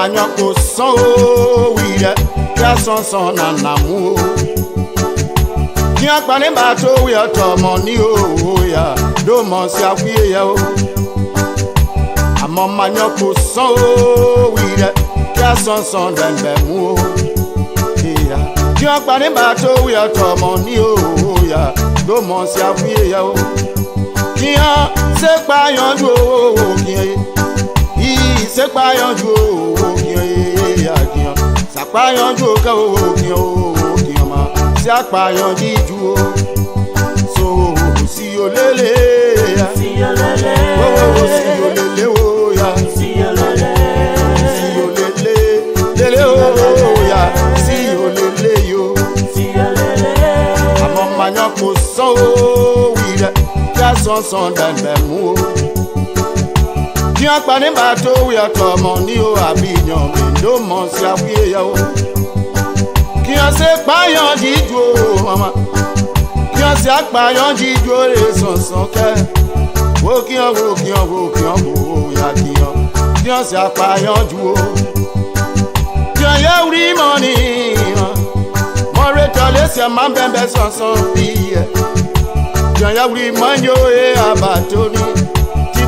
manyoko son wire ya son anamu Ki akpani ba to we otomo ni o ya do mo si afie ya o Amo manyoko son wire ya son dembe mu ya Ki akpani ba to we otomo ni o ya do mo si afie ya o Ki a se pa yanju o ki se pa yanju o ki ya ki sa pa yanju ka o ki ma si pa yanju o so si olele ya si olele o ya si olele lele o ya si olele yo si olele amo manyoko so wi de ya son dan mu Ki akpani ba to we otomo ni o abiyan mi do mo si afie ya o Ki o se pa yan jiju o mama Ki o se pa yan jiju o re son ke wo ki o ya ki o se pa yan ju o Ki o ye ri money mo re to le se ma bembe son bi e Ki o ye ri money o e abato ni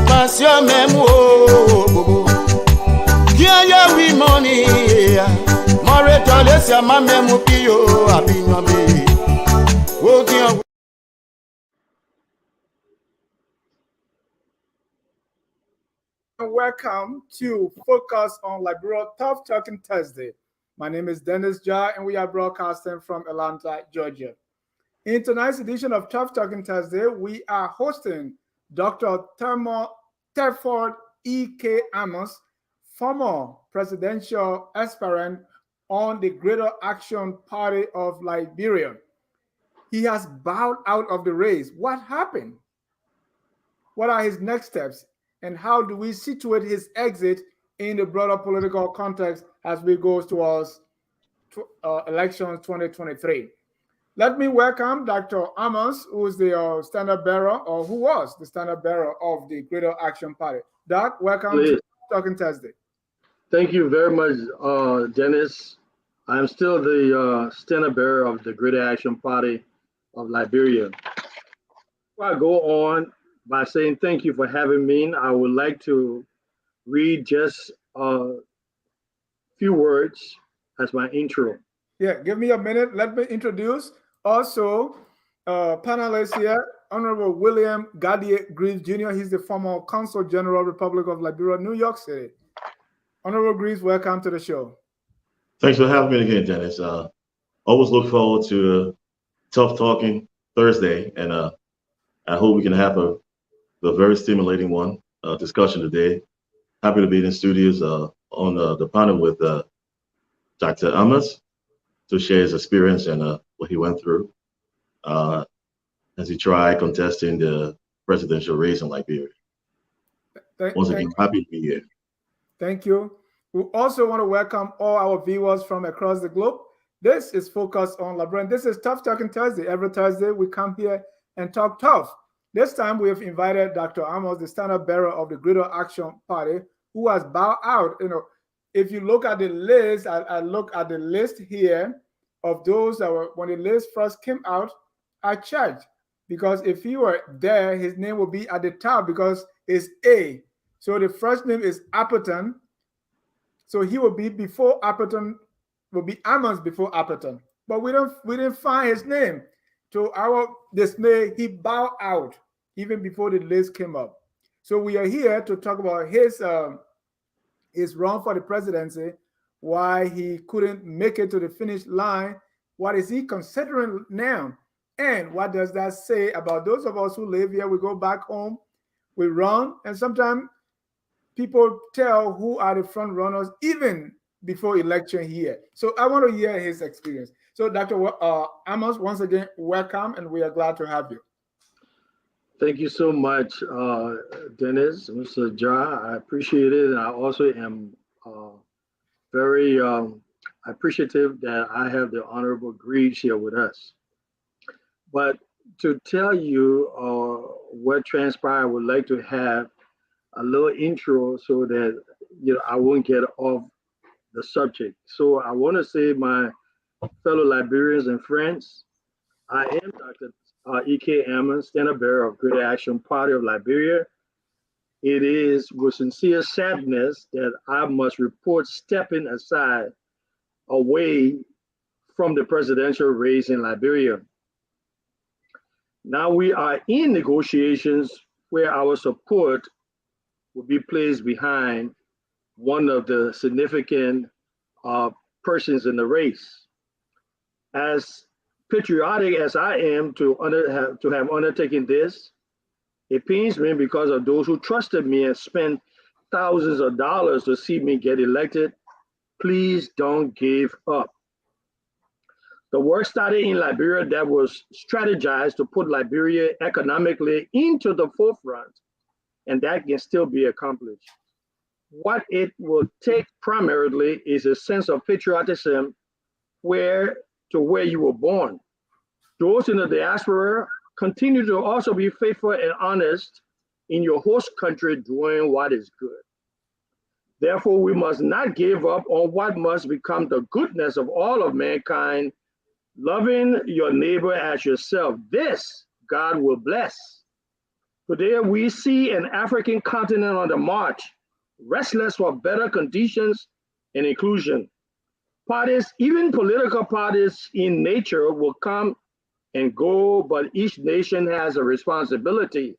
Passion même bobo Qui a we money Mon retole c'est ma même pio abignon be Wo ki Welcome to Focus on Liberal Tough Talking Thursday. My name is Dennis Jar and we are broadcasting from Atlanta, Georgia. In tonight's edition of Tough Talking Thursday, we are hosting Dr. Telford E.K. Ammons, former presidential aspirant on the Greater Action Party of Liberia. He has bowed out of the race. What happened? What are his next steps? And how do we situate his exit in the broader political context as we go towards elections 2023? Let me welcome Dr. Ammons, who is the standard bearer, or who was the standard bearer of the Greater Action Party. Doc, welcome to Talking Thursday. Thank you very much, Dennis. I'm still the standard bearer of the Greater Action Party of Liberia. Before I go on by saying thank you for having me, I would like to read just a few words as my intro. Yeah, give me a minute. Let me introduce also panelists here. Honorable William Gadier Greaves Jr. He's the former Consul General, Republic of Liberia, New York City. Honorable Greaves, welcome to the show. Thanks for having me again, Dennis. Always look forward to Tough Talking Thursday, and I hope we can have a very stimulating one discussion today. Happy to be in the studios on the panel with Dr. Ammons to share his experience and what he went through as he tried contesting the presidential race in Liberia. Once again, happy to be here. Thank you. We also want to welcome all our viewers from across the globe. This is Focus on Liberia. This is Tough Talking Thursday. Every Thursday, we come here and talk tough. This time, we have invited Dr. Ammons, the standard bearer of the Greater Action Party, who has bowed out. You know, if you look at the list, I look at the list here of those that were, when the list first came out, I checked. Because if he were there, his name would be at the top because it's A. So the first name is Appleton. So he will be before Appleton, will be Ammons before Appleton. But we didn't find his name. To our dismay, he bowed out even before the list came up. So we are here to talk about his run for the presidency, why he couldn't make it to the finish line. What is he considering now? And what does that say about those of us who live here? We go back home, we run, and sometimes people tell who are the front runners even before election here. So I want to hear his experience. So Dr. Ammons, once again, welcome, and we are glad to have you. Thank you so much, Dennis, Mr. Jar. I appreciate it. And I also am very appreciative that I have the Honorable Greaves here with us. But to tell you what transpired, I would like to have a little intro so that I won't get off the subject. So I want to say, my fellow Liberians and friends, I am Dr. E.K. Ammons, standard bearer of Great Action Party of Liberia. It is with sincere sadness that I must report stepping aside away from the presidential race in Liberia. Now we are in negotiations where our support will be placed behind one of the significant persons in the race. As patriotic as I am to have undertaken this, it pains me because of those who trusted me and spent thousands of dollars to see me get elected. Please don't give up. The work started in Liberia that was strategized to put Liberia economically into the forefront, and that can still be accomplished. What it will take primarily is a sense of patriotism where you were born. Those in the diaspora continue to also be faithful and honest in your host country doing what is good. Therefore, we must not give up on what must become the goodness of all of mankind, loving your neighbor as yourself. This God will bless. Today, we see an African continent on the march, restless for better conditions and inclusion. Parties, even political parties in nature, will come and go, but each nation has a responsibility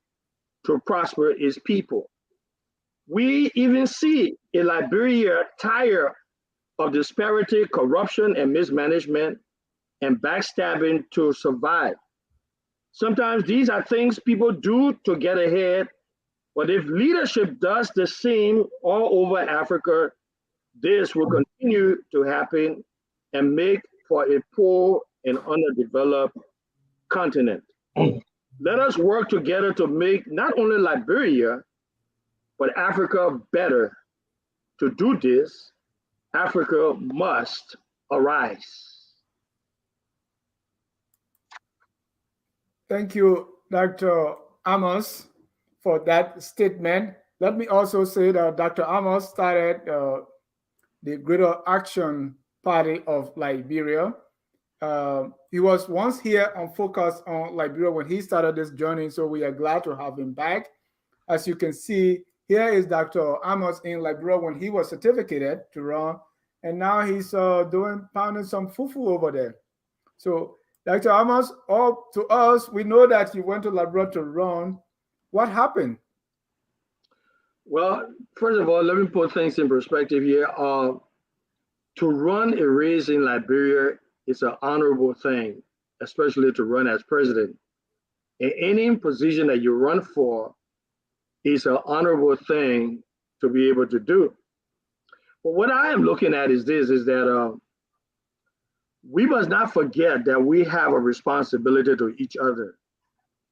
to prosper its people. We even see a Liberia tired of disparity, corruption, and mismanagement, and backstabbing to survive. Sometimes these are things people do to get ahead, but if leadership does the same all over Africa, this will continue to happen and make for a poor and underdeveloped continent. Let us work together to make not only Liberia, but Africa better. To do this, Africa must arise. Thank you, Dr. Ammons, for that statement. Let me also say that Dr. Ammons started the Greater Action Party of Liberia. He was once here on Focus on Liberia when he started this journey, so we are glad to have him back. As you can see, here is Dr. Ammons in Liberia when he was certificated to run, and now he's pounding some fufu over there. So, Dr. Ammons, to us, we know that you went to Liberia to run. What happened? Well, first of all, let me put things in perspective here. To run a race in Liberia is an honorable thing, especially to run as president. And any position that you run for is an honorable thing to be able to do. But what I am looking at is that we must not forget that we have a responsibility to each other.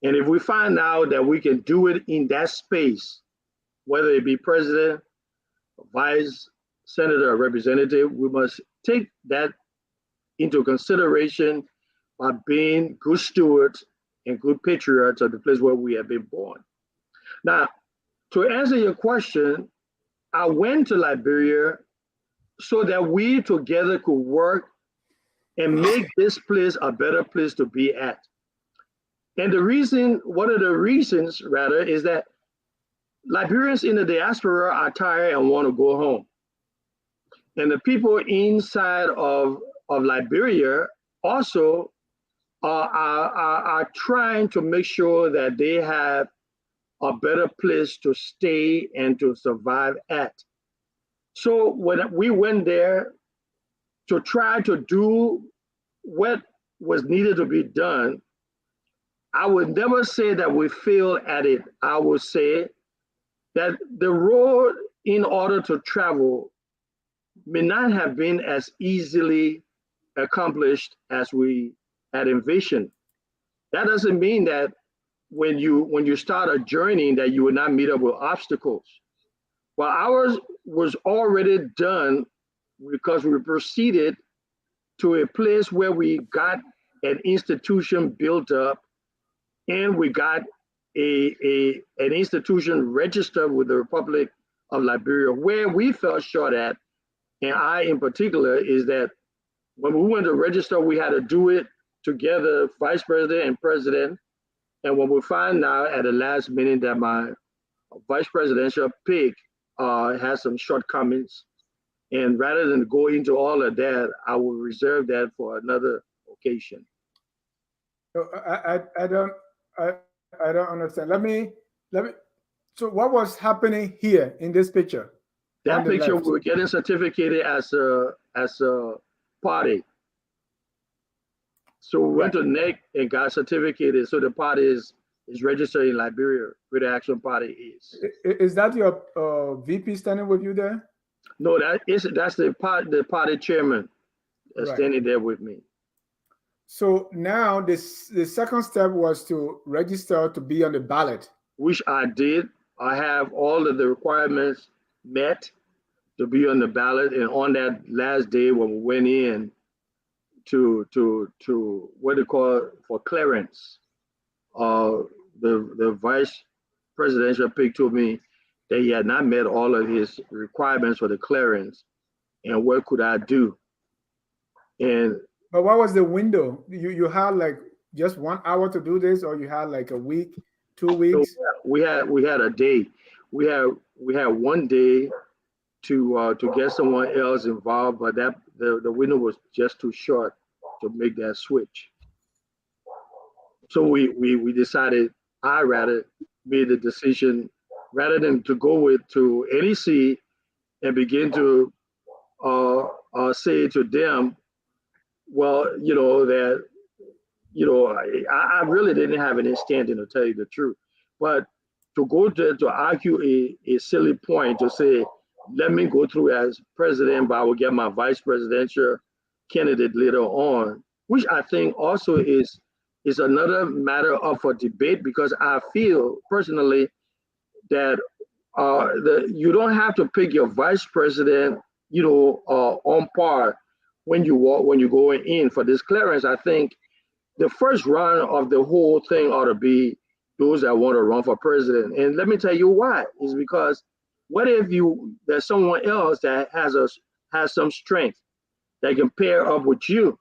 And if we find out that we can do it in that space, whether it be president, vice, senator, or representative, we must take that into consideration by being good stewards and good patriots of the place where we have been born. Now, to answer your question, I went to Liberia so that we together could work and make this place a better place to be at. And one of the reasons rather, is that Liberians in the diaspora are tired and want to go home. And the people inside of Liberia also are trying to make sure that they have a better place to stay and to survive at. So when we went there to try to do what was needed to be done, I would never say that we failed at it. I would say that the road in order to travel may not have been as easily accomplished as we had envisioned. That doesn't mean that when you start a journey that you will not meet up with obstacles. Well, ours was already done because we proceeded to a place where we got an institution built up, and we got an institution registered with the Republic of Liberia where we fell short at, and I in particular, is that when we went to register, we had to do it together, vice president and president. And when we find out at the last minute that my vice presidential pick has some shortcomings, and rather than go into all of that, I will reserve that for another occasion. So I don't understand. Let me. So what was happening here in this picture? That picture, we were getting certificated as a party. So we went to NEC and got certificated. So the party is registered in Liberia, where the Action Party is. Is that your VP standing with you there? No, that's the party chairman standing there with me. So now the second step was to register to be on the ballot. Which I did. I have all of the requirements met to be on the ballot. And on that last day when we went in to what they call for clearance, the vice presidential pick told me that he had not met all of his requirements for the clearance, and what could I do? But what was the window? You had like just 1 hour to do this, or you had like a week, 2 weeks? So we had a day. We had 1 day to get someone else involved, but that the window was just too short to make that switch. So we decided I rather made the decision rather than to go to NEC and begin to say to them, well, I really didn't have any standing, to tell you the truth. But to go to argue a silly point to say, let me go through as president, but I will get my vice presidential candidate later on, which I think also is another matter of a debate, because I feel personally that you don't have to pick your vice president, on par when you go in for this clearance. I think the first round of the whole thing ought to be those that want to run for president. And let me tell you why. Is because what if there's someone else that has some strength that can pair up with you?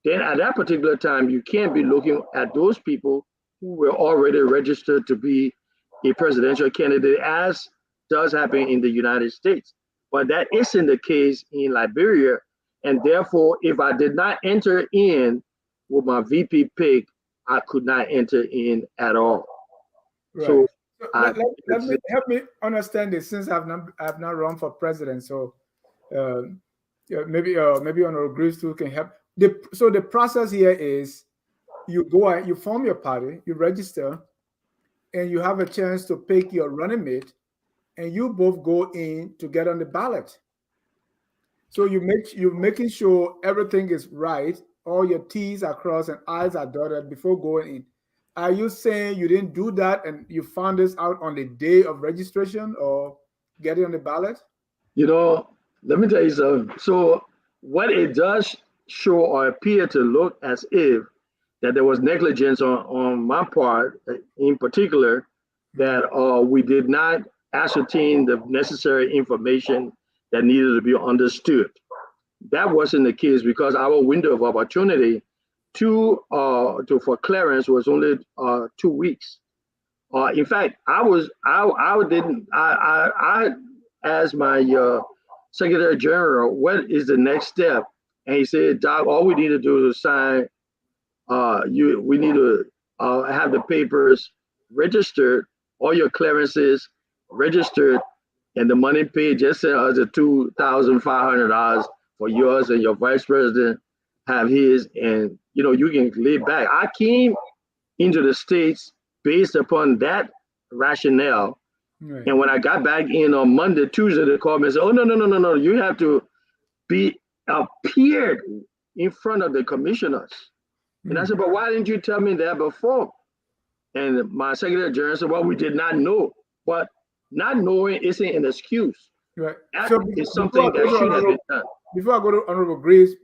Then at that particular time, you can't be looking at those people who were already registered to be a presidential candidate, as does happen in the United States. But that isn't the case in Liberia. And therefore, if I did not enter in with my VP pick, I could not enter in at all. Right. So help me understand this, since I've not run for president. So maybe Honorable Graves too can help. So the process here is you form your party, you register, and you have a chance to pick your running mate, and you both go in to get on the ballot. So you're making sure everything is right, all your T's are crossed and I's are dotted before going in. Are you saying you didn't do that and you found this out on the day of registration or getting on the ballot? Let me tell you something. So what it does show or appear to look as if that there was negligence on my part, in particular, that we did not ascertain the necessary information that needed to be understood. That wasn't the case, because our window of opportunity for clearance was only 2 weeks. In fact, I asked my Secretary General, what is the next step? And he said, Doc, all we need to do is sign. We need to have the papers registered, all your clearances registered, and the money paid. Just send us the $2,500 for yours, and your vice president have his, and you can lay back. I came into the States based upon that rationale. Right. And when I got back in on Monday, Tuesday, they called me and said, oh, no, you have to be appeared in front of the commissioners. And I said, but why didn't you tell me that before? And my Secretary General said, well, we did not know. But not knowing isn't an excuse. Right. That is something that should have been done. Before I go to Honorable Grace,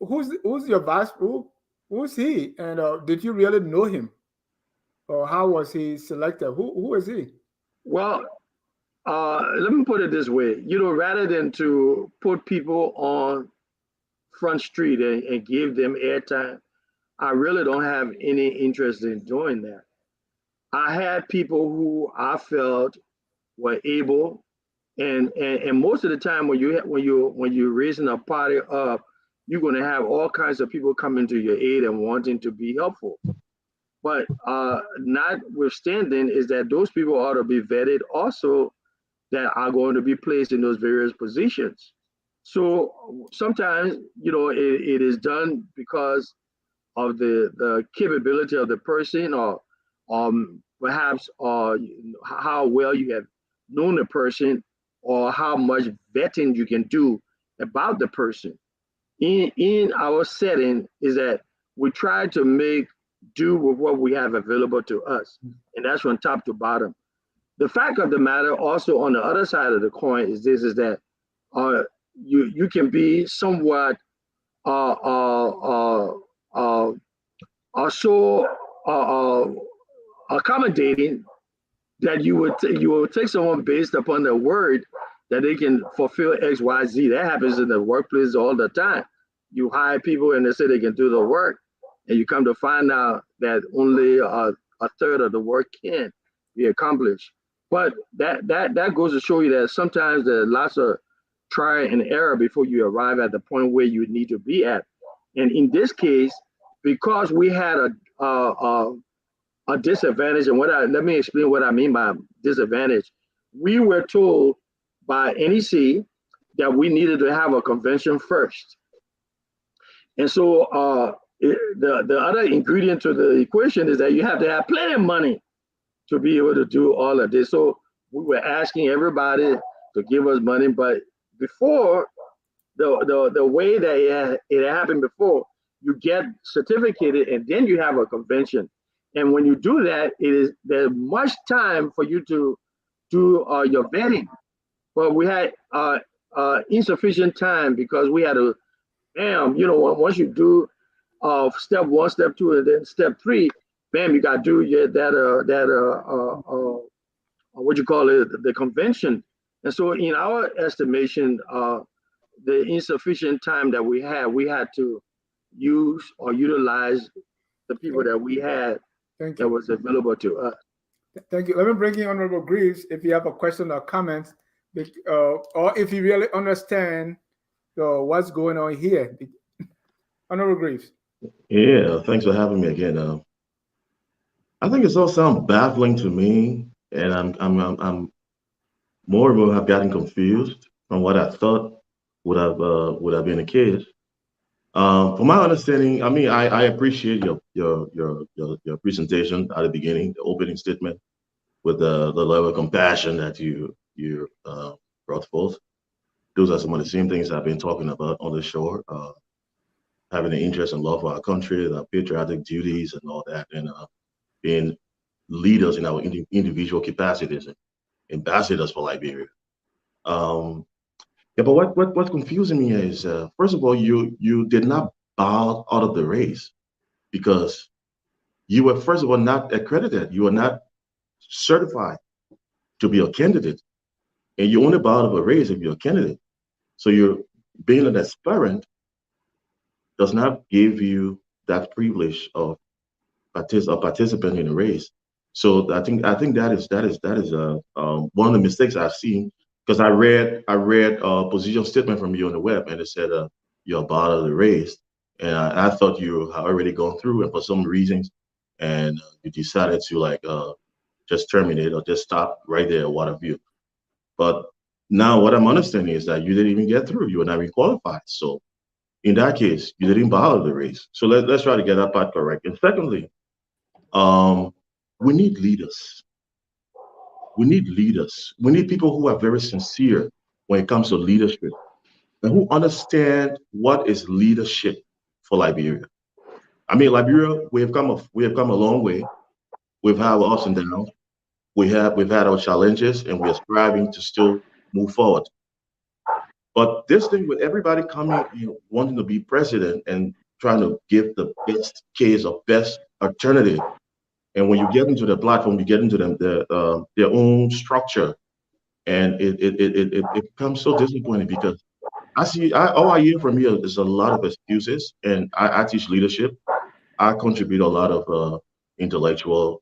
who's your vice? Who's he? And did you really know him? Or how was he selected? Who is he? Well, let me put it this way. Rather than to put people on Front Street and give them airtime, I really don't have any interest in doing that. I had people who I felt were able, and most of the time when you're raising a party up, you're going to have all kinds of people coming to your aid and wanting to be helpful. But notwithstanding is that those people ought to be vetted also, that are going to be placed in those various positions. So sometimes, it is done because of the capability of the person, or perhaps how well you have known the person, or how much vetting you can do about the person. In our setting is that we try to make do with what we have available to us, and that's from top to bottom. The fact of the matter also on the other side of the coin is this: is that uh, you can be somewhat uh, uh, uh, uh, so accommodating that you will take someone based upon their word that they can fulfill X, Y, Z. That happens in the workplace all the time. You hire people and they say they can do the work, and you come to find out that only a third of the work can be accomplished. But that goes to show you that sometimes there's lots of try and error before you arrive at the point where you need to be at. And in this case, because we had a disadvantage, and let me explain what I mean by disadvantage. We were told by NEC that we needed to have a convention first, and so the other ingredient to the equation is that you have to have plenty of money to be able to do all of this. So we were asking everybody to give us money, but before the way that it happened before, you get certificated and then you have a convention. And when you do that, there's much time for you to do your vetting. But we had insufficient time because we had to, once you do step one, step two, and then step three, bam, you got to do what you call it, the convention. And so in our estimation, the insufficient time that we had to use or utilize the people that we had that was available to us. Thank you. Let me bring in Honorable Greaves if you have a question or comment, or if you really understand what's going on here. Honorable Greaves. Yeah, thanks for having me again. I think it all sounds baffling to me, and I'm more and more have gotten confused from what I thought would have been the case. From my understanding, I mean, I appreciate your presentation at the beginning, the opening statement, with the level of compassion that you brought forth. Those are some of the same things I've been talking about on the show. Having an interest and love for our country, the patriotic duties, and all that, and being leaders in our individual capacities, and ambassadors for Liberia. Yeah, but what's confusing me is, first of all, you did not bow out of the race because you were, first of all, not accredited. You were not certified to be a candidate, and you only bow out of a race if you're a candidate. So you're being an aspirant does not give you that privilege of participant in the race. So I think that is one of the mistakes I've seen, because I read a position statement from you on the web, and it said you're about of the race, and I thought you had already gone through, and for some reasons, and you decided to just terminate or just stop right there at Waterview. But now what I'm understanding is that you didn't even get through. You were not even qualified. So in that case, you didn't bow out of the race. So let's try to get that part correct. And secondly, we need leaders. We need leaders. We need people who are very sincere when it comes to leadership and who understand what is leadership for Liberia. I mean, Liberia, we have come a long way. We've had our ups and downs. We've had our challenges, and we're striving to still move forward. But this thing with everybody coming, wanting to be president and trying to give the best case or best alternative, and when you get into the platform, you get into their own structure, And it becomes so disappointing because all I hear from you is a lot of excuses. And I teach leadership. I contribute a lot of intellectual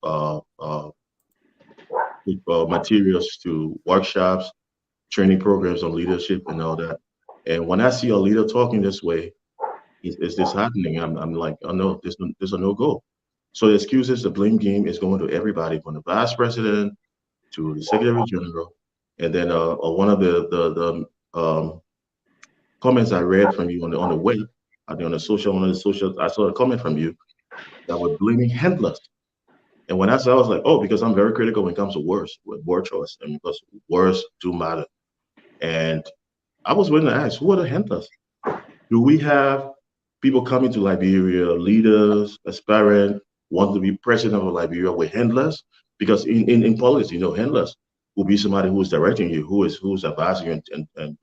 materials to workshops, training programs on leadership and all that. And when I see a leader talking this way, is this happening? I'm like, oh no, this is a no go. So the excuses, the blame game is going to everybody, from the vice president to the secretary general, and then one of the comments I read from you on the web, I think on the social, one of the social, I saw a comment from you that was blaming handlers. And when I saw, I was like, oh, because I'm very critical when it comes to words, with word choice, and because words do matter. And I was waiting to ask, who are the handlers? Do we have people coming to Liberia, leaders, aspirant, want to be president of Liberia with handlers? Because in politics, handlers will be somebody who is directing you, who's advising you and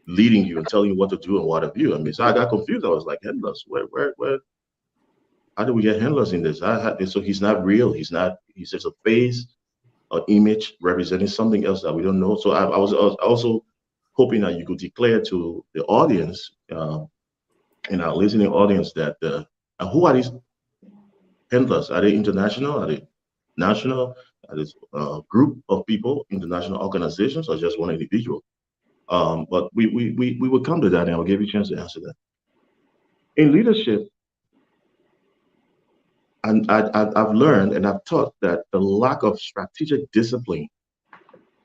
leading you and telling you what to do and what to do. I mean, so I got confused. I was like, handlers, where how do we get handlers in this? So he's not real. He's just a face, an image representing something else that we don't know. So I was also hoping that you could declare to the audience, in our listening audience, that who are these handlers? Are they international? Are they national? Are this group of people, international organizations, or just one individual? But we will come to that, and I'll give you a chance to answer that. In leadership, and I've learned and I've taught that the lack of strategic discipline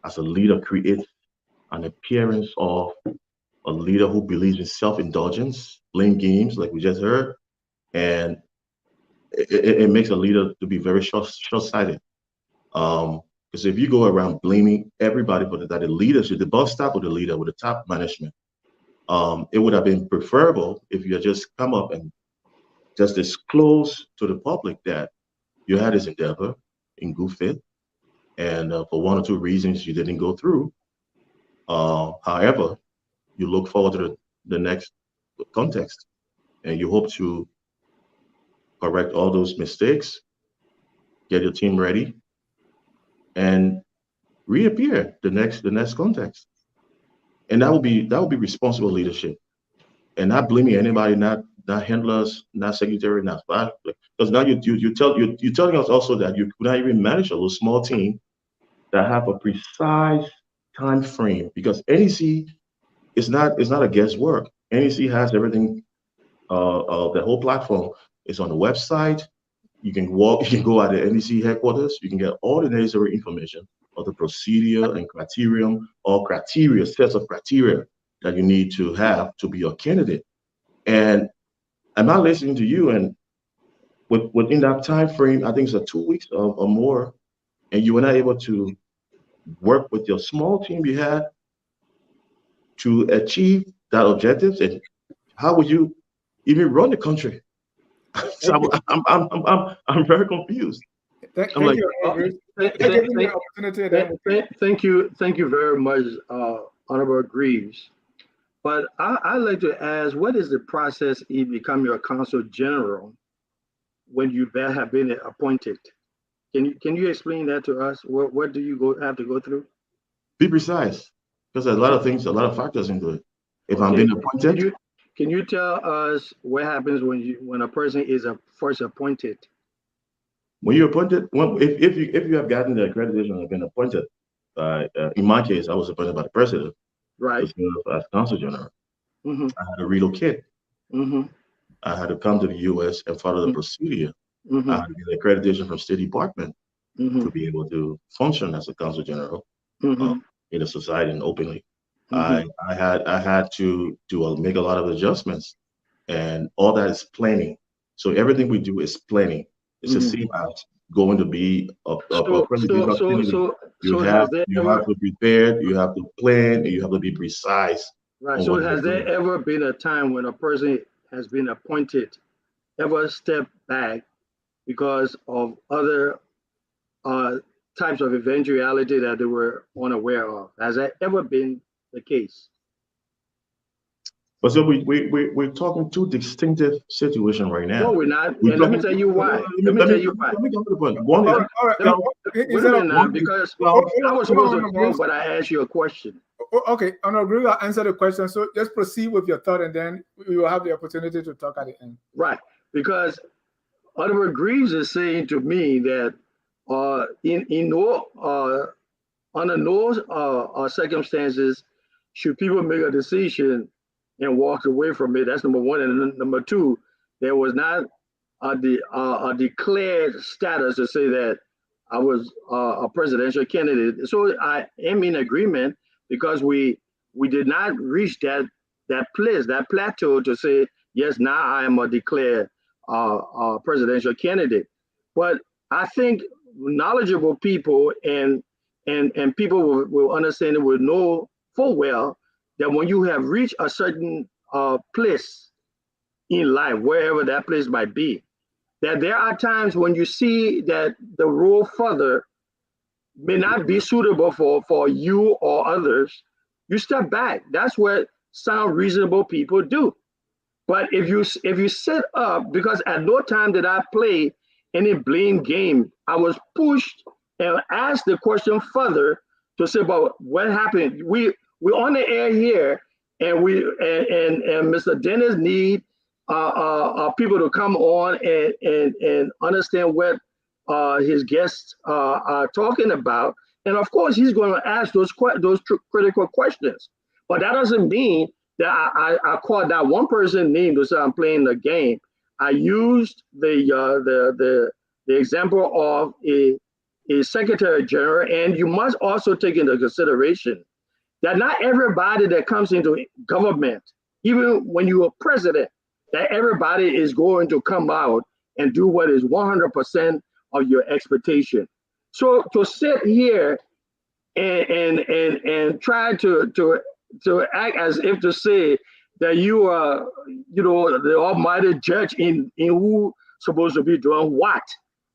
as a leader creates an appearance of a leader who believes in self-indulgence, blame games, like we just heard, and it makes a leader to be very short-sighted. Because if you go around blaming everybody for the leadership, the boss staff with the leader, with the top management, it would have been preferable if you had just come up and just disclose to the public that you had this endeavor in good faith, and for one or two reasons you didn't go through. However, you look forward to the next context, and you hope to correct all those mistakes, get your team ready, and reappear the next context. And that would be responsible leadership, and not blaming anybody, not handlers, not secretary, not staff. Because now you're telling us also that you could not even manage a little small team that have a precise time frame, because NEC is not a guesswork. NEC has everything. The whole platform is on the website. You can go out to NEC headquarters. You can get all the necessary information of the procedure and criterion, or sets of criteria that you need to have to be your candidate. And I'm not listening to you, and within that time frame, I think it's 2 weeks or more, and you were not able to work with your small team you had to achieve that objectives. And how would you even run the country? So I'm very confused. Thank you. Thank you very much, Honorable Greaves. But I'd like to ask, what is the process in becoming your consul general when you have been appointed? Can you explain that to us? What do you have to go through? Be precise, because there's a lot of things, a lot of factors into it. If I'm being appointed, can you tell us what happens when a person is first appointed? When you're appointed, if you have gotten the accreditation and have been appointed, in my case, I was appointed by the president, right, as consul general. Mm-hmm. I had to relocate. Mm-hmm. I had to come to the U.S. and follow the procedure. Mm-hmm. I had to get accreditation from State Department to be able to function as a consul general in the society and openly. I had to make a lot of adjustments, and all that is planning. So everything we do is planning. It's the same as going to be a president. You have to prepare, you have to plan, and you have to be precise. Right. So has there ever been a time when a person has been appointed, ever stepped back because of other types of eventuality that they were unaware of? Has that ever been the case? But so we're talking two distinctive situations right now. No, we're not. We're And let me talking- tell you why. Let me come to the point. One is All right. Let me- Is Wait a that minute now, one- because well, I was supposed to talk, but I asked you a question. Okay, Honorable, I'll answer the question. So just proceed with your thought, and then we will have the opportunity to talk at the end. Right. Because Honorable Greaves is saying to me that under no circumstances should people make a decision and walk away from it. That's number one. And then number two, there was not a declared status to say that I was a presidential candidate. So I am in agreement because we did not reach that place, that plateau to say, yes, now I am a declared presidential candidate. But I think knowledgeable people and people will understand and will know full well that when you have reached a certain place in life, wherever that place might be, that there are times when you see that the road further may not be suitable for you or others, you step back. That's what sound reasonable people do. But if you sit up, because at no time did I play any blame game, I was pushed and asked the question further to say about what happened. We're on the air here, and Mr. Dennis need people to come on and understand what his guests are talking about. And of course, he's going to ask those critical questions. But that doesn't mean that I called that one person name to say I'm playing the game. I used the example of a secretary general, and you must also take into consideration that not everybody that comes into government, even when you are president, that everybody is going to come out and do what is 100% of your expectation. So to sit here and try to act as if to say that you are, the almighty judge in who supposed to be doing what,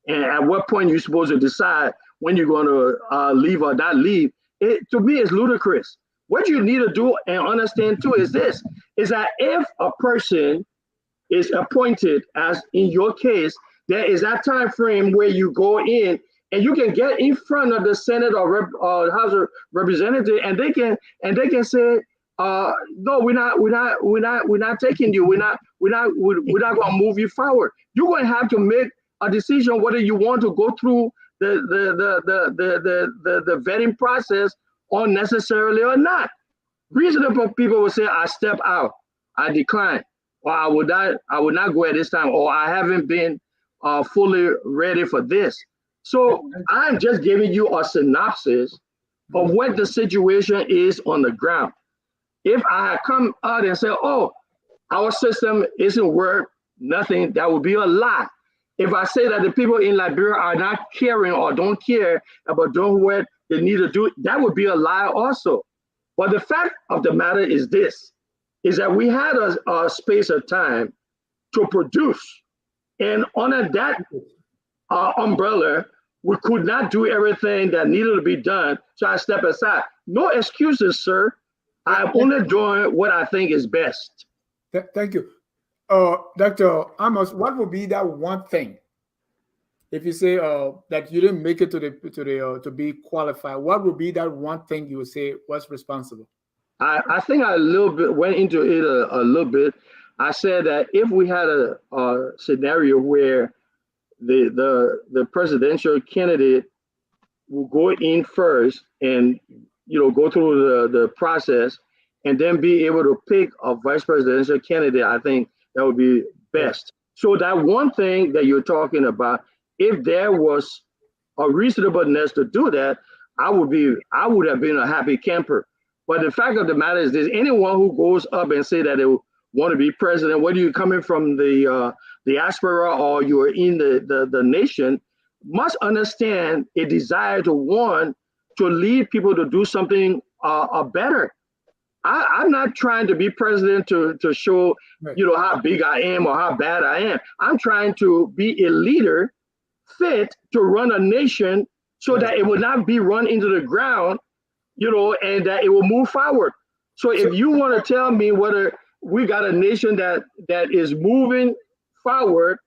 and at what point you're supposed to decide when you're going to leave or not leave, it to me is ludicrous. What you need to do and understand too is this, is that if a person is appointed, as in your case, there is that time frame where you go in and you can get in front of the Senate or House of Representatives, and they can say, no, we're not taking you. We're not going to move you forward. You're going to have to make a decision whether you want to go through the vetting process unnecessarily or not. Reasonable people will say, I step out, I decline, or I would not go at this time, or I haven't been fully ready for this. So I'm just giving you a synopsis of what the situation is on the ground. If I come out and say, oh, our system isn't worth nothing, that would be a lie. If I say that the people in Liberia are not caring or don't care about doing what they need to do, that would be a lie also. But the fact of the matter is this, is that we had a space of time to produce. And under that umbrella, we could not do everything that needed to be done, so I step aside. No excuses, sir. I'm only doing what I think is best. Thank you. Dr. Ammons, what would be that one thing? If you say that you didn't make it to be qualified, what would be that one thing you would say was responsible? I think I a little bit went into it a little bit. I said that if we had a scenario where the presidential candidate will go in first and go through the process and then be able to pick a vice presidential candidate, I think that would be best. So that one thing that you're talking about, if there was a reasonableness to do that, I would have been a happy camper. But the fact of the matter is this, anyone who goes up and say that they want to be president, whether you're coming from the diaspora or you're in the nation, must understand a desire to want to lead people to do something better. I'm not trying to be president to show how big I am or how bad I am. I'm trying to be a leader fit to run a nation so that it will not be run into the ground, and that it will move forward. So if you want to tell me whether we got a nation that is moving forward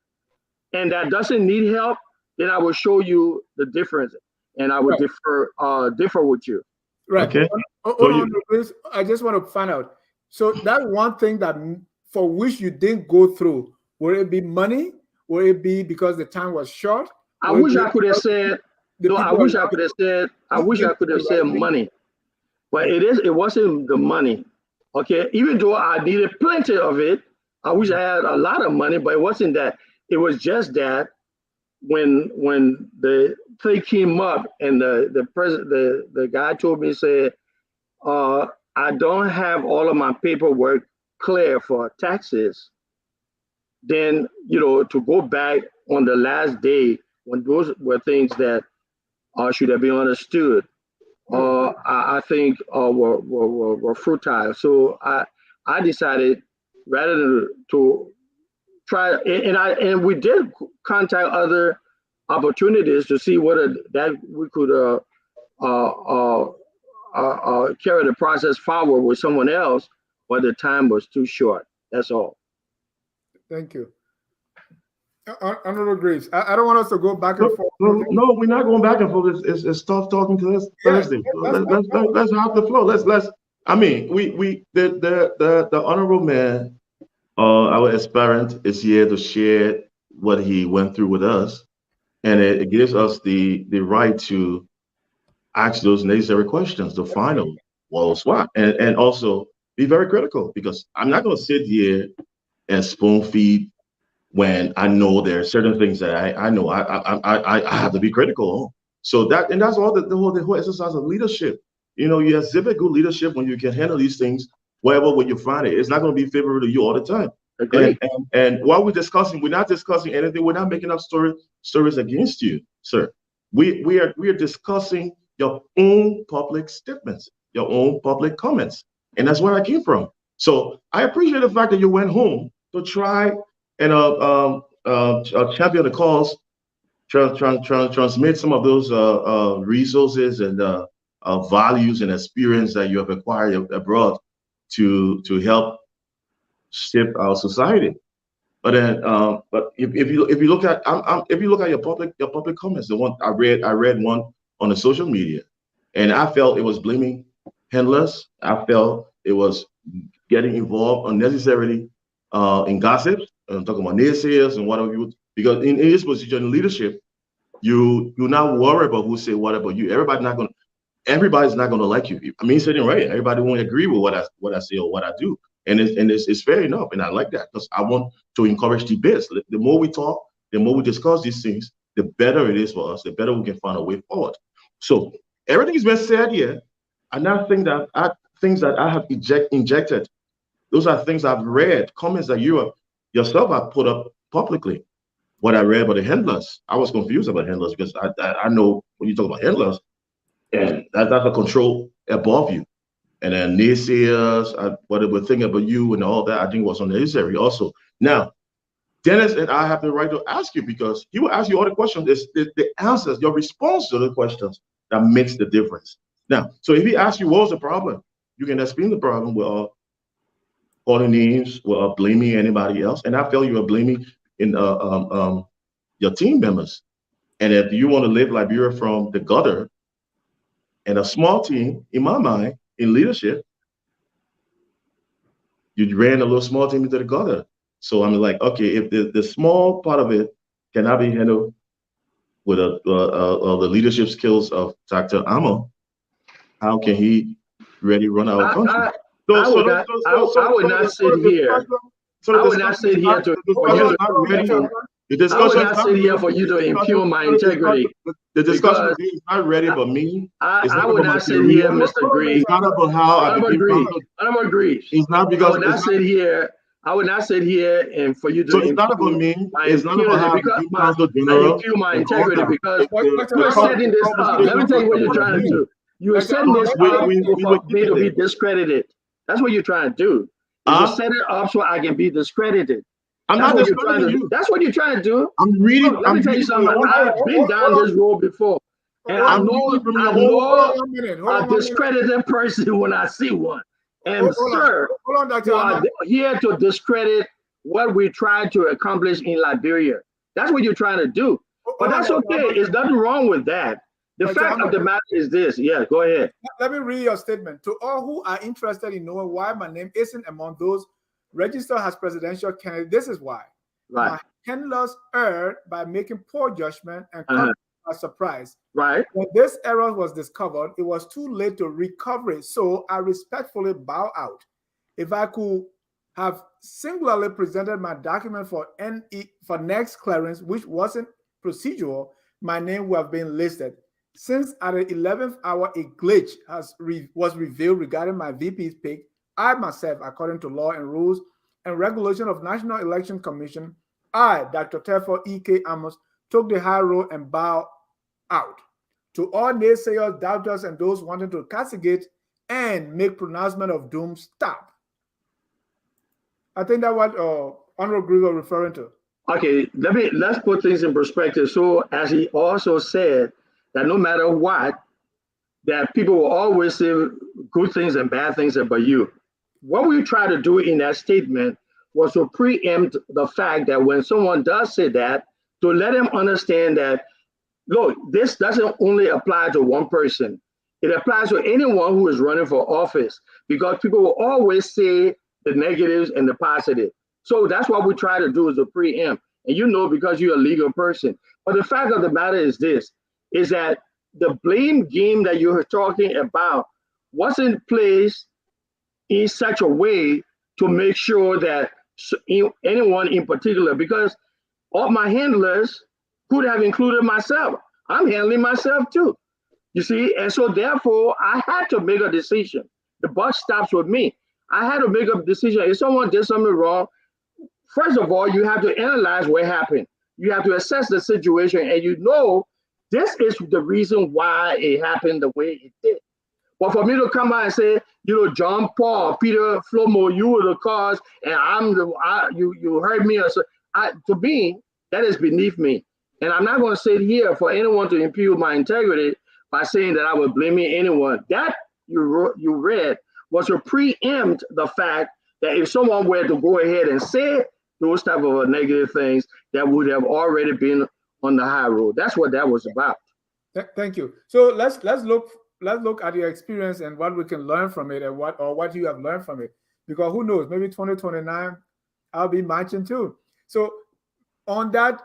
and that doesn't need help, then I will show you the difference, and I would differ with you. Right. Okay. Hold on, please. I just want to find out. So that one thing that for which you didn't go through, would it be money? Would it be because the time was short? I wish I could have said. No, I wish I could have said. I wish I could have said money, but it wasn't the money. Okay, even though I needed plenty of it, I wish I had a lot of money, but it wasn't that. It was just that when the thing came up and the guy told me, said, I don't have all of my paperwork clear for taxes, then to go back on the last day when those were things that should have been understood, I think were futile. So I decided rather than to try, and we did contact other opportunities to see whether that we could carry the process forward with someone else, but the time was too short. That's all. Thank you. Honorable Graves, I don't want us to go back and forth. No, we're not going back and forth. It's tough talking to us Thursday. Let's have the flow. Let's. I mean, the honorable man, our aspirant, is here to share what he went through with us, and it gives us the right to ask those necessary questions to find out what was what, and also be very critical, because I'm not going to sit here and spoon feed when I know there are certain things that I know I have to be critical on. So that's all the whole exercise of leadership. You exhibit good leadership when you can handle these things wherever when you find it. It's not going to be favorable to you all the time. And while we're not discussing anything. We're not making up stories against you, sir. We are discussing your own public statements, your own public comments, and that's where I came from. So I appreciate the fact that you went home to try and champion the cause, transmit some of those resources and values and experience that you have acquired abroad to help shape our society. But then, but if you look at your public comments, the one I read one on the social media, and I felt it was blaming handlers. I felt it was getting involved unnecessarily in gossip. I'm talking about naysayers and whatever because in this position in leadership, you not worry about who say what about you. Everybody's not gonna like you. I mean, sitting right, everybody won't agree with what I say or what I do, and it's fair enough, and I like that because I want to encourage debates. The more we talk, the more we discuss these things, the better it is for us. The better we can find a way forward. So everything has been said here, and now things that I have injected. Those are things I've read, comments that you yourself have put up publicly. What I read about the handlers, I was confused about handlers because I know when you talk about handlers, and that's a control above you. And then naysayers, what they were thinking about you and all that, I think was unnecessary also. Now, Dennis and I have the right to ask you because he will ask you all the questions. It's the answers, your response to the questions that makes the difference. Now, so if he asks you what was the problem, you can explain the problem with calling names, with blaming anybody else. And I felt you were blaming in your team members. And if you want to live Liberia from the gutter, and a small team, in my mind, in leadership, you ran a little small team into the gutter. So I'm like, okay, if the small part of it cannot be handled with the leadership skills of Dr. Ammons, how can he really run our country? I would not sit here. I would not sit here for you to impugn my integrity. The discussion is not ready, but me. I would not sit here, Mr. Green. It's not about how I don't agree. It's not because I would not sit here and for you to. So it's not about me. It's not about how I impugn my integrity because you're setting this up. Let me tell you what you're trying to do. You are setting this up for me to be discredited. That's what you're trying to do. You set it up so I can be discredited. I'm not discrediting you. That's what you're trying to do. I'm reading. Let me tell you something. I've been down this road before, and I know a discredited person when I see one. And sir, hold on, Dr. you are here to discredit what we tried to accomplish in Liberia. That's what you're trying to do. But that's okay. There's nothing wrong with that. The fact of the matter is this. Yeah, go ahead. Let me read your statement. To all who are interested in knowing why my name isn't among those registered as presidential candidate, this is why. Right. My handlers erred by making poor judgment and caught by surprise. Right. When this error was discovered, it was too late to recover it, so I respectfully bow out. If I could have singularly presented my document for next clearance, which wasn't procedural, my name would have been listed. Since at the 11th hour a glitch was revealed regarding my VP's pick, I myself, according to law and rules and regulation of National Election Commission, I, Dr. Telford E.K. Ammons, took the high road and bowed out. To all naysayers, doubters, and those wanting to castigate and make pronouncement of doom, stop. I think that's what Honorable Grigor referring to. Okay, let's put things in perspective. So, as he also said, that no matter what, that people will always say good things and bad things about you. What we try to do in that statement was to preempt the fact that when someone does say that, to let them understand that, look, this doesn't only apply to one person. It applies to anyone who is running for office, because people will always say the negatives and the positive. So that's what we try to do, is to preempt. And you know, because you're a legal person. But the fact of the matter is this, is that the blame game that you're talking about wasn't placed in such a way to make sure that anyone in particular, because all my handlers could have included myself. I'm handling myself too, you see? And so therefore, I had to make a decision. The buck stops with me. I had to make a decision. If someone did something wrong, first of all, you have to analyze what happened. You have to assess the situation, and you know this is the reason why it happened the way it did. But for me to come out and say, you know, John Paul, Peter Flomo, you were the cause, and you heard me, to me, that is beneath me. And I'm not going to sit here for anyone to impugn my integrity by saying that I was blaming anyone. That you read was to preempt the fact that if someone were to go ahead and say those type of negative things, that would have already been on the high road. That's what that was about. Thank you. So let's look at your experience and what we can learn from it, and what you have learned from it. Because who knows, maybe 2029, I'll be marching too. So on that,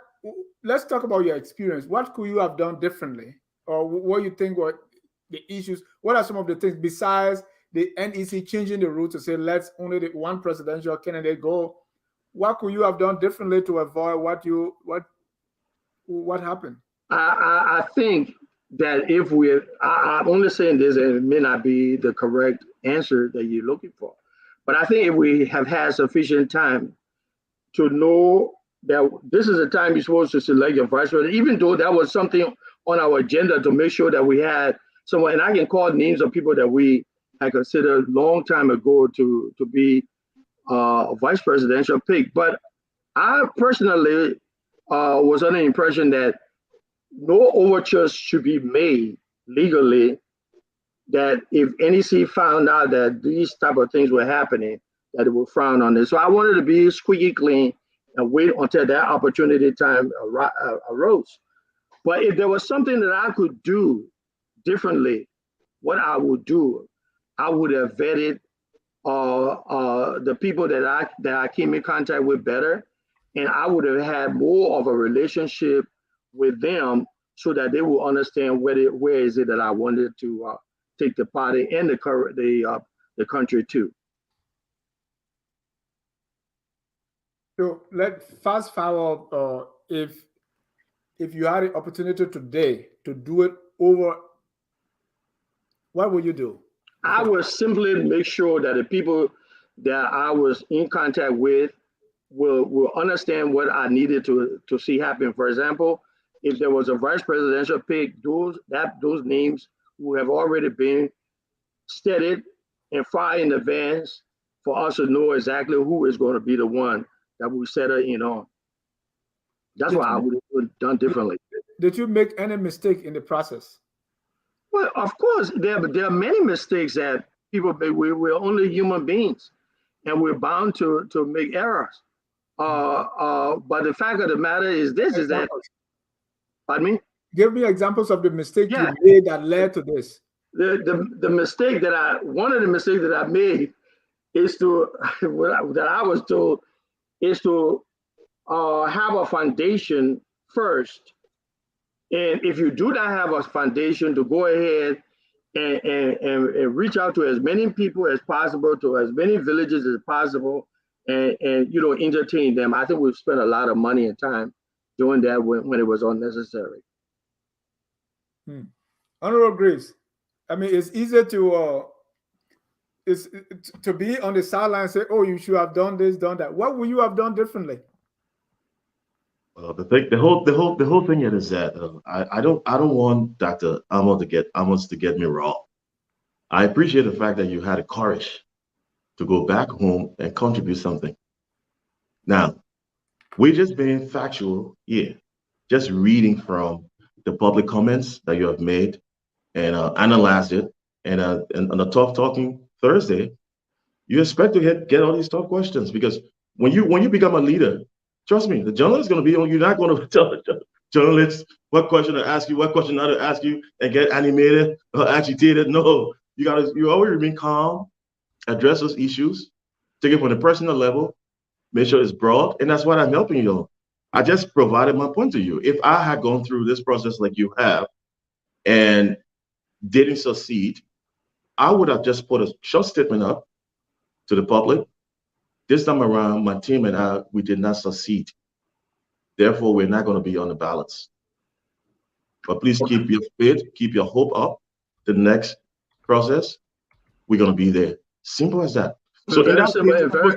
let's talk about your experience. What could you have done differently, or what you think were the issues? What are some of the things besides the NEC changing the rule to say let's only the one presidential candidate go? What could you have done differently to avoid what happened? I think that if I'm only saying this, and it may not be the correct answer that you're looking for, but I think if we have had sufficient time to know that this is the time you're supposed to select your vice president, even though that was something on our agenda to make sure that we had someone, and I can call names of people that we had considered a long time ago to be a vice presidential pick. But I personally was under the impression that no overtures should be made legally, that if NEC found out that these type of things were happening, that it would frown on this. So I wanted to be squeaky clean and wait until that opportunity time arose. But if there was something that I could do differently, what I would do, I would have vetted the people that I came in contact with better, and I would have had more of a relationship with them so that they will understand where is it that I wanted to take the party and the country to. So let's fast forward. If you had the opportunity today to do it over, what would you do? I would simply make sure that the people that I was in contact with will understand what I needed to see happen. For example, if there was a vice presidential pick, those names would have already been studied and far in advance for us to know exactly who is going to be the one that we settle in on. That's what I would have done differently. Did you make any mistake in the process? Well, of course, there are many mistakes that people, we're only human beings, and we're bound to make errors. But the fact of the matter is this: is that, pardon me? Give me examples of the mistake Yeah. you made that led to this. The mistake that one of the mistakes that I made is that I was told is to have a foundation first. And if you do not have a foundation, to go ahead and reach out to as many people as possible, to as many villages as possible, and entertain them. I think we've spent a lot of money and time doing that when it was unnecessary. Honorable Grace, I mean, it's easier to be on the sideline and say, "Oh, you should have done this, done that." What would you have done differently? The whole thing is that I don't want Dr. Ammons to get me wrong. I appreciate the fact that you had the courage to go back home and contribute something. Now, we're just being factual here, just reading from the public comments that you have made and analyzed it. And on the Tough Talking Thursday, you expect to get all these tough questions, because when you become a leader, trust me, the journalist is going to be on. You're not going to tell the journalists what question to ask you, what question not to ask you, and get animated or agitated. No, you always remain calm, address those issues, take it from the personal level, make sure it's broad, and that's what I'm helping you on. I just provided my point to you. If I had gone through this process like you have and didn't succeed, I would have just put a short statement up to the public. This time around, my team and I, we did not succeed. Therefore, we're not going to be on the ballots. But please keep your faith, keep your hope up. The next process, we're going to be there. Simple as that. So in that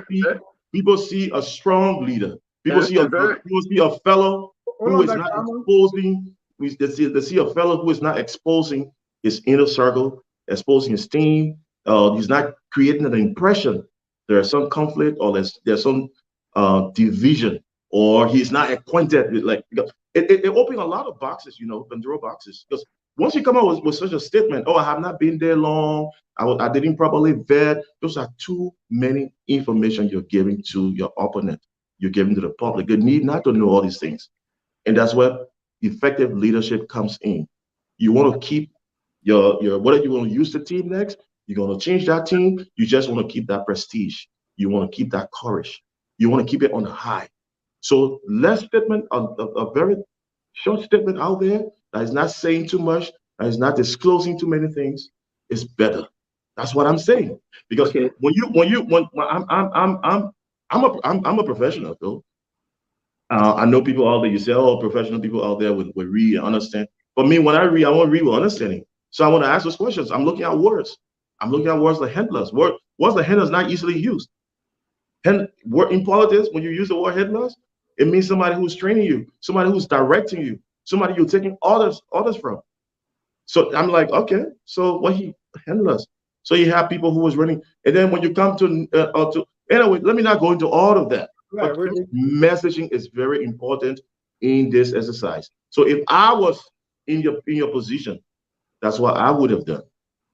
case, people see a strong leader. People see a fellow who is not exposing. They see a fellow who is not exposing his inner circle, exposing his team. He's not creating an impression there's some conflict, or there's some division, or he's not acquainted with, like, it opens a lot of boxes, Pandora boxes. Because once you come out with such a statement, oh, I have not been there long, I didn't properly vet, those are too many information you're giving to your opponent, you're giving to the public. They need not to know all these things. And that's where effective leadership comes in. You want to keep your whether you want to use the team next, you're going to change that team, you just want to keep that prestige. You want to keep that courage. You want to keep it on high. So less statement, a very short statement out there that is not saying too much, that is not disclosing too many things, is better. That's what I'm saying. Because when I'm a professional, though. I know people out there, you say, oh, professional people out there would read and understand. But me, when I read, I want to read with understanding. So I want to ask those questions. I'm looking at words. I'm looking at words like handlers. Words like handlers not easily used. And in politics, when you use the word handlers, it means somebody who's training you, somebody who's directing you, somebody you're taking orders from. So I'm like, okay, so what he handlers? So you have people who was running, and then when you come to anyway, let me not go into all of that. Right, messaging is very important in this exercise. So if I was in your position, that's what I would have done.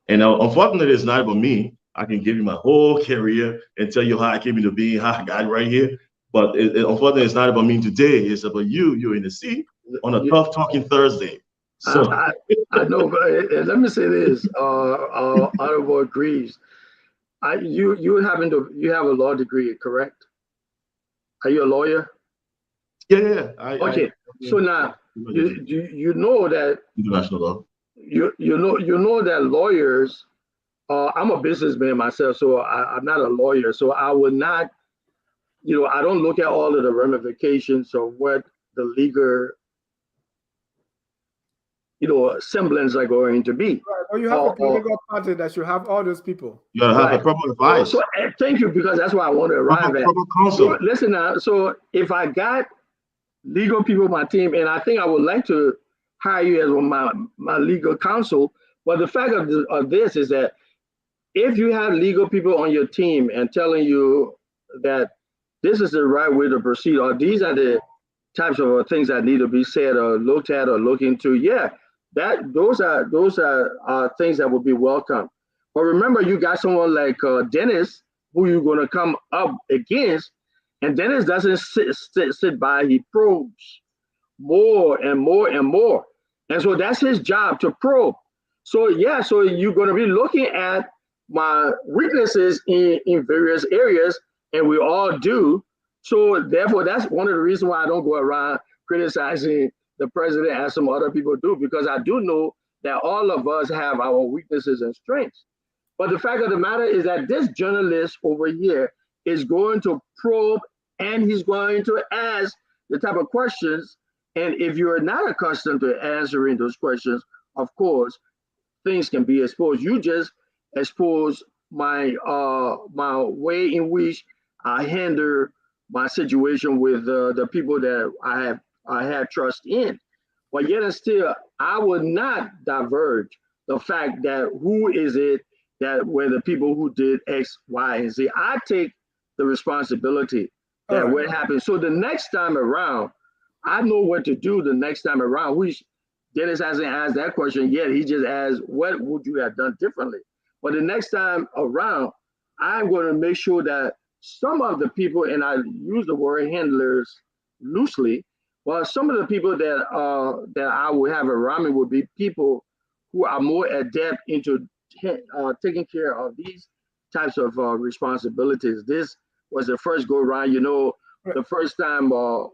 And unfortunately, it's not about me. I can give you my whole career and tell you how I came into being, how I got right here. But unfortunately, it's not about me today. It's about you. You're in the seat on a Tough Talking Thursday. So I know, but let me say this, Honorable Greaves. You have a law degree, correct? Are you a lawyer? Yeah. So now you know that international law. You know that lawyers. I'm a businessman myself, so I'm not a lawyer. So I would not, I don't look at all of the ramifications of what the legal, semblance are going to be. Right. Well, you have a political party that should have all those people. You gotta have a proper advice. So thank you, because that's why I want to arrive at. So, listen now. So if I got legal people on my team, and I think I would like to hire you as my legal counsel, but the fact of this is that if you have legal people on your team and telling you that this is the right way to proceed, or these are the types of things that need to be said or looked at or looked into, those are things that would be welcome. But remember, you got someone like Dennis, who you're going to come up against, and Dennis doesn't sit by. He probes more and more and more, and so that's his job to probe. So yeah, so you're going to be looking at my weaknesses in various areas, and we all do. So therefore, that's one of the reasons why I don't go around criticizing the president as some other people do, because I do know that all of us have our weaknesses and strengths. But the fact of the matter is that this journalist over here is going to probe, and he's going to ask the type of questions. And if you're not accustomed to answering those questions, of course, things can be exposed. You just expose my way in which I handle my situation with the people that I have trust in. But yet and still, I would not diverge the fact that who is it that were the people who did X, Y, and Z. I take the responsibility that what happened. So the next time around, I know what to do the next time around. Which Dennis hasn't asked that question yet. He just asked, what would you have done differently? But the next time around, I'm going to make sure that some of the people, and I use the word handlers loosely, well, some of the people that I would have around me would be people who are more adept into taking care of these types of responsibilities. This was the first go around, the first time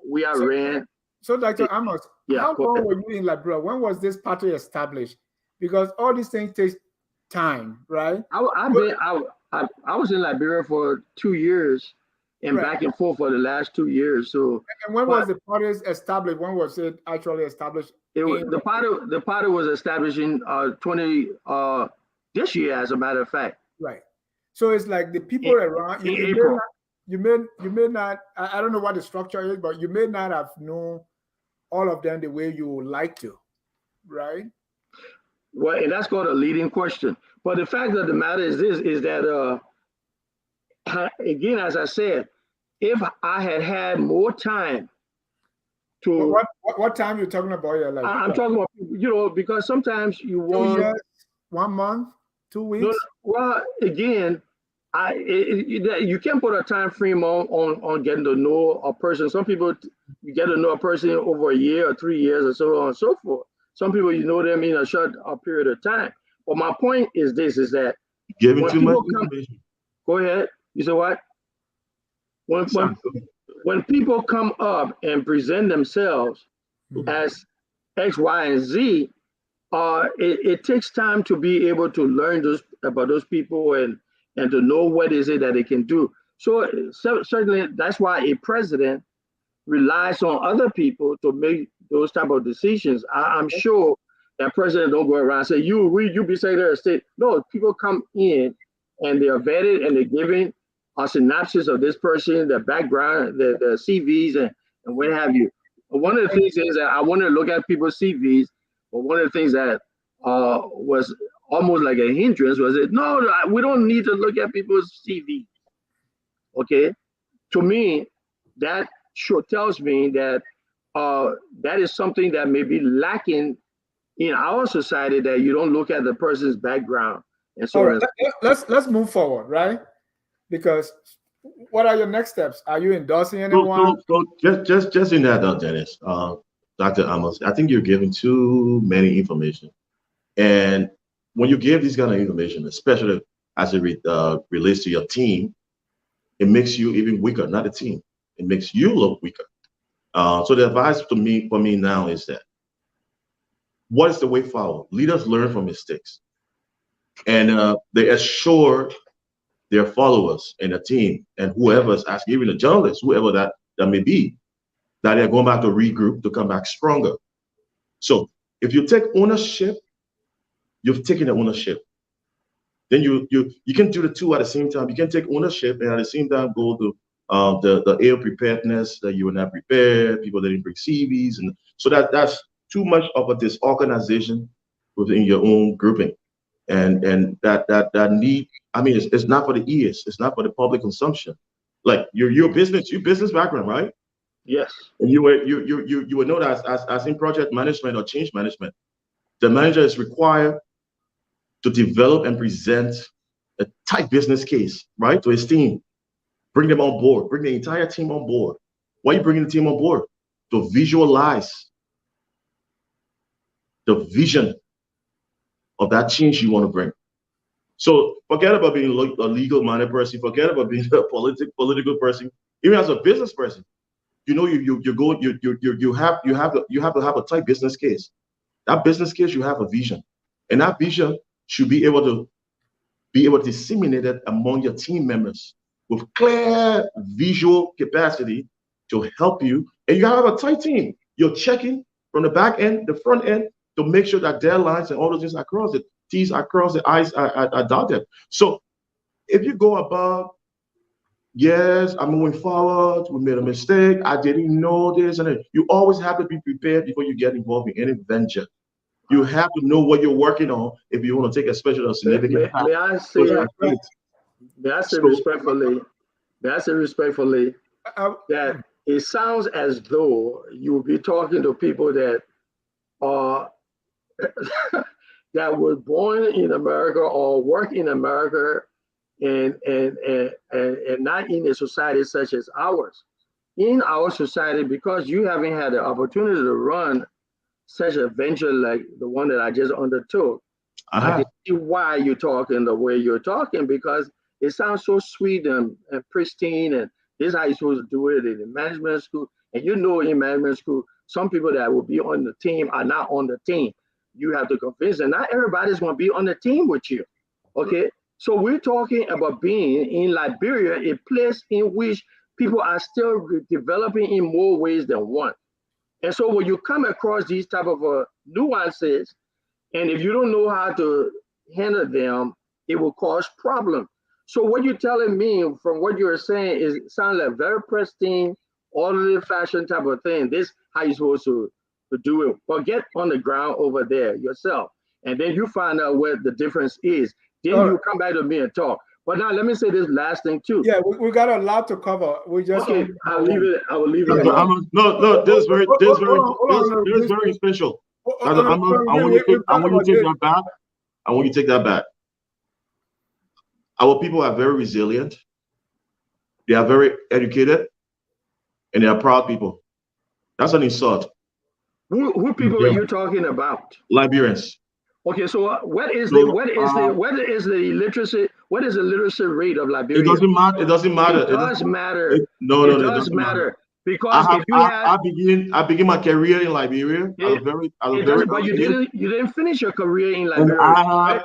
we ran. So, Dr. Ammons, how long were you in Liberia? When was this party established? Because all these things take time, right? I was in Liberia for 2 years and back and forth for the last 2 years. So, and when was the party established? When was it actually established? The party was established in this year, as a matter of fact. Right. So it's like the people around in April. You may not. I don't know what the structure is, but you may not have known all of them the way you would like to, right? Well, and that's called a leading question. But the fact of the matter is this: is that again, as I said, if I had had more time to what time you're talking about? Your life? I'm talking about because sometimes you want 2 years, 1 month, 2 weeks. Well, again, you can't put a time frame on getting to know a person. Some people you get to know a person over a year or 3 years or so on and so forth. Some people you know them in a short period of time. But my point is this: is that giving too much information. Go ahead. You said what? When people come up and present themselves as X, Y, and Z, it takes time to be able to learn about those people and to know what is it that they can do. So certainly that's why a president relies on other people to make those type of decisions. I'm sure that president don't go around and say, you be Secretary of State. No, people come in and they are vetted and they're given a synopsis of this person, their background, the CVs, and what have you. One of the things is that I wanted to look at people's CVs, but one of the things that was almost like a hindrance was that, no, we don't need to look at people's CVs. Okay? To me, that sure tells me that that is something that may be lacking in our society, that you don't look at the person's background. And so let's move forward, right? Because what are your next steps? Are you endorsing anyone? So just in that, Dennis, Dr. Ammons, I think you're giving too many information. And when you give these kind of information, especially as it relates to your team, it makes you even weaker, not the team. It makes you look weaker. So the advice for me now is that, what is the way forward? Leaders learn from mistakes. And they assure their followers and the team and whoever's asking, even the journalists, whoever that may be, that they're going back to regroup to come back stronger. So if you take ownership, you've taken the ownership. Then you can do the two at the same time. You can take ownership and at the same time go to the ill preparedness, that you were not prepared, people didn't bring CVs, and so that's too much of a disorganization within your own grouping. And that need, I mean, it's not for the ears, it's not for the public consumption. Like your business background, right? Yes. And you would know that as in project management or change management, the manager is required to develop and present a tight business case, right, to his team. Bring them on board. Bring the entire team on board. Why are you bringing the team on board? To visualize the vision of that change you want to bring. So forget about being a legal-minded person. Forget about being a political person. Even as a business person, you know you have to have a tight business case. That business case, you have a vision, and that vision should be able to disseminate it among your team members with clear visual capacity to help you. And you have a tight team. You're checking from the back end, the front end, to make sure that deadlines and all those things are crossed, the T's are crossed, the I's are dotted. So if you go about, yes, I'm moving forward, we made a mistake, I didn't know this, and you always have to be prepared before you get involved in any venture. You have to know what you're working on if you want to take a special or significant path. May I say respectfully that it sounds as though you will be talking to people that are that were born in America or work in America and not in a society such as ours. In our society, because you haven't had the opportunity to run such a venture like the one that I just undertook, I can see why you're talking the way you're talking, because it sounds so sweet and pristine, and this is how you're supposed to do it in the management school. And you know, in management school, some people that will be on the team are not on the team. You have to convince them. Not everybody's going to be on the team with you. Okay, so we're talking about being in Liberia, a place in which people are still developing in more ways than one. And so when you come across these type of nuances, and if you don't know how to handle them, it will cause problems. So what you're telling me from what you're saying is it sounds like very pristine, orderly fashion type of thing. This how you're supposed to do it. But get on the ground over there yourself. And then you find out what the difference is. Then you come back to me and talk. But now let me say this last thing too. Yeah, we got a lot to cover. We just okay. I will leave it. No, this is very special. I want you to take that back. I want you to take that back. Our people are very resilient. They are very educated, and they are proud people. That's an insult. Who people are you talking about? Liberians. Okay, so what is the literacy rate of Liberia? It doesn't matter. It doesn't matter. It does matter. It does matter. Because I begin my career in Liberia. But you didn't finish your career in Liberia. Right?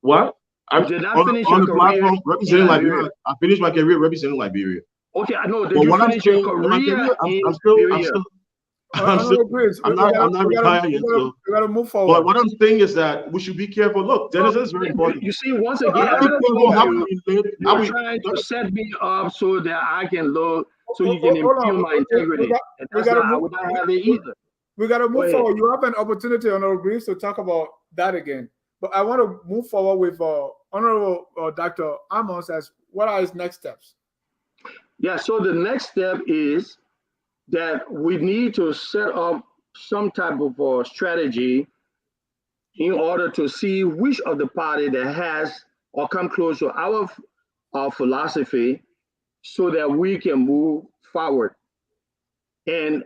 What? I did not finish your career representing Liberia. I finished my career representing Liberia. Okay, I know. Did you finish your career in Liberia? I'm not retired yet. So. We gotta move forward. But what I'm saying is that we should be careful. Look, Dennis is very important. You see, once again, you're trying to set me up so that I can look, so you can impugn my integrity. And that's not, I would not have it either. We gotta move forward. You have an opportunity on our briefs to talk about that again. But I want to move forward with Honorable Dr. Ammons as what are his next steps? Yeah, so the next step is that we need to set up some type of strategy in order to see which of the party that has or come close to our philosophy so that we can move forward. And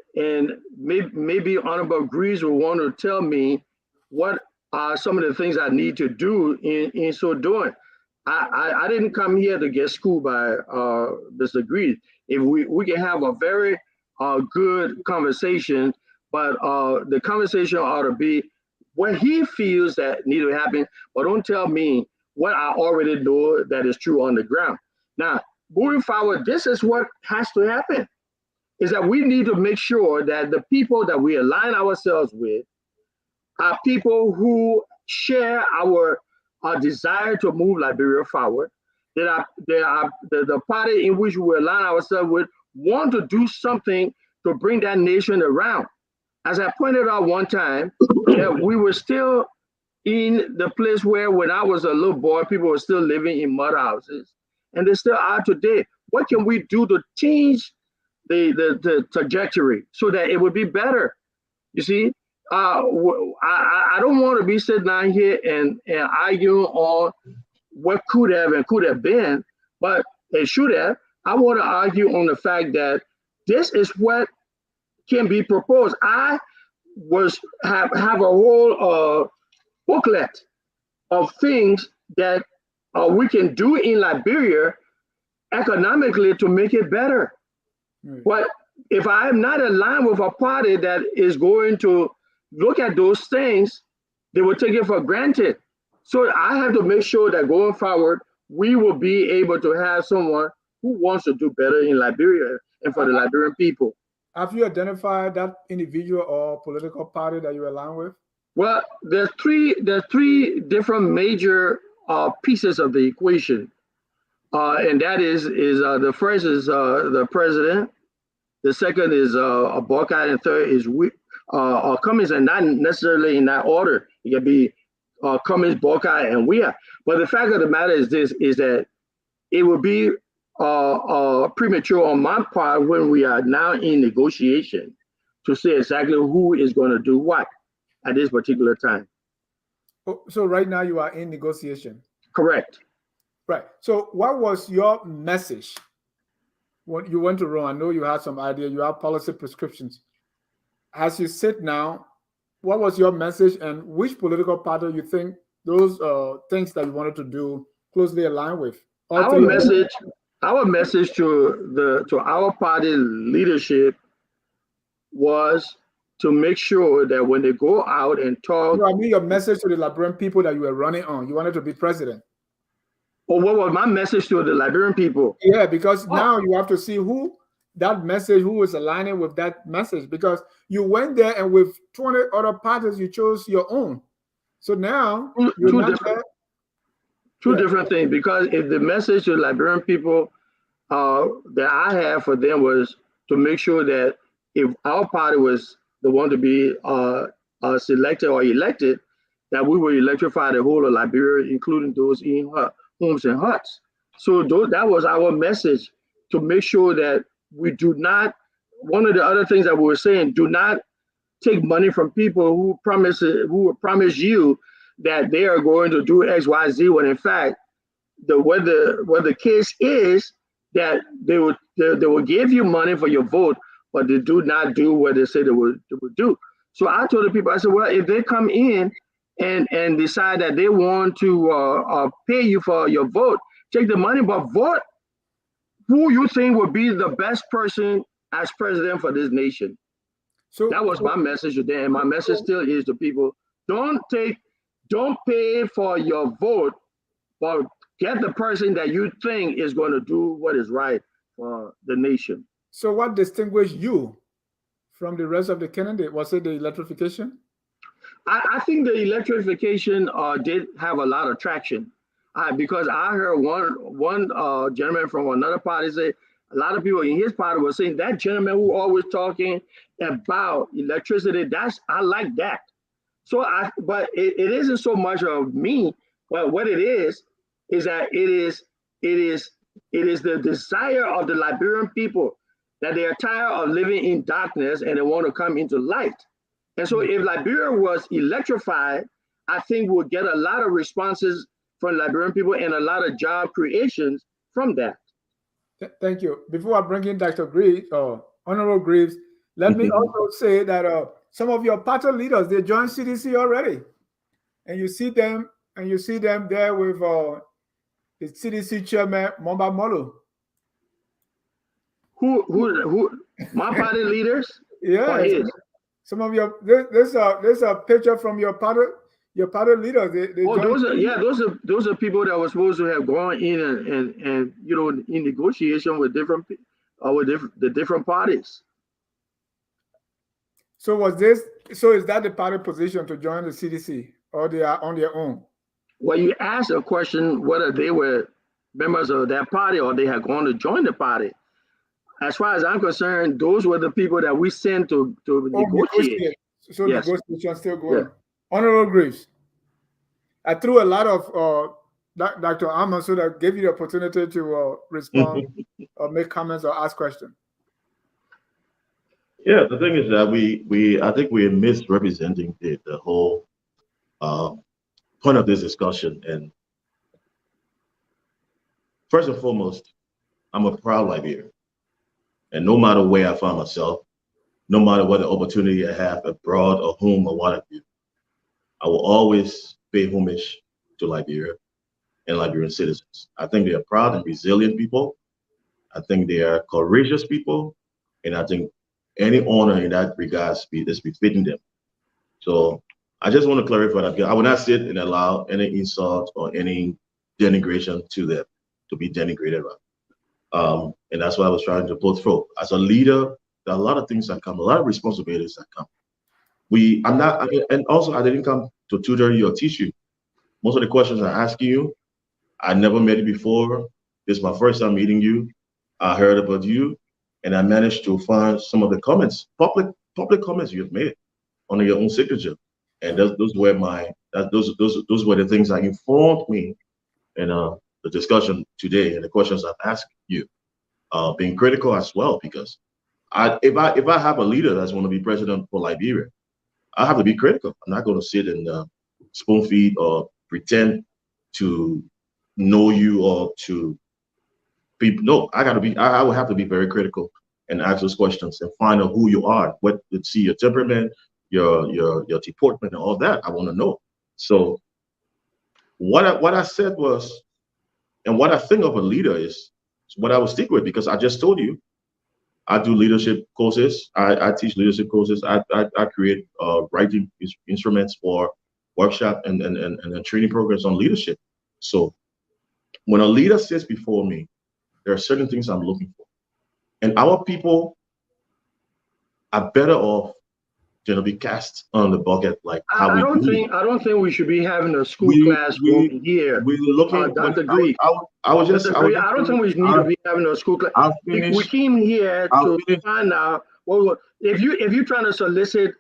maybe Honorable Greaves will want to tell me what are some of the things I need to do in so doing. I didn't come here to get schooled by Mr. Greaves. If we can have a very good conversation, but the conversation ought to be what he feels that need to happen, but don't tell me what I already know that is true on the ground. Now, moving forward, this is what has to happen, is that we need to make sure that the people that we align ourselves with are people who share our desire to move Liberia forward, that the party in which we align ourselves with want to do something to bring that nation around. As I pointed out one time, that we were still in the place where when I was a little boy, people were still living in mud houses, and they still are today. What can we do to change the trajectory so that it would be better? You see, I don't want to be sitting down here and arguing on what could have and could have been, but it should have. I want to argue on the fact that this is what can be proposed. I have a whole booklet of things that we can do in Liberia economically to make it better. But if I am not aligned with a party that is going to look at those things, they will take it for granted. So I have to make sure that going forward, we will be able to have someone who wants to do better in Liberia and for the Liberian people. Have you identified that individual or political party that you align with? Well, there's three different major pieces of the equation, and that is the first is the president, the second is Buckeye, and third is Cummings, and not necessarily in that order. It can be Cummings, Buckeye, and Weah. But the fact of the matter is this: is that it would be premature on my part when we are now in negotiation to say exactly who is going to do what at this particular time. So right now you are in negotiation. Correct. Right. So what was your message when you went to Rome? I know you had some idea, you have policy prescriptions. As you sit now, what was your message, and which political party you think those things that you wanted to do closely align with? Our message to our party leadership was to make sure that when they go out and talk. No, I mean your message to the Liberian people that you were running on. You wanted to be president. Or what was my message to the Liberian people? Yeah, because now you have to see who is aligning with that message, because you went there and with 20 other parties, you chose your own. So now two different things, because if the message to the Liberian people that I have for them was to make sure that if our party was the one to be selected or elected, that we will electrify the whole of Liberia, including those in homes and huts. So that was our message, to make sure that we do not, one of the other things that we were saying, do not take money from people who promise you that they are going to do X, Y, Z, when in fact, what the case is that they will give you money for your vote, but they do not do what they say they would do. So I told the people, I said, well, if they come in and decide that they want to pay you for your vote, take the money, but vote who you think would be the best person as president for this nation. So that was my message to them, and my message still is to people: don't pay for your vote, but get the person that you think is going to do what is right for the nation. So what distinguished you from the rest of the candidates? Was it the electrification? I think the electrification did have a lot of traction, because I heard one gentleman from another party say, a lot of people in his party were saying, that gentleman who always talking about electricity, I like that. So but it isn't so much of me, but what it is that it is the desire of the Liberian people, that they are tired of living in darkness and they want to come into light. And so if Liberia was electrified, I think we'll get a lot of responses from Liberian people and a lot of job creations from that. Thank you. Before I bring in Dr. Greaves, Honorable Greaves, let me also say that some of your party leaders, they joined CDC already. And you see them there with the CDC chairman, Momba Molo. Who my party leaders? Yeah. Some of your there's a picture from your party leaders. Those are people that were supposed to have gone in and in negotiation with the different parties. So is that the party position to join the CDC, or they are on their own? Well, you asked a question whether they were members of that party or they had gone to join the party. As far as I'm concerned, those were the people that we sent to negotiate. So yes. Negotiation still going. Yeah. Honorable Greaves, I threw a lot of Dr. Ammons so that gave you the opportunity to respond or make comments or ask questions. Yeah, the thing is that I think we're misrepresenting the whole uh, point of this discussion. And first and foremost, I'm a proud Liberian, and no matter where I find myself, no matter what the opportunity I have abroad or home or what have you, I will always pay homage to Liberia and Liberian citizens. I think they are proud and resilient people. I think they are courageous people, and I think any honor in that regards is befitting them. So I just want to clarify that I will not sit and allow any insult or any denigration to them to be denigrated. And that's what I was trying to put through. As a leader, there are a lot of things that come, a lot of responsibilities that come. I'm not, and also I didn't come to tutor you or teach you. Most of the questions I ask you, I never met you before. This is my first time meeting you. I heard about you, and I managed to find some of the comments, public comments you have made under your own signature, and those were those were the things that informed me in the discussion today and the questions I've asked you, being critical as well, because if I have a leader that's going to be president for Liberia, I have to be critical. I'm not going to sit and spoon feed or pretend to know you or to be. No, I got to be. I will have to be very critical and ask those questions and find out who you are. What to see your temperament, your deportment, and all that. I want to know. So what I said was, and what I think of a leader is what I will stick with, because I just told you I do leadership courses. I teach leadership courses. I create writing instruments for workshop and training programs on leadership. So when a leader sits before me, there are certain things I'm looking for. And our people are better off than to be cast on the bucket like how I we don't do. think we should be having a school classroom here. We were looking. Dr. Green. I was just. I don't think we need to be having a school class. We came here to find out. Well, if you're trying to solicit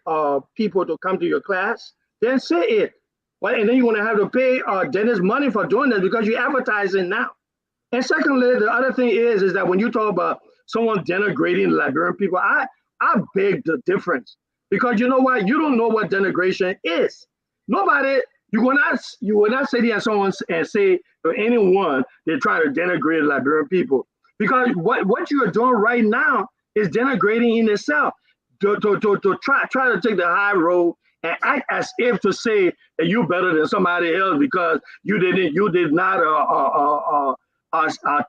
people to come to your class, then say it. Well, and then you're going to have to pay Dennis money for doing that because you're advertising now. And secondly, the other thing is that when you talk about someone denigrating Liberian people, I beg the difference, because you know what? You don't know what denigration is. Nobody, you will not sit here and say to anyone they're trying to denigrate Liberian people, because what you are doing right now is denigrating in itself. To try to take the high road and act as if to say that you're better than somebody else because you did not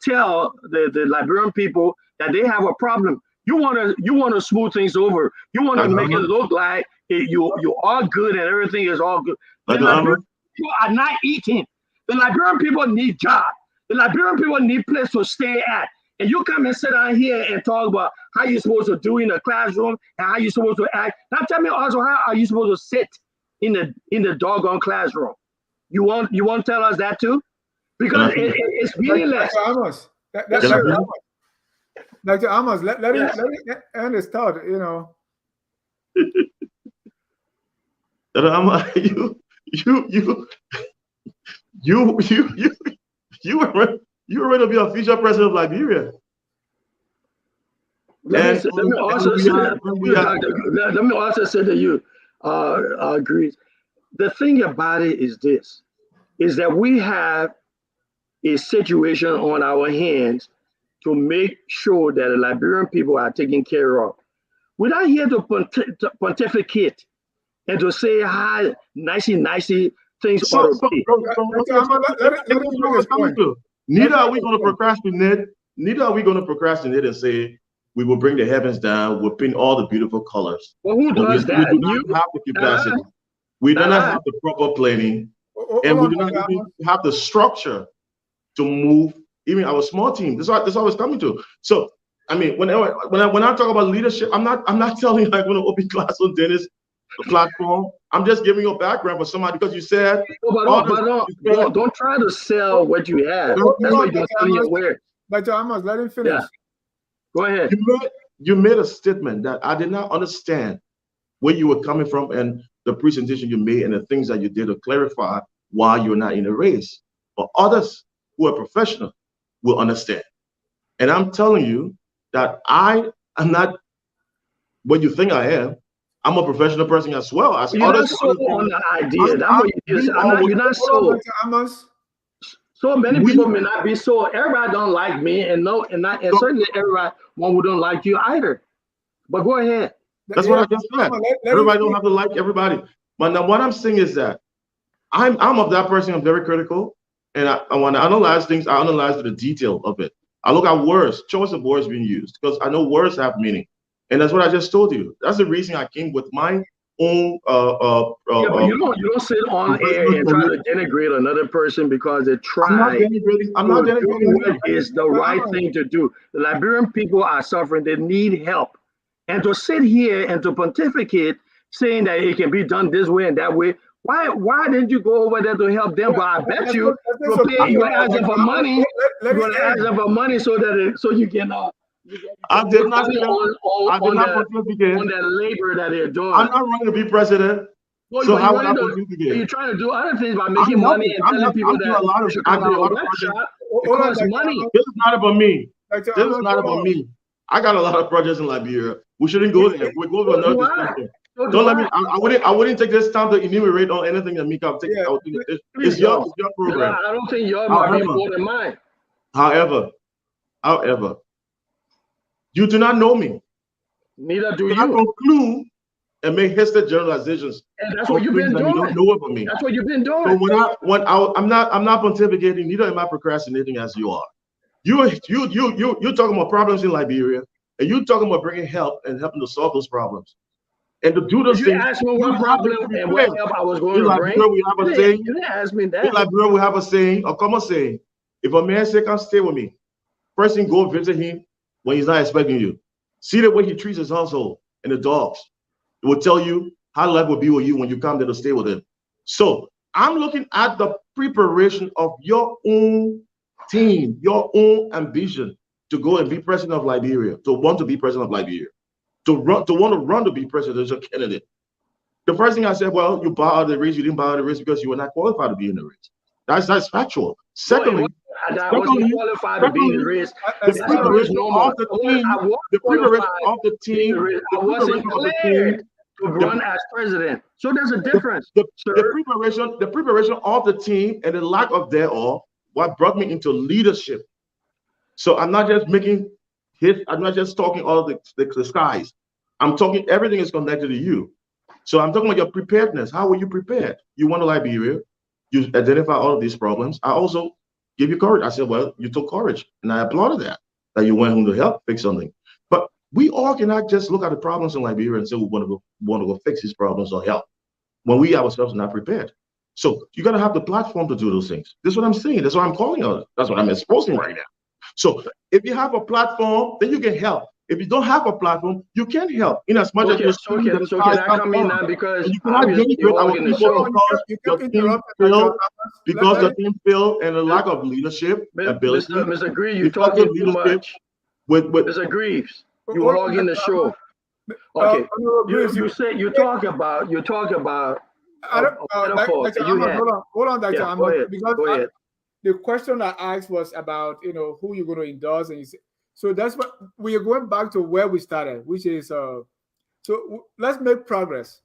tell the Liberian people that they have a problem. You want to smooth things over. You want to make it look like you are good and everything is all good. The Liberian people are not eating. The Liberian people need jobs. The Liberian people need place to stay at. And you come and sit down here and talk about how you're supposed to do in the classroom and how you're supposed to act. Now tell me also, how are you supposed to sit in the doggone classroom? You want to tell us that too? Because it's meaningless. Dr. Ammons, let him end his thought, you know. Dr. Ammons, you were ready to be a future president of Liberia. Let me also say to you, Greece, the thing about it is this, is that we have a situation on our hands to make sure that the Liberian people are taken care of. We're not here to pontificate and to say how nicey things ought to be. Neither are we going to procrastinate. Neither are we going to procrastinate and say we will bring the heavens down. We'll paint all the beautiful colors. Well, who does that? We do not have the capacity. We do not have the proper planning, and we do not even have the structure to move even our small team. That's what I was coming to. So, I mean, when I talk about leadership, I'm not telling you I'm going to open class on Dennis' platform. I'm just giving you a background for somebody, because you said. Don't try to sell what you have. That's what you're telling your words. Dr. Ammons, let him finish. Yeah. Go ahead. You made a statement that I did not understand where you were coming from and the presentation you made and the things that you did to clarify why you're not in a race. But others who are professional will understand. And I'm telling you that I am not what you think I am. I'm a professional person as well as You're others. not sold on the idea. That's what you just. You're not sold. So many people may not be sold. Everybody don't like me, and certainly everybody one who don't like you either. But go ahead. That's what I just said. Everybody don't have to like everybody. But now what I'm saying is that I'm of that person. I'm very critical, and I want to analyze things. I analyze the detail of it. I look at words, choice of words being used, because I know words have meaning, and that's what I just told you. That's the reason I came with my own. But you don't sit on air and try to denigrate another person because they try. I'm not denigrating. What is the right thing to do? The Liberian people are suffering. They need help, and to sit here and to pontificate saying that it can be done this way and that way. Why didn't you go over there to help them? But I bet you you ask them for money. You're gonna ask them for money so you can. I did not pontificate on that labor that they're doing. I'm not running to be president. So how would I pontificate? You're trying to do other things by making money and telling people that you should come to a workshop. It costs money. This is not about me. This is not about me. I got a lot of projects in Liberia. We shouldn't go there. We go to another discussion. Don't let me. I wouldn't take this time to enumerate on anything that Mika. It's your program. I don't think yours might be more than mine. However, you do not know me. Neither do you. I conclude and make hasty generalizations. And that's what you've been doing. You don't know about me. That's what you've been doing. So I'm not pontificating. Neither am I procrastinating as you are. You're talking about problems in Liberia, and you're talking about bringing help and helping to solve those problems. And to do those things. You asked me what problem and what help I was going to bring. You didn't ask me that. In Liberia, we have a saying, a common saying. If a man say, "Come stay with me," first thing, go visit him when he's not expecting you. See the way he treats his household and the dogs. It will tell you how life will be with you when you come there to stay with him. So I'm looking at the preparation of your own team, your own ambition to go and be president of Liberia, to want to be president of Liberia, to want to run to be presidential candidate. The first thing I said, well, you bow out of the race. You didn't bow out of the race because you were not qualified to be in the race. That's factual. Secondly, I wasn't qualified to be in the race. The preparation of the team, I wasn't cleared to run as president. So there's a difference. The preparation of the team and the lack of thereof, what brought me into leadership. So I'm not just I'm not just talking all of the skies. I'm talking everything is connected to you. So I'm talking about your preparedness. How were you prepared? You went to Liberia. You identify all of these problems. I also give you courage. I said, well, you took courage, and I applauded that you went home to help fix something. But we all cannot just look at the problems in Liberia and say we want to go fix these problems or help when we ourselves are not prepared. So you got to have the platform to do those things. That's what I'm saying. That's what I'm calling on. That's what I'm exposing right now. So if you have a platform, then you can help. If you don't have a platform, you can't help. In as much as you're so can I come in now because you cannot denigrate our people because the team failed and the lack of leadership ability. Mr. Greaves, you're talking too much. Mr. Greaves, you're hogging the show. Okay, you talk about. Hold on, Dr. Ammons, because go ahead. The question I asked was about who you're going to endorse, and you said, so that's what we are going back to where we started, which is so let's make progress,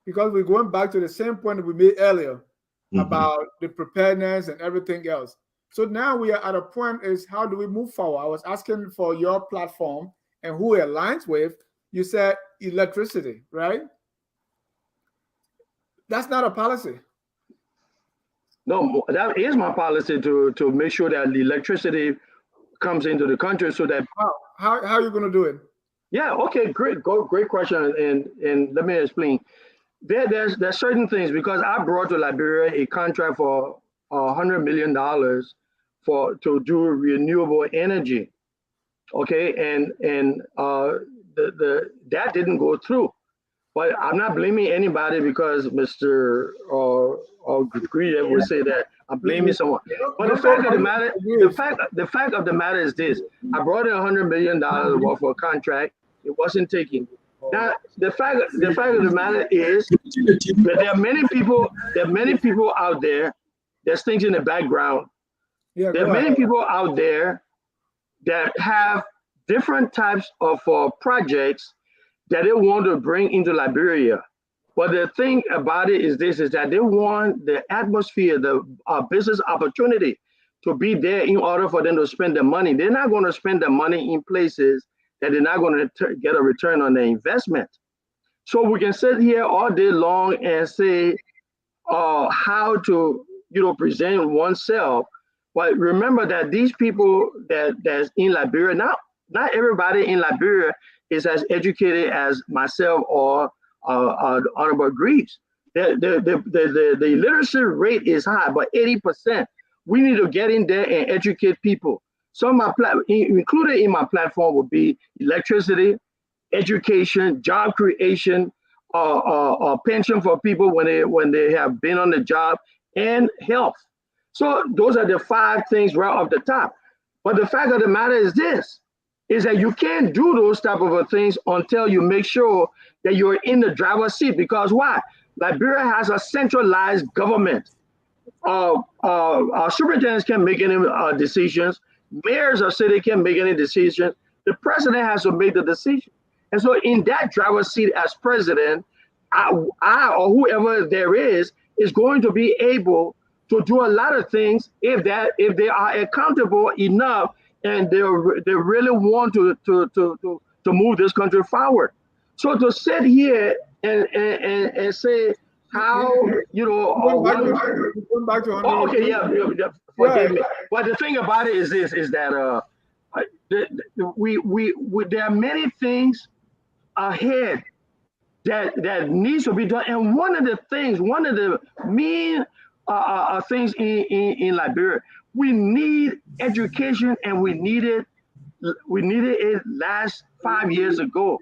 because we're going back to the same point that we made earlier about the preparedness and everything else. So now we are at a point is how do we move forward? I was asking for your platform and who it aligns with. You said electricity, right? That's not a policy. No, that is my policy to make sure that the electricity comes into the country so that how are you going to do it? Yeah, okay, great question, and let me explain. There's certain things, because I brought to Liberia a contract for $100 million to do renewable energy. Okay, and that didn't go through. But I'm not blaming anybody, because Mr. Greaves would say that I'm blaming someone. But the fact of the matter is this: I brought in $100 million worth of contract. It wasn't taken. Now the fact of the matter is that there are many people out there. There's things in the background. Yeah, there are many people out there that have different types of projects that they want to bring into Liberia. But the thing about it is this, is that they want the atmosphere, the business opportunity to be there in order for them to spend the money. They're not going to spend the money in places that they're not going to get a return on their investment. So we can sit here all day long and say how to, present oneself. But remember that these people that's in Liberia, not everybody in Liberia is as educated as myself or Honorable Greaves. The literacy rate is high, but 80%. We need to get in there and educate people. Some of my included in my platform would be electricity, education, job creation, pension for people when they have been on the job, and health. So those are the 5 things right off the top. But the fact of the matter is this, is that you can't do those type of things until you make sure that you're in the driver's seat. Because why? Liberia has a centralized government. Superintendents can't make any decisions. Mayors of city can't make any decisions. The president has to make the decision. And so in that driver's seat as president, I or whoever there is going to be able to do a lot of things if they are accountable enough and they really want to move this country forward. So to sit here and say how going back to okay, yeah, forgive me. But the thing about it is this: is that we there are many things ahead that needs to be done, and one of the main things in Liberia, we need education, and we needed it last 5 years ago.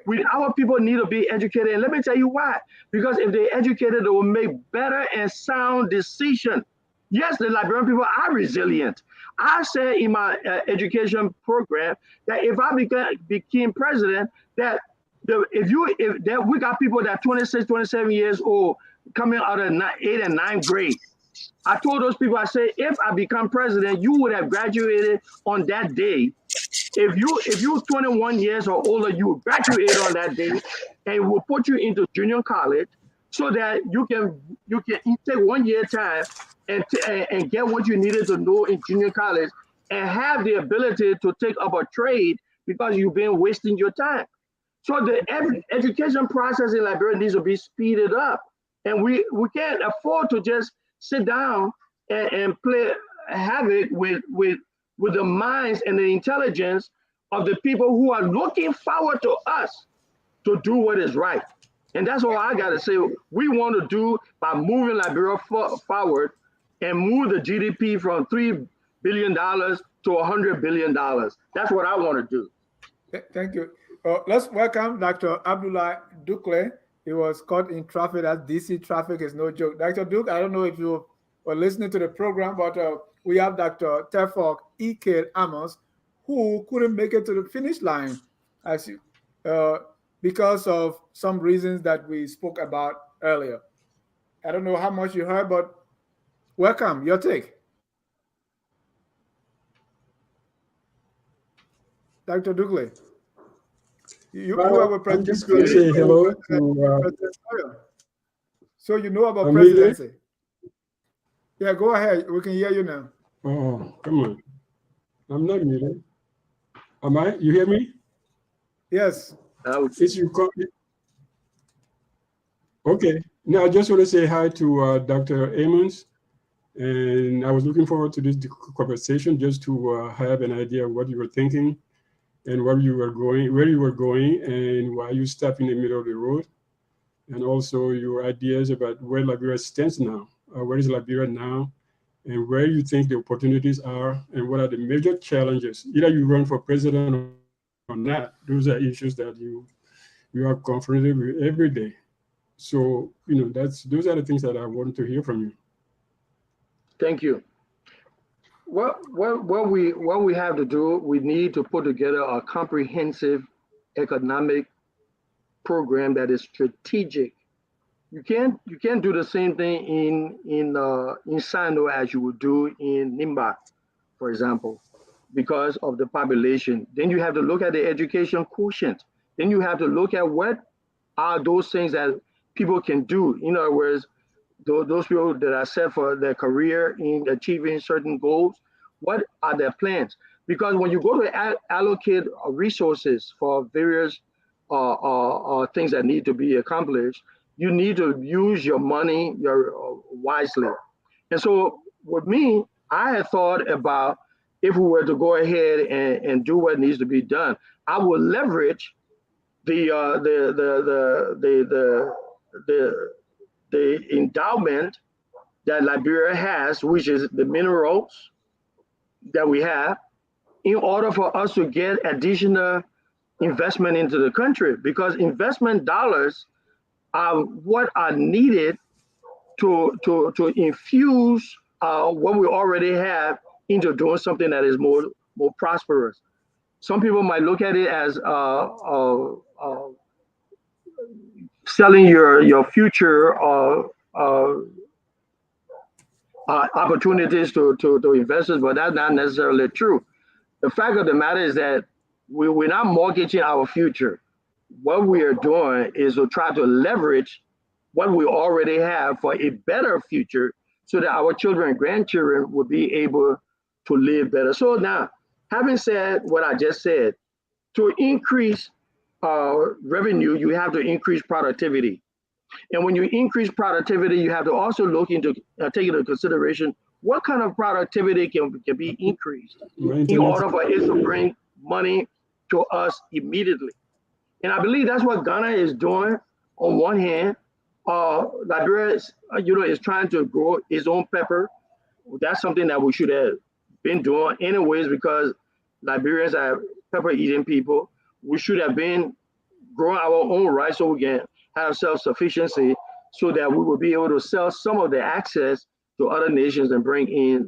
Right. Our people need to be educated, and let me tell you why. Because if they're educated, they will make better and sound decisions. Yes, the Liberian people are resilient. I said in my education program that if I became president, that we got people that 26, 27 years old coming out of 8th and 9th grade. I told those people, I said, if I become president, you would have graduated on that day. If you're 21 years or older, you will graduate on that day, and we'll put you into junior college so that you can take 1 year time and get what you needed to know in junior college and have the ability to take up a trade because you've been wasting your time. So the education process in Liberia needs to be speeded up, and we can't afford to just sit down and play havoc with the minds and the intelligence of the people who are looking forward to us to do what is right. And that's all I got to say. We want to do by moving Liberia forward and move the GDP from $3 billion to $100 billion. That's what I want to do. Thank you. Let's welcome Dr. Abdullah Dukle. He was caught in traffic. As DC traffic is no joke. Dr. Duke, I don't know if you were listening to the program, but we have Dr. Telford Ammons, who couldn't make it to the finish line because of some reasons that we spoke about earlier. I don't know how much you heard, but welcome. Your take. Dr. Dukle. You are a president. I'm just going to say hello to so you know about presidency. Yeah, go ahead. We can hear you now. Oh, come on. I'm not muted. Am I? You hear me? Yes. It's you call me. Okay. Now I just want to say hi to Dr. Ammons, and I was looking forward to this conversation just to have an idea of what you were thinking and where you were going, and why you stopped in the middle of the road, and also your ideas about where Liberia stands now. Where is Liberia now, and where you think the opportunities are, and what are the major challenges? Either you run for president or not, those are issues that you are confronted with every day. So, those are the things that I want to hear from you. Thank you. What we have to do, we need to put together a comprehensive economic program that is strategic. You can't do the same thing in Sano as you would do in Nimba, for example, because of the population. Then you have to look at the education quotient. then you have to look at what are those things that people can do. In other words, those people that are set for their career in achieving certain goals, what are their plans? Because when you go to allocate resources for various things that need to be accomplished, you need to use your money wisely. And so with me, I had thought about if we were to go ahead and do what needs to be done, I would leverage the endowment that Liberia has, which is the minerals that we have, in order for us to get additional investment into the country, because investment dollars are what are needed to infuse what we already have into doing something that is more prosperous. Some people might look at it as selling your future opportunities to investors, but that's not necessarily true. The fact of the matter is that we're not mortgaging our future. What we are doing is to try to leverage what we already have for a better future so that our children and grandchildren will be able to live better. So now, having said what I just said, to increase revenue, you have to increase productivity. And when you increase productivity, you have to also look into take into consideration what kind of productivity can be increased in order for it to bring money to us immediately. And I believe that's what Ghana is doing. On one hand, Liberia is trying to grow its own pepper. That's something that we should have been doing anyways, because Liberians are pepper eating people. We should have been growing our own rice so we can have self-sufficiency, so that we will be able to sell some of the access to other nations and bring in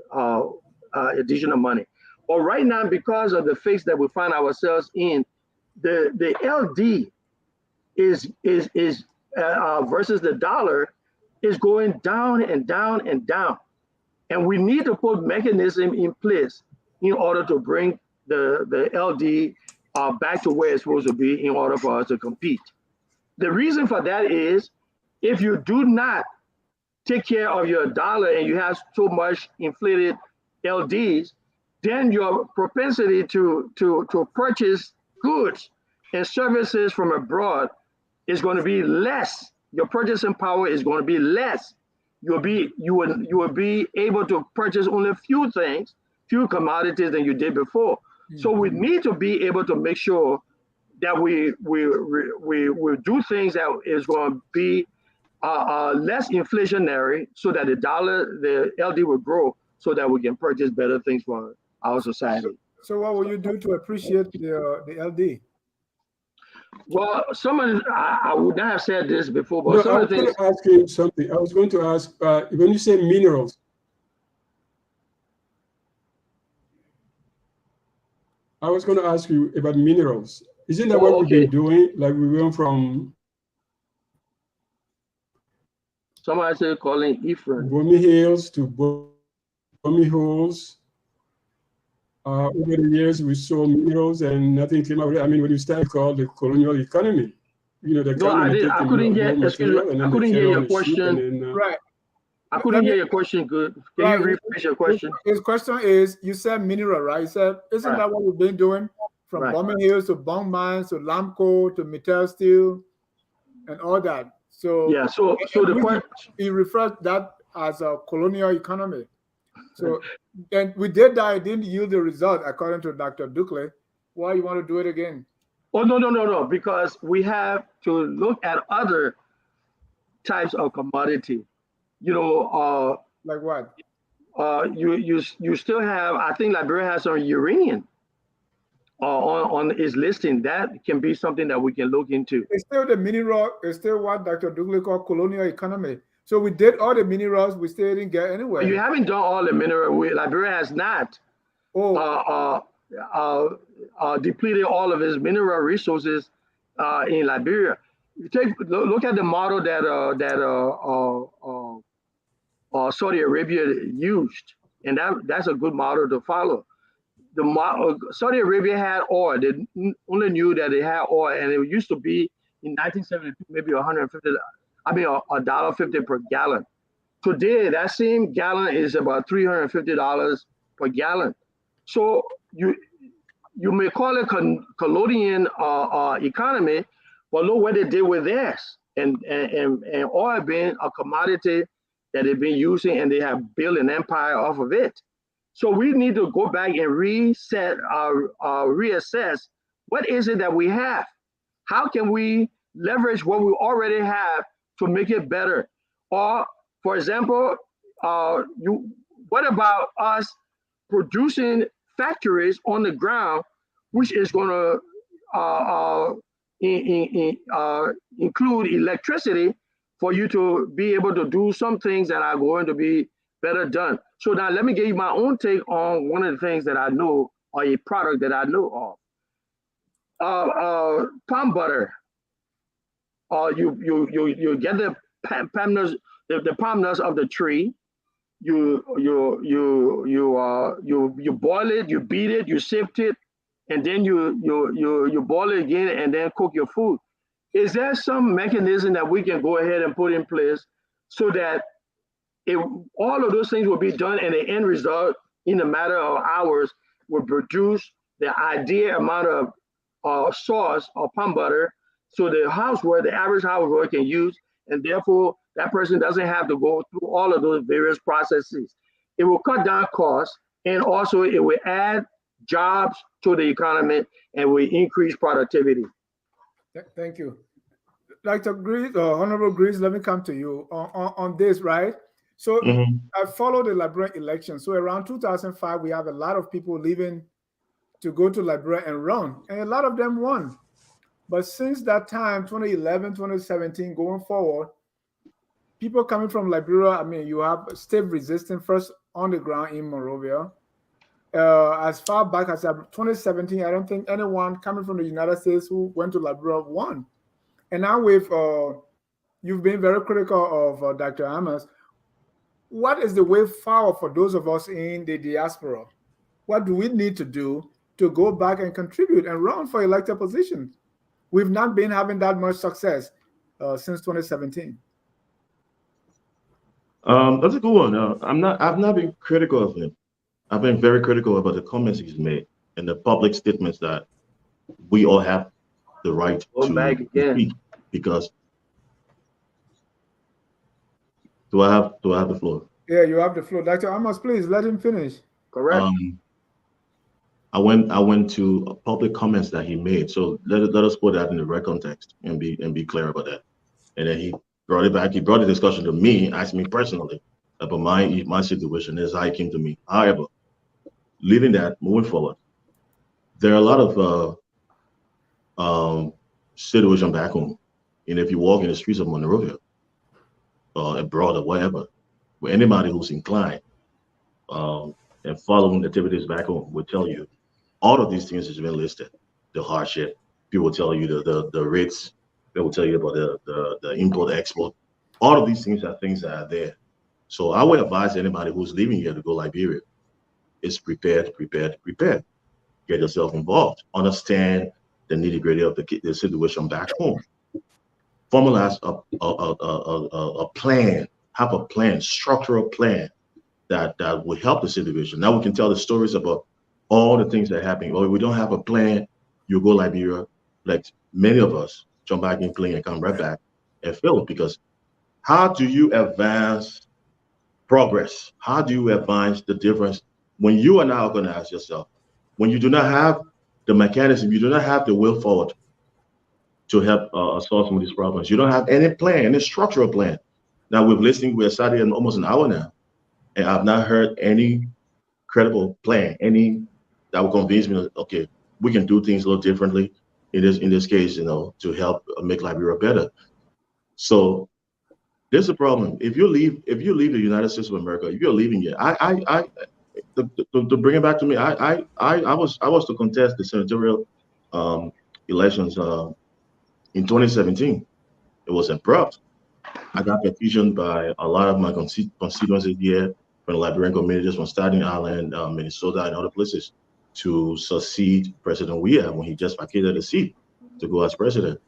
additional money. But right now, because of the phase that we find ourselves in, the LD is versus the dollar is going down and down and down. And we need to put mechanism in place in order to bring the LD back to where it's supposed to be in order for us to compete. The reason for that is if you do not take care of your dollar and you have so much inflated LDs, then your propensity to purchase goods and services from abroad is going to be less. Your purchasing power is going to be less. You will be able to purchase only a few things, few commodities than you did before. Mm-hmm. So we need to be able to make sure that we do things that is going to be less inflationary, so that the LD will grow, so that we can purchase better things for our society. So what will you do to appreciate the LD? Well, I would not have said this before, but I was going to ask you something. I was going to ask, when you say minerals, I was going to ask you about minerals. Isn't that what we've been doing? Like we went from... Somebody said calling Ephraim. Bumi Hills to Bumi Holes. Over the years, we saw minerals and nothing came out of it. I mean, when you start called the colonial economy, the I couldn't hear your question. Right. I couldn't hear your question good. Can you rephrase your question? His question is, you said mineral, right? You said, isn't that what we've been doing? From Bumi Hills to Bong Mines to Lamco to Metal Steel and all that. So yeah, so the question, he refers that as a colonial economy. So and we did that, it didn't yield the result according to Dr. Dukley. Why you want to do it again? Oh no, because we have to look at other types of commodity. Like what? You still have, I think Liberia has some uranium on its listing. That can be something that we can look into. It's still the mineral, it's still what Dr. Dukley called colonial economy. So we did all the minerals, we still didn't get anywhere. You haven't done all the mineral. Liberia has not depleted all of its mineral resources in Liberia. Look at the model that Saudi Arabia used, and that's a good model to follow. Saudi Arabia had oil. They only knew that they had oil, and it used to be in 1972 maybe 150. I mean, $1.50 per gallon. Today, that same gallon is about $350 per gallon. So you may call it colonial economy, but look what they did with theirs, and oil being a commodity that they've been using, and they have built an empire off of it. So we need to go back and reassess what is it that we have. How can we leverage what we already have to make it better? Or, for example, what about us producing factories on the ground, which is going to include electricity for you to be able to do some things that are going to be better done. So now let me give you my own take on one of the things that I know, or a product that I know of. Palm butter. You get the palm nuts, the palm nuts of the tree. You boil it, you beat it, you sift it, and then you boil it again, and then cook your food. Is there some mechanism that we can go ahead and put in place so that all of those things will be done, and the end result in a matter of hours will produce the ideal amount of sauce or palm butter, so the average housework can use, and therefore that person doesn't have to go through all of those various processes. It will cut down costs, and also it will add jobs to the economy and will increase productivity. Thank you. Dr. Greaves, Honorable Greaves, let me come to you on this, right? So I followed the Liberian election. So around 2005, we have a lot of people leaving to go to Liberia and run, and a lot of them won. But since that time, 2011, 2017, going forward, people coming from Liberia, I mean, you have state resistance first on the ground in Monrovia. As far back as 2017, I don't think anyone coming from the United States who went to Liberia won. And now you've been very critical of Dr. Ammons. What is the way forward for those of us in the diaspora? What do we need to do to go back and contribute and run for elected positions? We've not been having that much success since 2017. That's a good one. I've not been critical of him. I've been very critical about the comments he's made and the public statements that we all have the right to speak. Because do I have the floor? Yeah, you have the floor. Dr. Ammons, please let him finish. Correct. I went to public comments that he made. So let us put that in the right context and be clear about that. And then he brought it back. He brought the discussion to me, asked me personally about my situation as I came to me. However, leaving that, moving forward, there are a lot of situation back home. And if you walk in the streets of Monrovia or abroad or wherever, where anybody who's inclined and following activities back home will tell you all of these things has been listed. The hardship, people will tell you the rates, they will tell you about the import export. All of these things are things that are there. So I would advise anybody who's leaving here to go Liberia is prepared. Get yourself involved. Understand the nitty-gritty of the situation back home. Formalize a plan, have a plan, structural plan that will help the situation. Now we can tell the stories about all the things that are happening. Or if we don't have a plan, you go Liberia, like many of us, jump back in plane and come right back and fail. Because how do you advance progress? How do you advance the difference when you are now organize yourself? When you do not have the mechanism, you do not have the will forward to help solve some of these problems. You don't have any plan, any structural plan. Now we're starting in almost an hour now, and I've not heard any credible plan, any that will convince me that, okay, we can do things a little differently in this case, to help make Liberia better. So there's a problem. If you leave the United States of America, if you're leaving here, to bring it back to me, I was to contest the senatorial elections in 2017. It was abrupt. I got petitioned by a lot of my constituencies here from the Liberian communities from Staten Island, Minnesota, and other places to succeed President Weah when he just vacated the seat to go as president.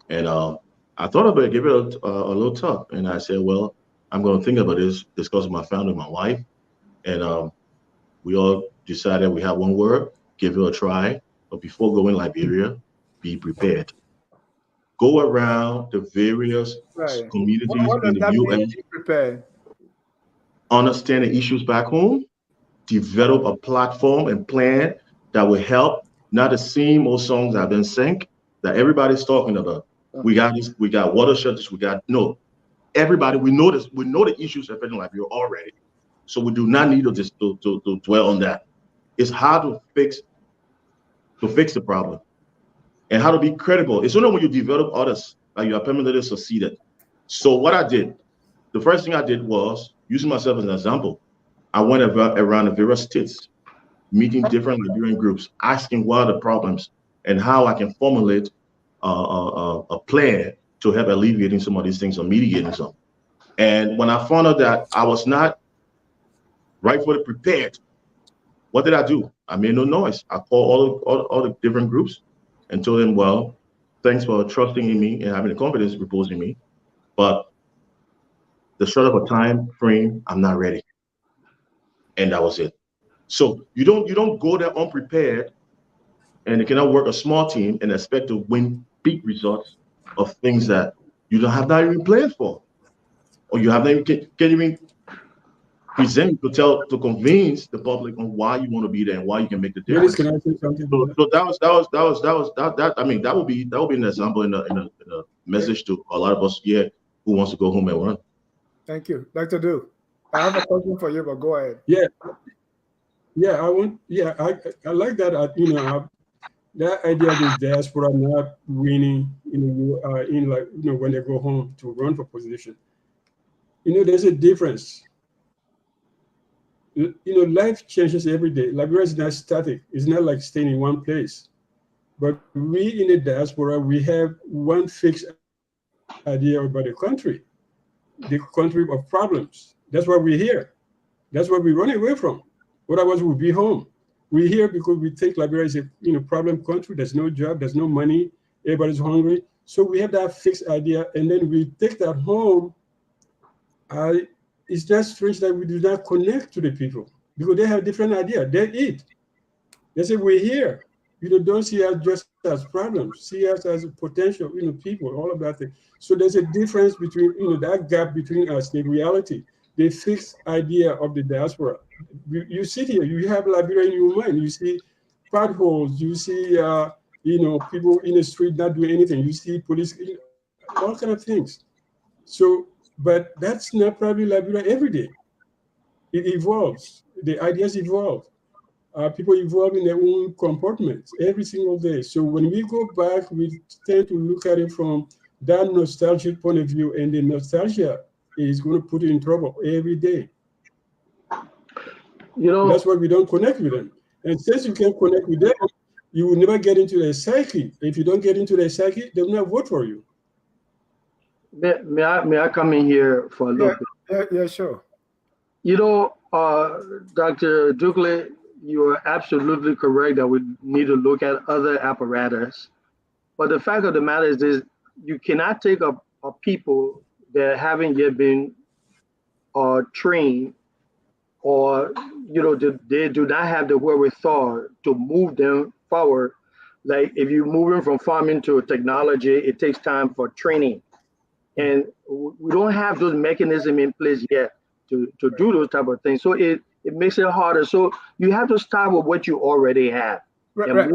And I thought about it, give it a little thought. And I said, well, I'm going to think about this, discuss with my family, my wife. And we all decided we have one word, give it a try. But before going Liberia, be prepared. Go around the various communities what in does that the mean, U.S. be prepared? Understand the issues back home, develop a platform and plan that will help, not the same old songs that have been sang that everybody's talking about. We got this, we got water shortages, everybody, we know this, we know the issues affecting Liberia already. So we do not need to dwell on that. It's how to fix the problem and how to be credible. It's only when you develop others that you are permanently succeeded. So what I did, the first thing I did was, using myself as an example, I went around the various states, meeting different Liberian groups, asking what are the problems and how I can formulate a plan to help alleviating some of these things or mitigating some. And when I found out that I was not rightfully prepared, what did I do? I made no noise. I called all the different groups and told them, well, thanks for trusting in me and having the confidence reposing me, but the short of a time frame, I'm not ready. And that was it. So you don't go there unprepared, and you cannot work a small team and expect to win big results of things that you don't have not even planned for, or you have not even can't even present to convince the public on why you want to be there and why you can make the difference. Can I say something? So that I mean that would be an example in a message to a lot of us here who wants to go home and run. Thank you, Dr. Du. I have a question for you, but go ahead. I like that. That idea of the diaspora not winning, when they go home to run for position. There's a difference. Life changes every day. Liberia is not static. It's not like staying in one place. But we in the diaspora, we have one fixed idea about the country of problems. That's why we're here. That's what we run away from. Otherwise, we'll be home. We're here because we think Liberia is a problem country. There's no job, there's no money, everybody's hungry. So we have that fixed idea, and then we take that home. It's just strange that we do not connect to the people because they have different idea. They eat. They say we're here. Don't see us just as problems. See us as potential, people. All of that thing. So there's a difference between that gap between us, the reality, the fixed idea of the diaspora. You sit here, you have Liberia in your mind. You see potholes. You see people in the street not doing anything. You see police, all kind of things. So. But that's not probably Liberia every day. It evolves. The ideas evolve. People evolve in their own comportments every single day. So when we go back, we tend to look at it from that nostalgic point of view, and the nostalgia is going to put you in trouble every day. That's why we don't connect with them. And since you can't connect with them, you will never get into their psyche. If you don't get into their psyche, they will not vote for you. May I come in here for a little bit? Yeah, sure. Dr. Dukley, you are absolutely correct that we need to look at other apparatus. But the fact of the matter is this: you cannot take a people that haven't yet been trained, or they do not have the wherewithal to move them forward. Like if you're moving from farming to technology, it takes time for training. And we don't have those mechanisms in place yet to do those type of things. So it makes it harder. So you have to start with what you already have. Right. Let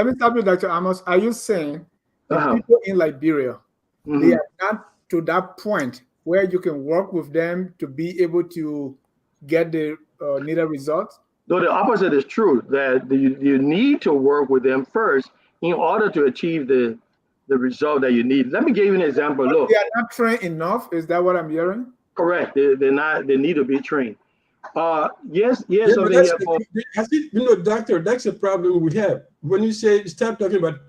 me stop you, Dr. Ammons. Are you saying the people in Liberia, they are not to that point where you can work with them to be able to get the needed results? No, the opposite is true, that you need to work with them first in order to achieve the result that you need. Let me give you an example. Look, they are not trained enough. Is that what I'm hearing? Correct. They're not. They need to be trained. Yes. Yeah, doctor, that's a problem we have. When you say stop talking about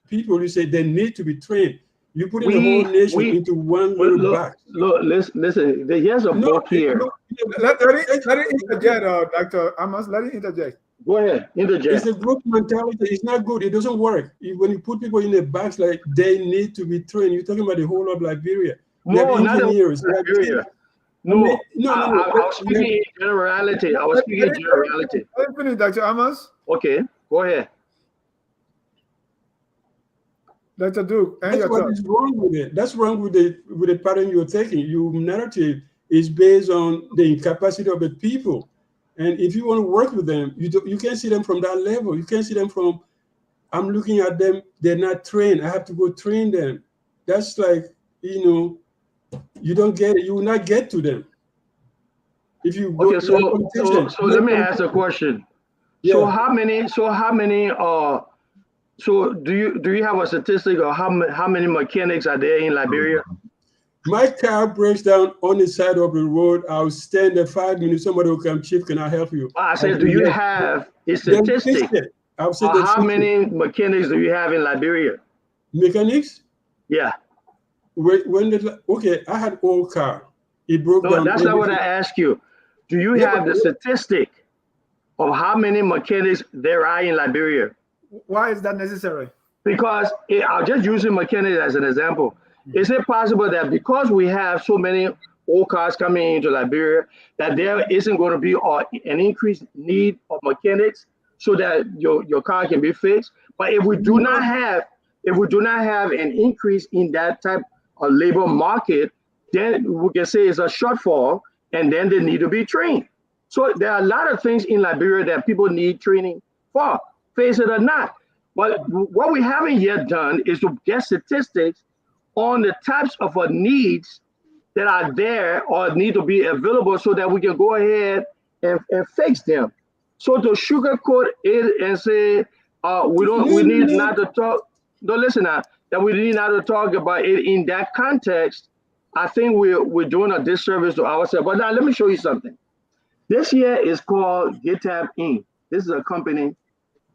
people, you say they need to be trained. You put in the whole nation into one little box. Look, listen. Here's a book here. Let me interject, Dr. Ammons. Let me interject. Go ahead, interject. It's a group mentality. It's not good. It doesn't work. When you put people in a box, like they need to be trained. You're talking about the whole of Liberia. We No, have not engineers. Liberia. No, I was speaking in generality. I was speaking in generality. Let me finish, Dr. Ammons. Okay, go ahead. Dr. Duke, and That's what is wrong with it. That's wrong with the pattern you're taking. Your narrative is based on the incapacity of the people. And if you want to work with them, you can't see them from that level. You can't see them from, I'm looking at them, they're not trained. I have to go train them. That's like, you don't get it. You will not get to them. If you go, okay, so let me ask a question. Yeah. So how many so do you have a statistic of how many mechanics are there in Liberia? My car breaks down on the side of the road. I'll stand there 5 minutes. Somebody will come, Chief, can I help you? I said, do you have a statistic of how many mechanics do you have in Liberia? Mechanics? Yeah. Okay, I had old car. It broke down. That's not what I asked you. Do you have the statistic of how many mechanics there are in Liberia? Why is that necessary? Because I'll just using mechanics as an example. Is it possible that because we have so many old cars coming into Liberia, that there isn't going to be an increased need of mechanics so that your car can be fixed? But if we do not have an increase in that type of labor market, then we can say it's a shortfall, and then they need to be trained. So there are a lot of things in Liberia that people need training for, face it or not. But what we haven't yet done is to get statistics on the types of needs that are there or need to be available so that we can go ahead and fix them. So to sugarcoat it and say, we need not to talk, don't listen now, that we need not to talk about it in that context, I think we're doing a disservice to ourselves. But now let me show you something. This here is called GitHub Inc. This is a company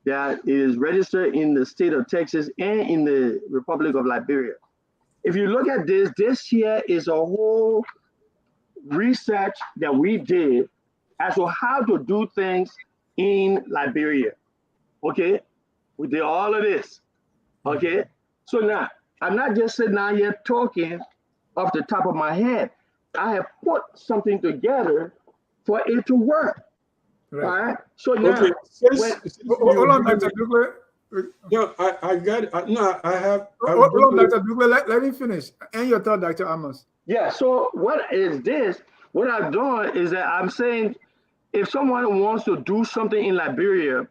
that is registered in the state of Texas and in the Republic of Liberia. If you look at this here is a whole research that we did as to how to do things in Liberia. Okay, we did all of this. Okay, so now I'm not just sitting out here talking off the top of my head. I have put something together for it to work. Right. All right. So now, hold on, Dr. Duke. No, I got it. No, I have. Hold on, Dr. Duke. Let me finish. And your thought, Dr. Ammons. Yeah. So what is this? What I've done is that I'm saying, if someone wants to do something in Liberia,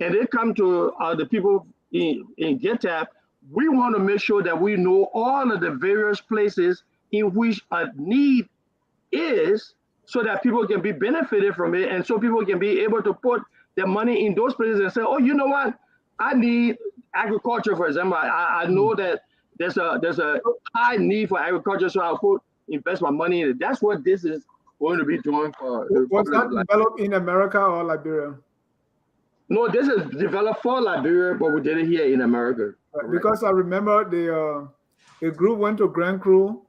and they come to the people in GitHub, we want to make sure that we know all of the various places in which a need is, so that people can be benefited from it, and so people can be able to put their money in those places and say, oh, you know what? I need agriculture, for example. I know that there's a high need for agriculture, so I'll invest my money in it. That's what this is going to be doing for. Was that developed in America or Liberia? No, this is developed for Liberia, but we did it here in America. Because I remember a group went to Grand Cru,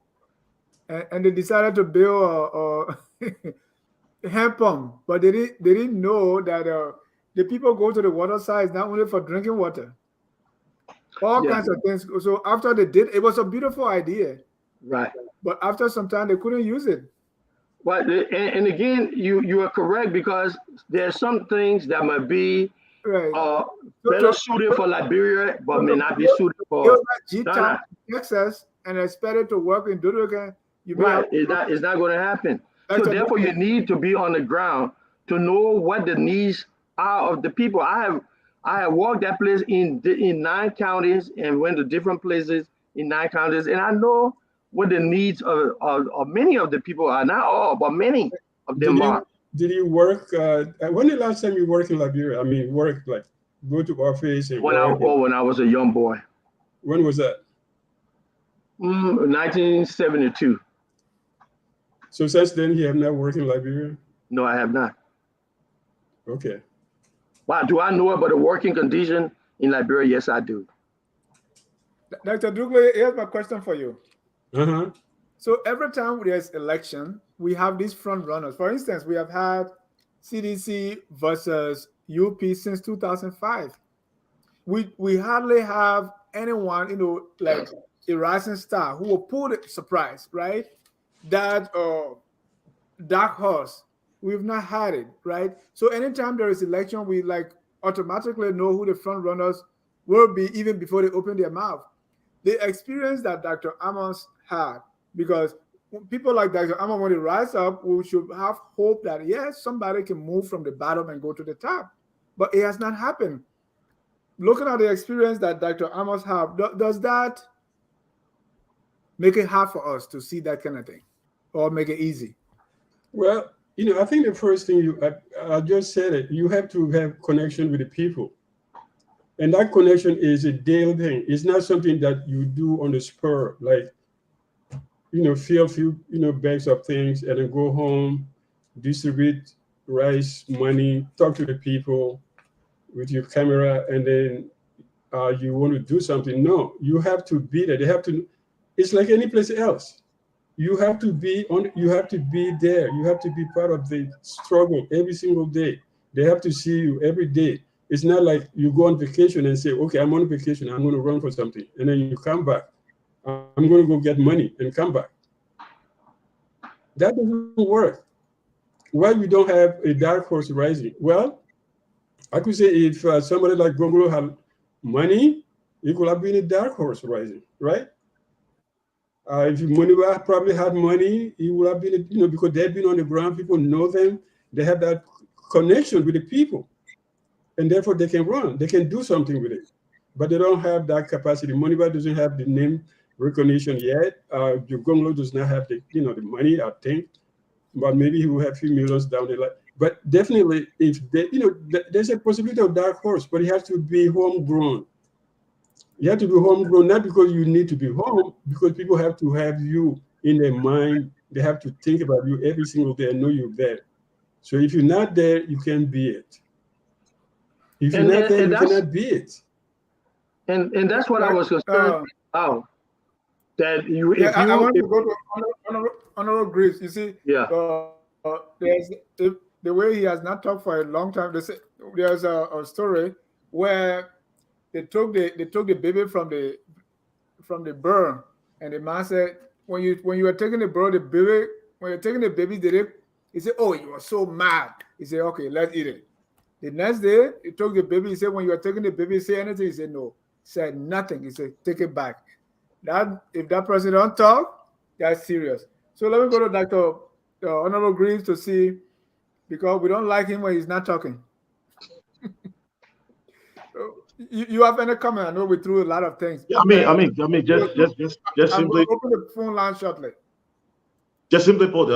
and they decided to build a hand pump, but they didn't know that the people go to the water side not only for drinking water, all kinds of things. So after they did, it was a beautiful idea, right? But after some time, they couldn't use it. But and again, you are correct, because there are some things that might be better suited for Liberia, but may not be suited for Texas, and expected to work in Duduka. Right, it's not going to happen. So therefore, you need to be on the ground to know what the needs are of the people. I have walked that place in 9 counties and went to different places in 9 counties, and I know what the needs of many of the people are. Not all, but many of them are. Did you work? When the last time you worked in Liberia? I mean, work like go to office and when I was a young boy. When was that? 1972. So since then, you have not worked in Liberia? No, I have not. Okay. Wow, do I know about the working condition in Liberia? Yes, I do. Dr. Douglas, here's my question for you. Uh-huh. So every time there's election, we have these front runners. For instance, we have had CDC versus UP since 2005. We hardly have anyone, like a rising star who will pull the surprise, right? That dark horse. We've not had it, right? So anytime there is election, we like automatically know who the front runners will be even before they open their mouth. The experience that Dr. Ammons had, because people like Dr. Ammons, when they rise up, we should have hope that yes, somebody can move from the bottom and go to the top. But it has not happened. Looking at the experience that Dr. Ammons have, does that make it hard for us to see that kind of thing, or make it easy? Well, I think the first thing I just said it, you have to have connection with the people. And that connection is a daily thing. It's not something that you do on the spur, like, fill a few, bags of things and then go home, distribute rice, money, talk to the people with your camera, and then you want to do something. No, you have to be there. They have to, it's like any place else. You have to be you have to be there. You have to be part of the struggle every single day. They have to see you every day. It's not like you go on vacation and say, okay, I'm on vacation, I'm going to run for something. And then you come back. I'm going to go get money and come back. That doesn't work. Why we don't have a dark horse rising? Well, I could say if somebody like Gongolo had money, it could have been a dark horse rising, right? If Moniba probably had money, he would have been, because they've been on the ground, people know them, they have that connection with the people, and therefore they can run, they can do something with it, but they don't have that capacity. Moniba doesn't have the name recognition yet. Jugonglo does not have the, the money, I think, but maybe he will have a few millions down the line. But definitely, if they, there's a possibility of dark horse, but it has to be homegrown. You have to be homegrown, not because you need to be home, because people have to have you in their mind. They have to think about you every single day and know you're there. So if you're not there, you can't be it. If you're not there, you cannot be it. And that's what I was concerned about. That you, I want to go to Honorable Greaves. You see, there's the way he has not talked for a long time. There's a story where they took the baby from the burn, and the man said, when you were taking the baby, when you're taking the baby, he said, oh, you were so mad. He said, okay, let's eat it. The next day, he took the baby. He said, when you were taking the baby, say anything. He said, no. He said nothing. He said, take it back. That if that person don't talk, that's serious. So let me go to Dr. Honorable Greaves to see, because we don't like him when he's not talking. You have any comment? I know we threw a lot of things. Yeah, I mean, just simply open the phone line shortly. Just simply put,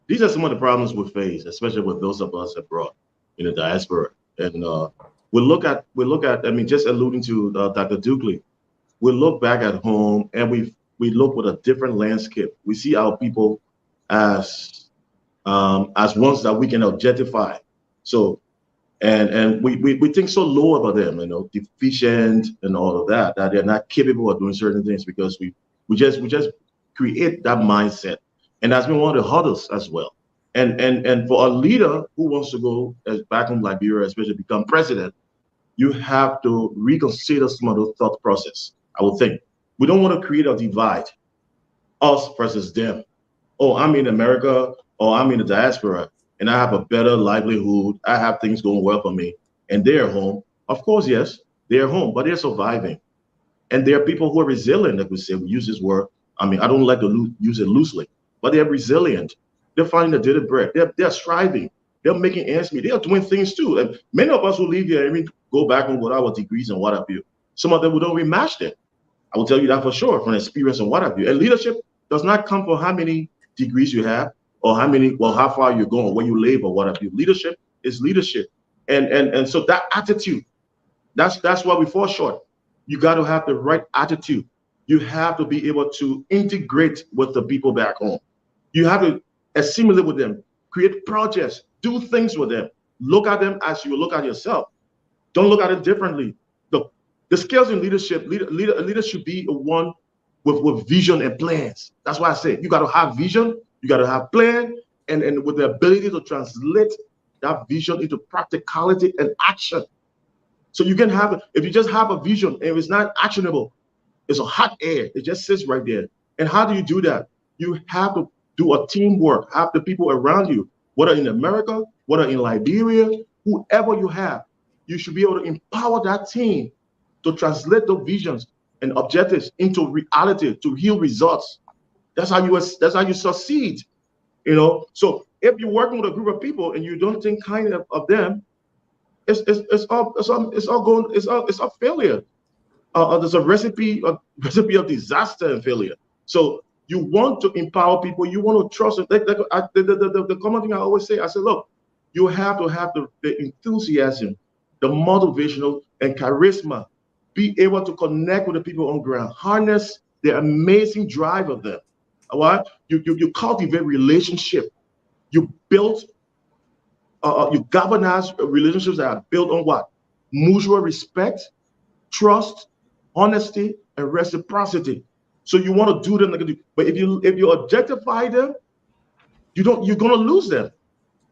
these are some of the problems we face, especially with those of us abroad in the diaspora. And we look at. I mean, just alluding to Dr. Dukley, we look back at home and we look with a different landscape. We see our people as ones that we can objectify. So. And we think so low about them, deficient and all of that they're not capable of doing certain things, because we just create that mindset, and that's been one of the hurdles as well. And for a leader who wants to go back home, Liberia, especially become president, you have to reconsider some of those thought process. I would think we don't want to create a divide, us versus them. Oh, I'm in America, or I'm in the diaspora, and I have a better livelihood, I have things going well for me, and they're home. Of course, yes, they're home, but they're surviving. And there are people who are resilient, like we say, we use this word. I mean, I don't like to use it loosely, but they're resilient. They're finding the daily bread. They're striving. They're making ends meet. They are doing things too. And many of us who live here, go back home with our degrees and what have you. Some of them would don't even match that. I will tell you that for sure, from experience and what have you. And leadership does not come from how many degrees you have, or how far you're going, where you live, or what have you. Leadership is leadership. And so that attitude, that's why we fall short. You got to have the right attitude. You have to be able to integrate with the people back home. You have to assimilate with them, create projects, do things with them. Look at them as you look at yourself. Don't look at it differently. The skills in leadership, leader should be one with vision and plans. That's why I say you got to have vision. You got to have plan, and with the ability to translate that vision into practicality and action. So you can have, if you just have a vision and it's not actionable, it's a hot air. It just sits right there. And how do you do that? You have to do a teamwork, have the people around you, whether in America, whether in Liberia, whoever you have, you should be able to empower that team to translate those visions and objectives into reality, to yield results. That's how you succeed. You know, so if you're working with a group of people and you don't think kind of them, it's all failure. There's a recipe of disaster and failure. So you want to empower people. You want to trust them. The common thing I always say, I say, look, you have to have the enthusiasm, the motivational and charisma, be able to connect with the people on ground, harness the amazing drive of them. All right, you cultivate relationship. You build, you galvanize relationships that are built on what? Mutual respect, trust, honesty, and reciprocity. So you want to do them, but if you objectify them, you're gonna lose them.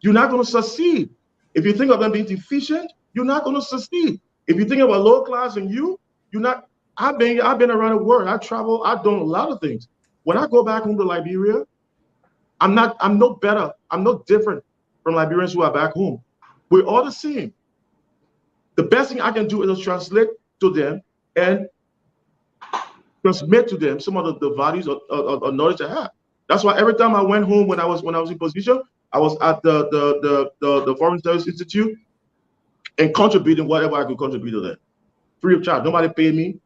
You're not gonna succeed. If you think of them being deficient, you're not gonna succeed. If you think about low class and you're not. I've been around the world. I travel. I've done a lot of things. When I go back home to Liberia, I'm no better. I'm no different from Liberians who are back home. We're all the same. The best thing I can do is translate to them and transmit to them some of the values or knowledge I have. That's why every time I went home when I was in position, I was at the Foreign Service Institute and contributing whatever I could contribute to them, free of charge. Nobody paid me.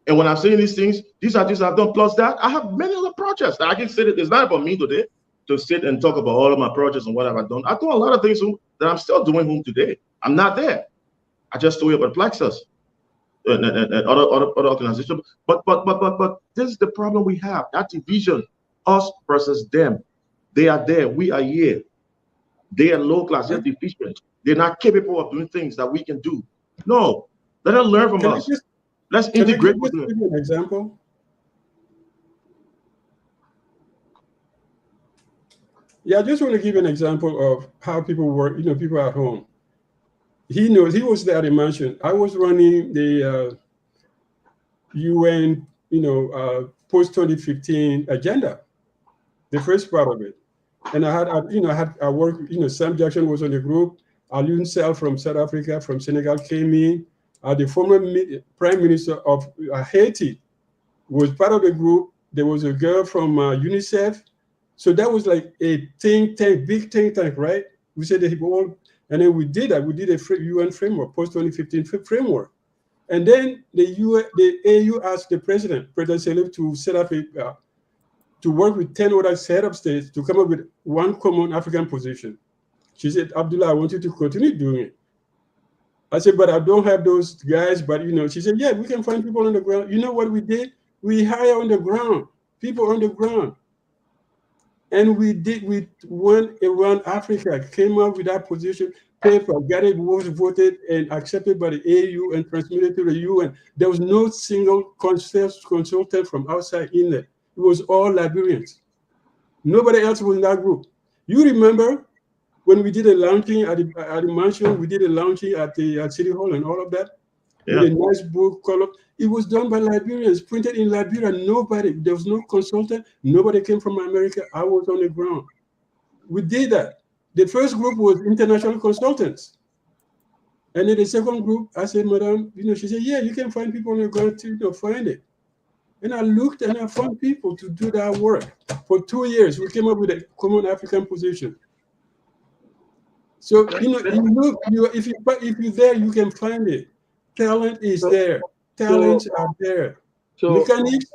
And when I'm saying these things, these are things I've done. Plus that, I have many other projects that I can say that it's not about me today to sit and talk about all of my projects and what have I done. I've done a lot of things that I'm still doing home today. I'm not there. I just told you about Plexus and other organizations. But this is the problem we have. That division, us versus them. They are there. We are here. They are low class. They're deficient. They're not capable of doing things that we can do. No, let them learn from us. Let's integrate with them. Give you an example. Yeah, I just want to give an example of how people work. You know, people at home. He knows. He was there at the mansion. I was running the UN, post 2015 agenda, the first part of it, and I worked. Sam Jackson was on the group. Alun Sel from South Africa, from Senegal came in. The former Prime Minister of Haiti was part of the group. There was a girl from UNICEF. So that was like a think tank, big think tank, right? We said that and then we did that. We did a UN framework, post-2015 framework. And then the AU asked the President Salif, to set up to work with 10 other head of states to come up with one common African position. She said, Abdullah, I want you to continue doing it. I said, but I don't have those guys. But, she said, yeah, we can find people on the ground. You know what we did? We hire on the ground, people on the ground. And we went around Africa, came up with that position, paper, got it, was voted and accepted by the AU and transmitted to the UN. There was no single consultant from outside in there. It was all Liberians. Nobody else was in that group. You remember when we did a launching at the mansion, we did a launching at City Hall and all of that? Yeah. With a nice book color. It was done by Liberians, printed in Liberia. There was no consultant. Nobody came from America. I was on the ground. We did that. The first group was international consultants. And then the second group, I said, Madam, she said, yeah, you can find people on the ground to find it. And I looked and I found people to do that work. For 2 years, we came up with a common African position. So, if you're there, you can find it. Talent is there. Talents are there. So mechanics,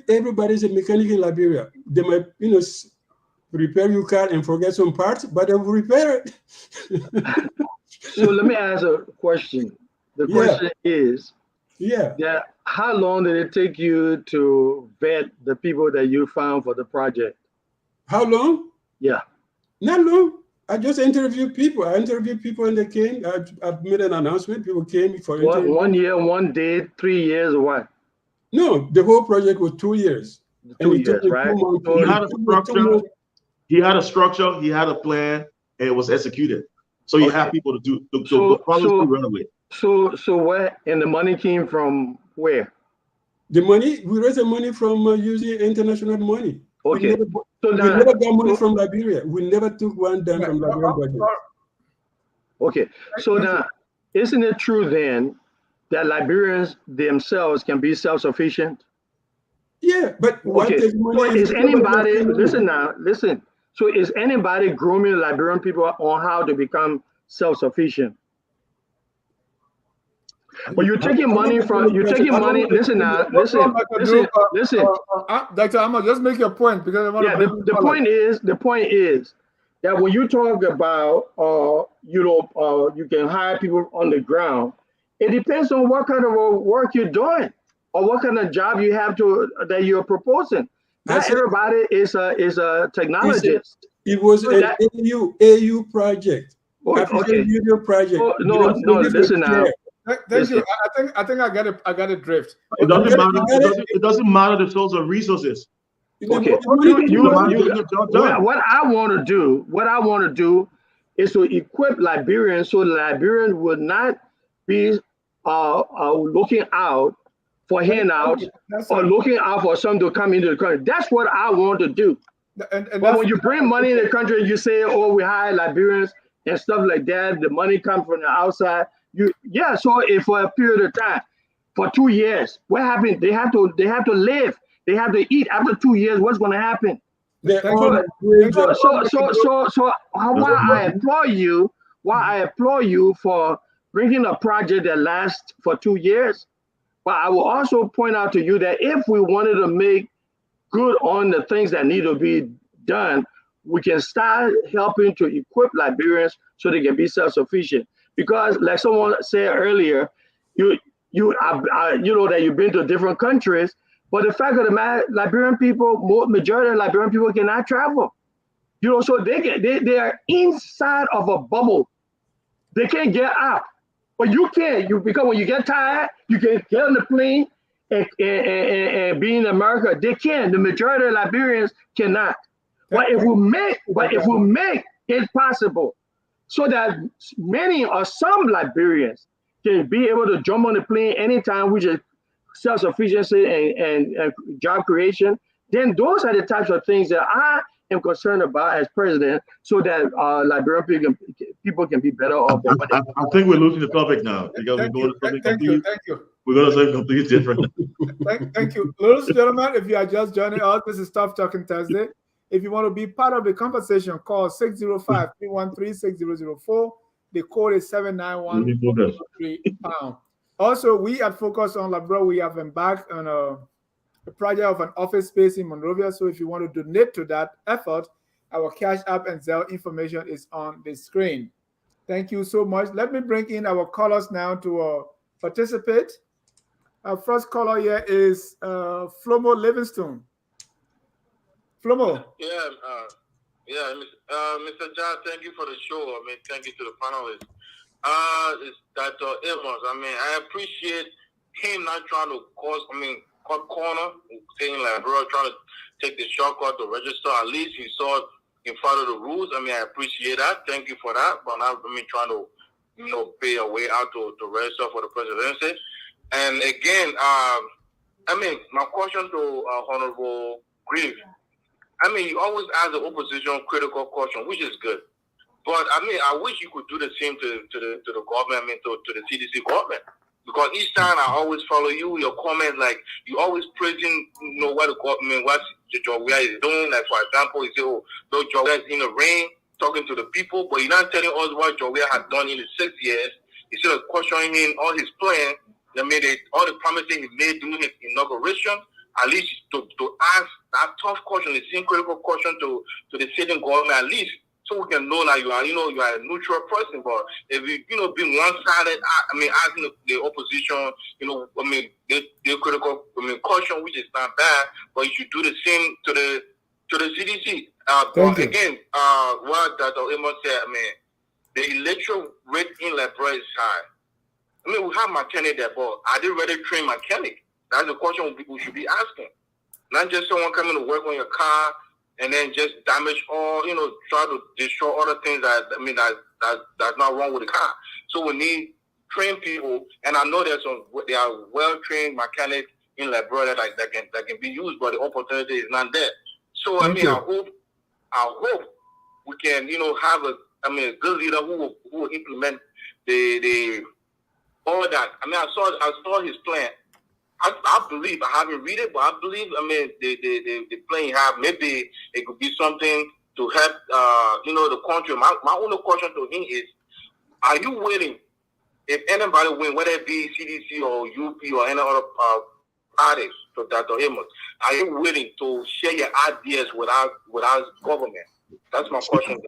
everybody's a mechanic in Liberia. They might, repair your car and forget some parts, but they will repair it. So let me ask a question. The question is, how long did it take you to vet the people that you found for the project? How long? Yeah. Not long. I just interviewed people. I interviewed people and they came. I made an announcement. People came for interview. 1 year, 1 day, 3 years, or what? No, the whole project was 2 years. 2 years, right? He had a structure, he had a plan, and it was executed. So you have people to do the follow through right away. So where, and the money came from where? The money, we raised the money from using international money. Okay. We never got money from Liberia. We never took one dime from Liberian budget. Okay. So now, isn't it true then that Liberians themselves can be self-sufficient? Yeah, but what Okay. is money? So is anybody, listen. So is anybody grooming Liberian people on how to become self-sufficient? But you're taking money from, listen. Dr. Ammons, just make your point because I want to bring the point is that when you talk about, you can hire people on the ground, it depends on what kind of work you're doing or what kind of job you have that you're proposing. Not everybody is a technologist. It was an AU project. Okay. Project. No, listen now. Thank you. I think I got it drift. It doesn't matter. It doesn't matter the source of resources. Okay. What I want to do is to equip Liberians so Liberians would not be looking out for handouts or looking out for some to come into the country. That's what I want to do. But when you bring money in the country, you say, "Oh, we hire Liberians," and stuff like that. The money comes from the outside. So if for a period of time, for 2 years, what happened? They have to live. They have to eat. After 2 years, what's going to happen? So why I applaud you for bringing a project that lasts for 2 years. But I will also point out to you that if we wanted to make good on the things that need to be done, we can start helping to equip Liberians so they can be self-sufficient. Because, like someone said earlier, you know that you've been to different countries, but the fact of the matter, majority of Liberian people cannot travel. So they are inside of a bubble. They can't get out. But you can. Because when you get tired, you can get on the plane and be in America. They can. The majority of Liberians cannot. But if we make it possible, so that many or some Liberians can be able to jump on the plane anytime, which is self-sufficiency and job creation, then those are the types of things that I am concerned about as president, so that Liberian people can be better off. I think we're losing the topic now because we're going to something completely. Thank you. We're going to something completely different. Thank you, ladies and gentlemen. If you are just joining us, this is Tough Talking Thursday. If you want to be part of the conversation, call 605-313-6004. The code is 791-3#. Also, we at Focus on Liberia, we have embarked on a project of an office space in Monrovia. So if you want to donate to that effort, our Cash App and Zelle information is on the screen. Thank you so much. Let me bring in our callers now to participate. Our first caller here is Flomo Livingstone. Flomo. Mr. John, thank you for the show. Thank you to the panelists. It's Dr. Ammons. I appreciate him not trying to cut corner, saying like, bro, trying to take the shortcut to register. At least he saw it in front of the rules. I appreciate that. Thank you for that. But not trying to, pay a way out to register for the presidency. And again, my question to Honorable Grieve. You always ask the opposition critical question, which is good. But I wish you could do the same to the government, to the CDC government. Because each time I always follow you, your comments, like you always praising, what the government, what Georgia is doing. Like for example, you say, "Oh, Georgia is in the rain, talking to the people," but you're not telling us what Georgia has done in the 6 years. Instead of questioning him all his plans, all the promises he made during his inauguration. At least to ask that tough question, the same critical question to the sitting government, at least so we can know that you are a neutral person. But if you being one-sided, asking the opposition, the critical question, which is not bad, but you should do the same to the CDC. But again, what Dr. Ammons said, the electoral rate in Liberia is high. We have mechanic there, but are they ready to train mechanic? That's the question people should be asking. Not just someone coming to work on your car, and then just damage all, try to destroy all the things that's not wrong with the car. So we need trained people, and I know there are well-trained mechanics in Liberia that can be used, but the opportunity is not there. So I hope we can, have a good leader who will implement the all that. I saw his plan. I believe, I haven't read it, but I believe, the plan you have, maybe it could be something to help, the country. My only question to him is, are you willing, if anybody win, whether it be CDC or UP or any other parties, to Dr. Ammons, are you willing to share your ideas with our government? That's my question.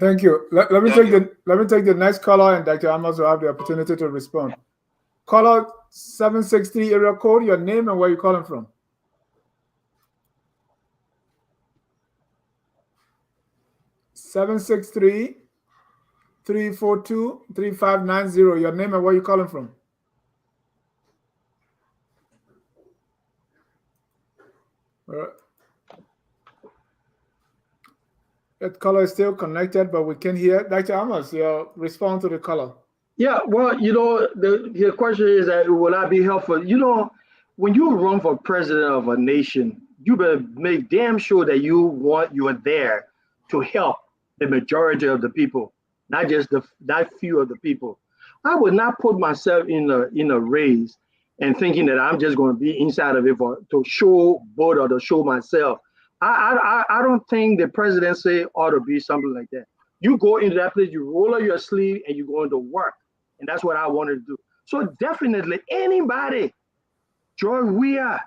Thank you. Let me take the next caller, and Dr. Ammons will have the opportunity to respond. Caller 763 area code, your name and where you're calling from. 763-342-3590. Your name and where you're calling from. That caller is still connected, but we can hear. Dr. Ammons, respond to the caller. Yeah, well, the question is that will I be helpful? When you run for president of a nation, you better make damn sure that you are there to help the majority of the people, not just that few of the people. I would not put myself in a race and thinking that I'm just going to be inside of it to show vote or to show myself. I don't think the presidency ought to be something like that. You go into that place, you roll up your sleeve, and you go into work. And that's what I wanted to do. So definitely anybody, Joy Weir,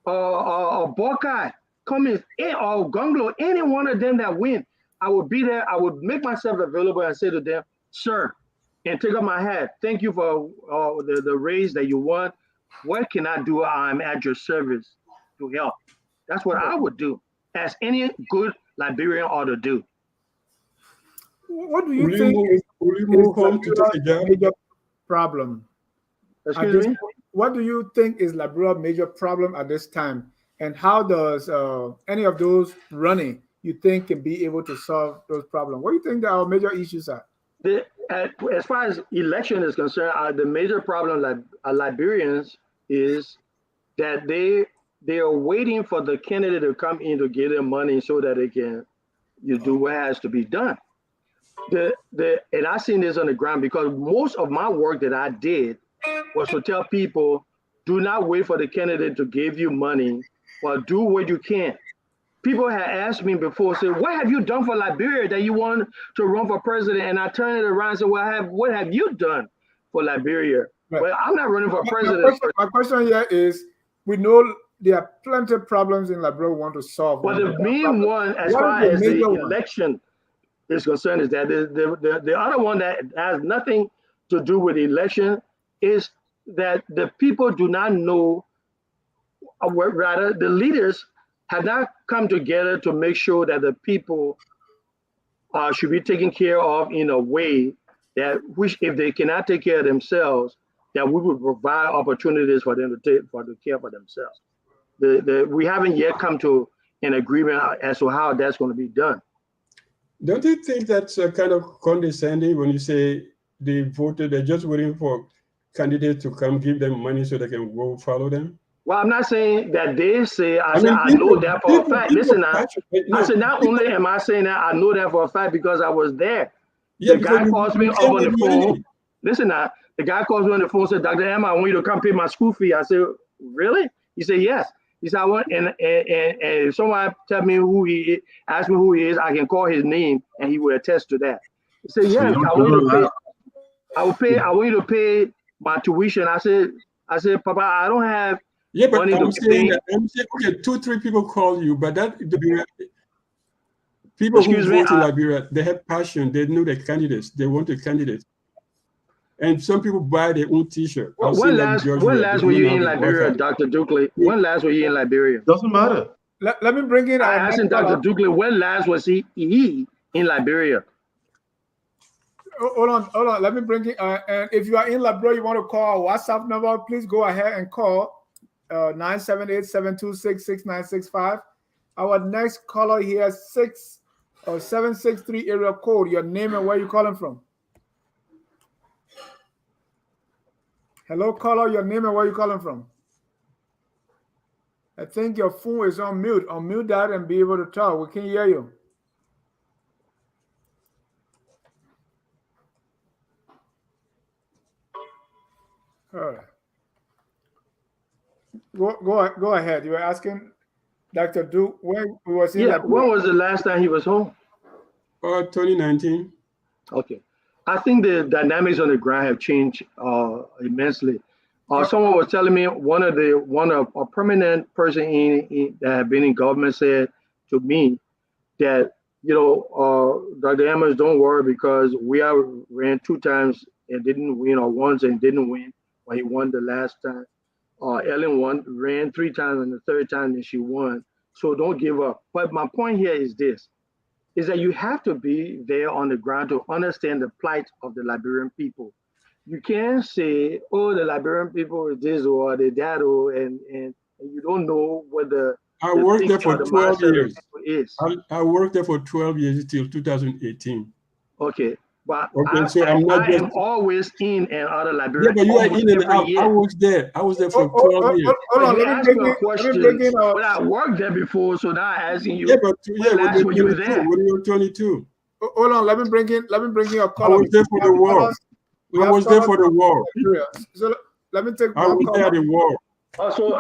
or Buckeye, Cummins, or Gunglo, any one of them that win, I would be there. I would make myself available and say to them, sir, and take up my hat. Thank you for the raise that you won. What can I do? I'm at your service to help. That's what I would do, as any good Liberian ought to do. What do you think is Liberia's major problem? Excuse me? What do you think is Liberia's major problem at this time? And how does any of those running, you think, can be able to solve those problems? What do you think our major issues are? As far as election is concerned, the major problem Liberians is that they are waiting for the candidate to come in to give them money so that they can do what has to be done. And I seen this on the ground because most of my work that I did was to tell people, do not wait for the candidate to give you money, but do what you can. People had asked me before, said, what have you done for Liberia that you want to run for president? And I turned it around and said, well, what have you done for Liberia? Right. Well, I'm not running for president. My question here is, we know there are plenty of problems in Liberia we want to solve. But the main one, as far as the election is concerned, is that the other one that has nothing to do with the election is that the people do not know, or rather the leaders have not come together to make sure that the people should be taken care of in a way that, which if they cannot take care of themselves, that we would provide opportunities for them to care for themselves. We haven't yet come to an agreement as to how that's going to be done. Don't you think that's kind of condescending when you say they voted, they're just waiting for candidates to come give them money so they can go follow them? Well, I'm not saying that they say, I know that for a fact. Listen now, I said, not only am I saying that, I know that for a fact because I was there. Yeah, the guy calls me up on the phone. Listen now, the guy calls me on the phone and said, Dr. Emma, I want you to come pay my school fee. I said, really? He said, yes. He said, I want, and if someone tell me who he is, ask me who he is, I can call his name and he will attest to that. He said, yes, I want you to pay my tuition. I said, Papa, I don't have money to pay. I'm saying, okay, 2-3 people call you, but that people who vote in Liberia, they have passion. They know the candidates. They want the candidates. And some people buy their own T-shirt. When last were you in Liberia, Dr. Dukley? When last were you in Liberia? Doesn't matter. Let me bring in. I asked Dr. Dukley, when last was he in Liberia? Hold on. Let me bring in. And if you are in Liberia, you want to call our WhatsApp number, please go ahead and call 978-726-6965. Our next caller here, 763 area code. Your name and where you calling from? Hello, caller. Your name and where you calling from? I think your phone is on mute. Unmute that and be able to talk. We can hear you. All right. Go ahead. You were asking Dr. Duke when was he? Yeah, when was the last time he was home? 2019. Okay. I think the dynamics on the ground have changed immensely. Someone was telling me a permanent person that had been in government said to me that, Dr. Ammons, don't worry because we ran 2 times and didn't win, or once and didn't win when he won the last time. Ellen ran 3 times and the 3rd time and she won. So don't give up. But my point here is this, is that you have to be there on the ground to understand the plight of the Liberian people. You can't say, oh, the Liberian people is this or the that, and you don't know what I worked there for 12 years. I worked there for 12 years till 2018. Okay. But okay, so I'm am always in and out of Liberia. Yeah, but you are in and out. I was there for 12 years. Hold on, let me bring you a question. But I worked there before, so now I'm asking you. Yeah, but when you were there. When you were 22. Hold on, let me bring in a caller. I was there for the war. I was there for the war. So let me take. I was there at the war.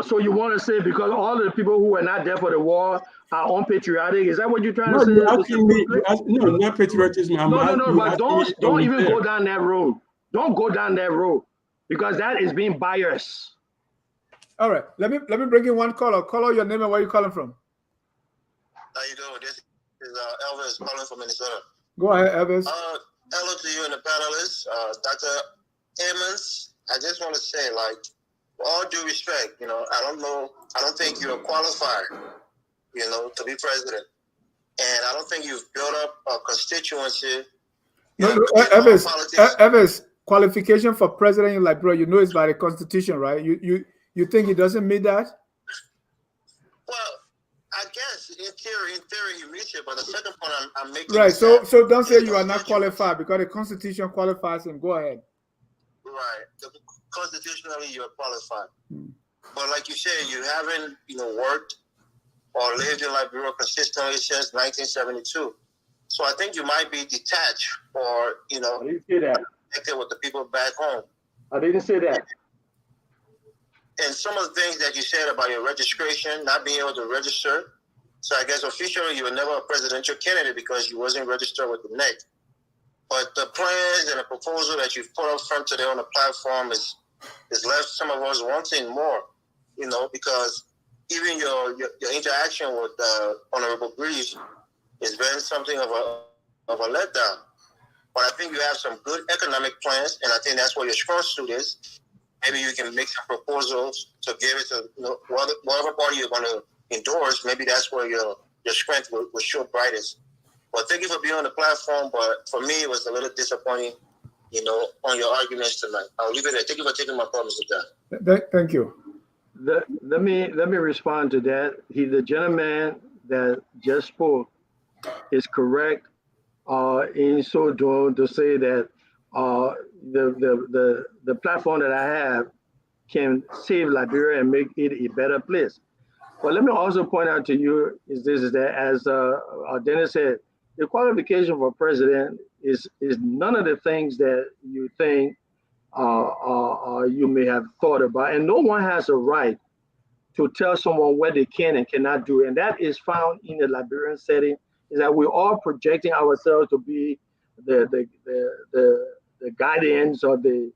So you want to say because all the people who were not there for the war are unpatriotic? Is that what you're trying to say? You're asking me, no, not patriotism. No, but don't even go down that road. Don't go down that road because that is being biased. All right, let me bring in one caller. Caller, your name and where you calling from? How you doing? This is Elvis calling from Minnesota. Go ahead, Elvis. Hello to you and the panelists, Dr. Ammons. I just want to say, like, with all due respect, I don't think you're qualified, to be president. And I don't think you've built up a constituency. Evans, qualification for president in Liberia, it's by the constitution, right? You think he doesn't meet that? Well, I guess in theory you meet it, but the second point I'm making. Right. So don't say you are not qualified because the constitution qualifies him. Go ahead. Right. Constitutionally, you're qualified. But like you said, you haven't, worked or lived in Liberia consistently since 1972. So I think you might be detached or, I didn't say that. Connected with the people back home. I didn't say that. And some of the things that you said about your registration, not being able to register. So I guess officially you were never a presidential candidate because you wasn't registered with the NEC. But the plans and the proposal that you've put up front today on the platform is left some of us wanting more, because even your interaction with Honorable Breeze has been something of a letdown. But I think you have some good economic plans, and I think that's where your strong suit is. Maybe you can make some proposals to give it to whatever party you're going to endorse. Maybe that's where your strength will show brightest. Well, thank you for being on the platform, but for me, it was a little disappointing, on your arguments tonight. I'll leave it there. Thank you for taking my comments with that. Thank you. Let me respond to that. The gentleman that just spoke is correct in so doing to say that the platform that I have can save Liberia and make it a better place. But let me also point out to you is that as Dennis said, the qualification for president is none of the things that you think you may have thought about, and no one has a right to tell someone what they can and cannot do, and that is found in the Liberian setting. Is that we're all projecting ourselves to be the guidance or the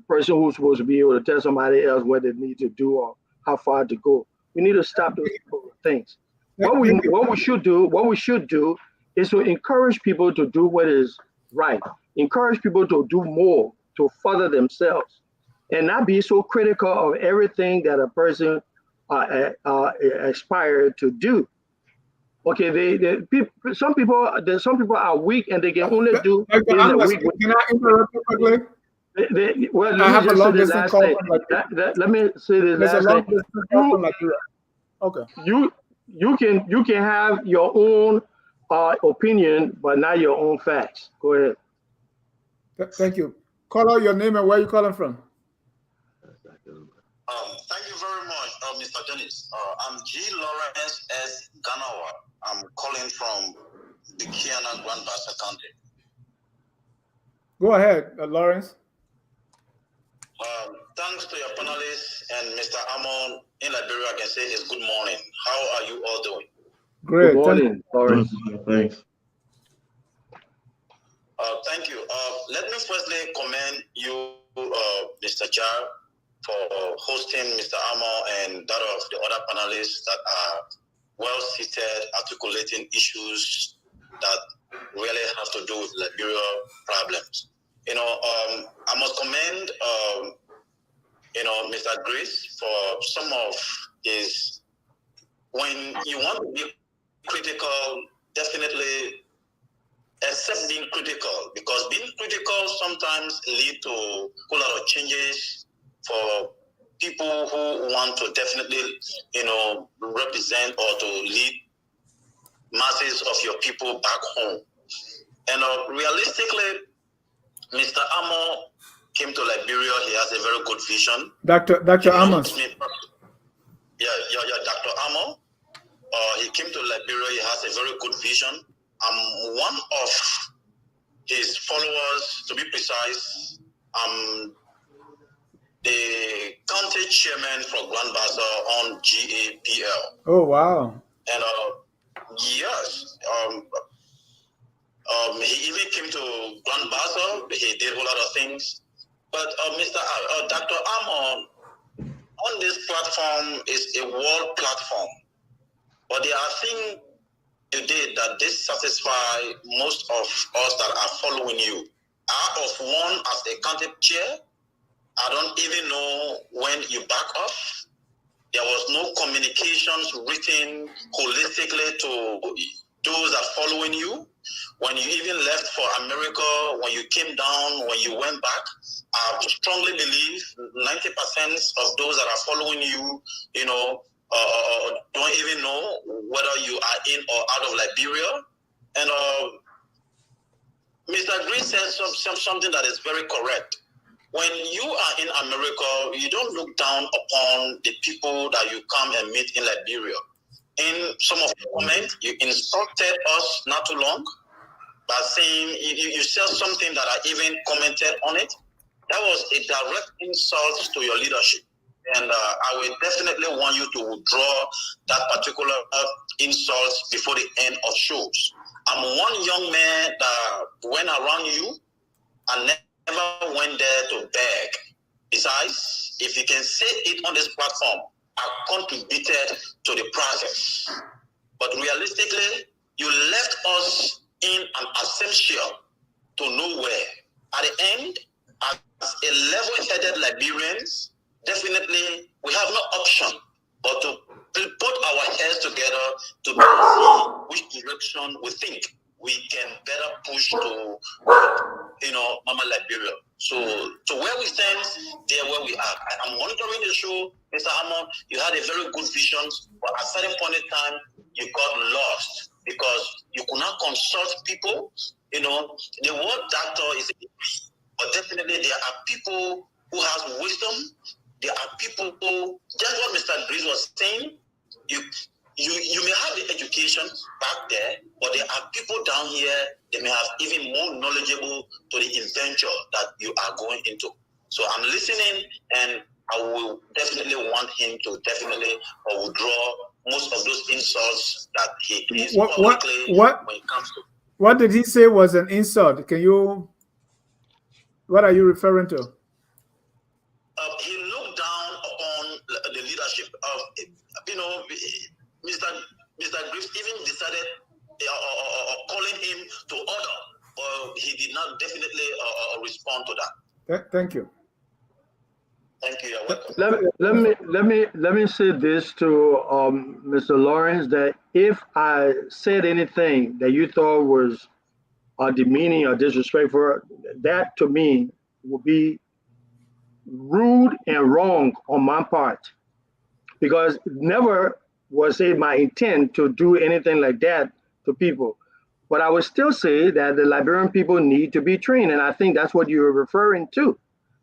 person who's supposed to be able to tell somebody else what they need to do or how far to go. We need to stop those things. What we should do is to encourage people to do what is right. Encourage people to do more, to further themselves, and not be so critical of everything that a person aspires to do. Okay, some people are weak and they can only do in a weak way. Can I interrupt you quickly? I have a long distance call from Liberia. Let me say this. There's a long distance call from Liberia. Okay. you can have your own opinion, but not your own facts. Go ahead. Thank you. Call out your name and where you calling from. Thank you very much, Mr. Dennis. I'm G. Lawrence S. Ganawa. I'm calling from the Kiana Grand Bassa County. Go ahead, Lawrence. Thanks to your panelists and Mr. Ammon in Liberia, I can say it's good morning. How are you all doing? Great. Good morning, Lawrence. Thanks. Thank you. Let me firstly commend you, Mr. Jar, for hosting Mr. Ammon and that of the other panelists that are well-seated, articulating issues that really have to do with Liberia problems. I must commend, Mr. Grace for some of his, when you want to be critical, definitely accept being critical, because being critical sometimes lead to a whole lot of changes for people who want to definitely, represent or to lead masses of your people back home. And realistically, Mr. Ammon came to Liberia. He has a very good vision. Dr. Ammons. Dr. Ammon. He came to Liberia. He has a very good vision. I'm one of his followers, to be precise. I'm the county chairman for Grand Bassa on GAPL. Oh, wow. And yes, he even came to Grand Bassa. He did a whole lot of things. But Dr. Ammon on this platform is a world platform. But there are things you did that dissatisfy most of us that are following you. Out of one as a county chair, I don't even know when you back off. There was no communications written holistically to those that are following you. When you even left for America, when you came down, when you went back, I strongly believe 90% of those that are following you, don't even know whether you are in or out of Liberia. And Mr. Green says something that is very correct. When you are in America, you don't look down upon the people that you come and meet in Liberia. In some of your comments, you insulted us not too long by saying you said something that I even commented on it. That was a direct insult to your leadership. And I will definitely want you to withdraw that particular insult before the end of shows. I'm one young man that went around you and never went there to beg. Besides, if you can say it on this platform, I contributed to the process. But realistically, you left us in an assumption to nowhere. At the end, as a level-headed Liberians, definitely we have no option but to put our heads together to see which direction we think we can better push to, Mama Liberia. So to where we stand, there where we are. I'm monitoring the show, Mr. Ammon. You had a very good vision, but at a certain point in time, you got lost because you could not consult people. The word doctor is a degree, but definitely there are people who have wisdom. There are people who, just what Mr. Breeze was saying, you may have the education back there, but there are people down here, they may have even more knowledgeable to the adventure that you are going into. So I'm listening, and I will definitely want him to definitely withdraw most of those insults that he gives publicly when it comes to. What did he say was an insult? What are you referring to? He looked down upon the leadership of, Mr. Griff even decided calling him to order, but he did not definitely respond to that. Thank you. Thank you. You're welcome. Let me say this to Mr. Lawrence, that if I said anything that you thought was demeaning or disrespectful, that to me would be rude and wrong on my part, because never was it my intent to do anything like that to people. But I would still say that the Liberian people need to be trained, and I think that's what you're referring to.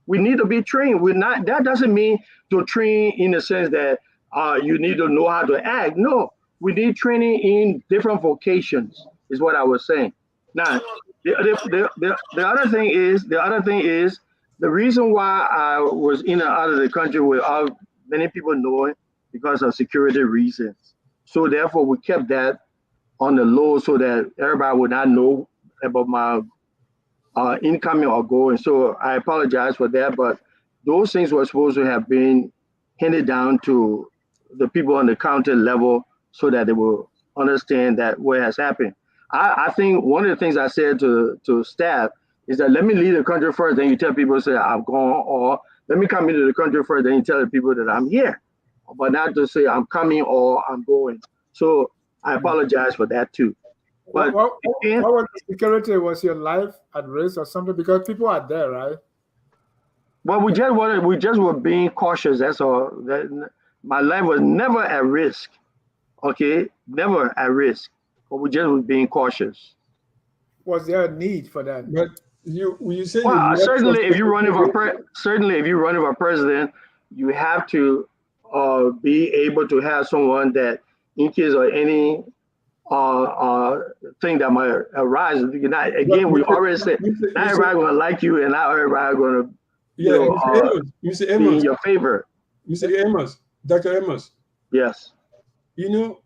We need to be trained. We're not. That doesn't mean to train in the sense that you need to know how to act. No, we need training in different vocations. Is what I was saying. Now, the other thing is the reason why I was in and out of the country without many people knowing because of security reasons. So therefore, we kept that on the low so that everybody would not know about my incoming or going. So I apologize for that, but those things were supposed to have been handed down to the people on the county level so that they will understand that what has happened. I think one of the things I said to staff is that let me leave the country first, then you tell people say I'm gone, or let me come into the country first, then you tell the people that I'm here, but not to say I'm coming or I'm going. So I apologize for that too. But what was the security? Was your life at risk or something? Because people are there, right? Well, we just were being cautious. That's all. My life was never at risk. Okay, never at risk. But we just were being cautious. Was there a need for that? But you say well, certainly if you're running for president, you have to be able to have someone that in case of any thing that might arise. We already said not everybody gonna like you, and not everybody gonna be in your favor. Mr. Ammons, Dr. Ammons. Yes.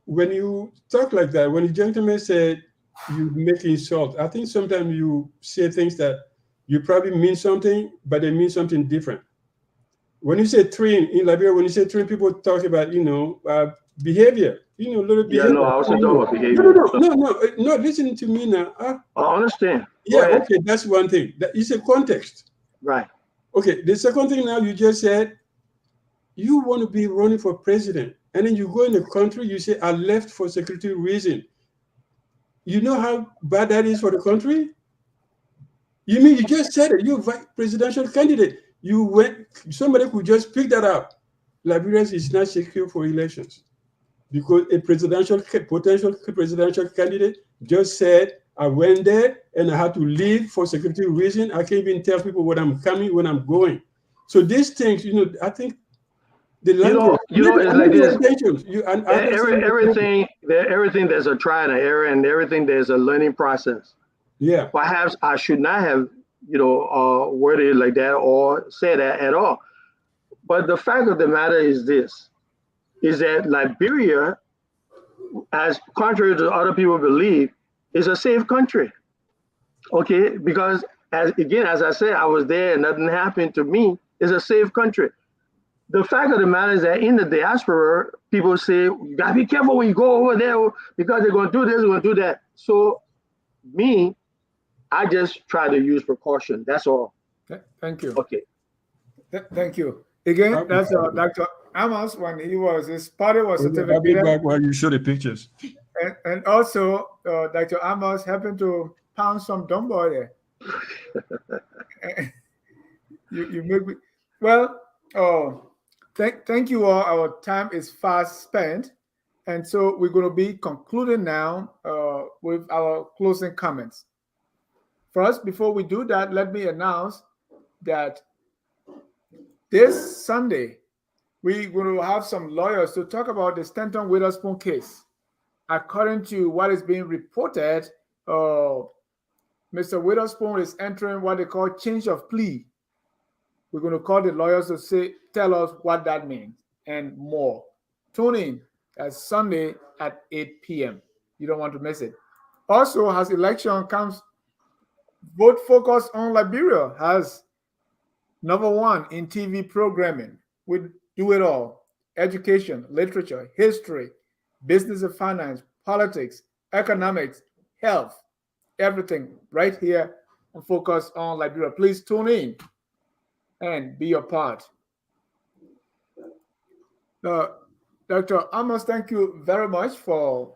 When you talk like that, when the gentleman said you make insult, I think sometimes you say things that you probably mean something, but they mean something different. When you say train in Liberia, when you say train, people talk about behavior. Little behavior. Yeah, no, I wasn't talking about behavior. No. Listen to me now. I understand. Yeah, okay, that's one thing. That is a context. Right. Okay, the second thing now you just said, you want to be running for president, and then you go in the country, you say, I left for security reason. You know how bad that is for the country? You mean you just said it, you're vice presidential candidate. Somebody could just pick that up. Liberia is not secure for elections because a potential presidential candidate just said, I went there and I had to leave for security reason. I can't even tell people when I'm coming, when I'm going. So these things, I think the language, it's like this. Everything there's a try and error, and everything there's a learning process. Yeah. Perhaps I should not have, worded it like that or said that at all. But the fact of the matter is this, is that Liberia, as contrary to other people believe, is a safe country. Okay, because as I said, I was there and nothing happened to me. It's a safe country. The fact of the matter is that in the diaspora, people say, you gotta be careful when you go over there because they're gonna do this, they're gonna do that. So I just try to use precaution. That's all. Thank you. Okay. Thank you. Again, that's Dr. Ammons when his party was certificated. I'll be back while you show the pictures. And also, Dr. Ammons happened to pound some dumb boy there. you make me well. Thank you all. Our time is fast spent, and so we're going to be concluding now with our closing comments. First, before we do that, let me announce that this Sunday we're going to have some lawyers to talk about the Stanton Witherspoon case. According to what is being reported, Mr. Witherspoon is entering what they call change of plea. We're going to call the lawyers to tell us what that means and more. Tune in. That's Sunday at 8 p.m. You don't want to miss it. Also, as election comes, Vote Focus on Liberia has #1 in TV programming. We do it all: education, literature, history, business and finance, politics, economics, health, everything right here on Focus on Liberia. Please tune in and be a part. Dr. Ammons, thank you very much for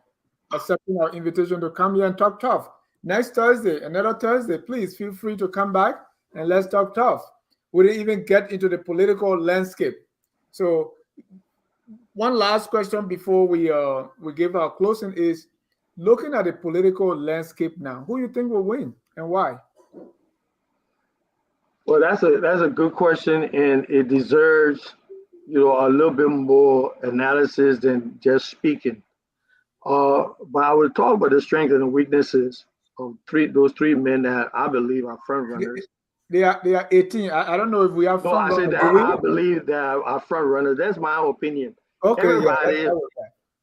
accepting our invitation to come here and talk tough. Next Thursday, another Thursday, please feel free to come back and let's talk tough. We didn't even get into the political landscape. So one last question before we give our closing is, looking at the political landscape now, who you think will win and why? Well, that's a good question, and it deserves, a little bit more analysis than just speaking. But I will talk about the strengths and the weaknesses of those three men that I believe are front runners. They are 18. I don't know if we have No, front I said runners. that I believe that are front runners. That's my opinion. Okay,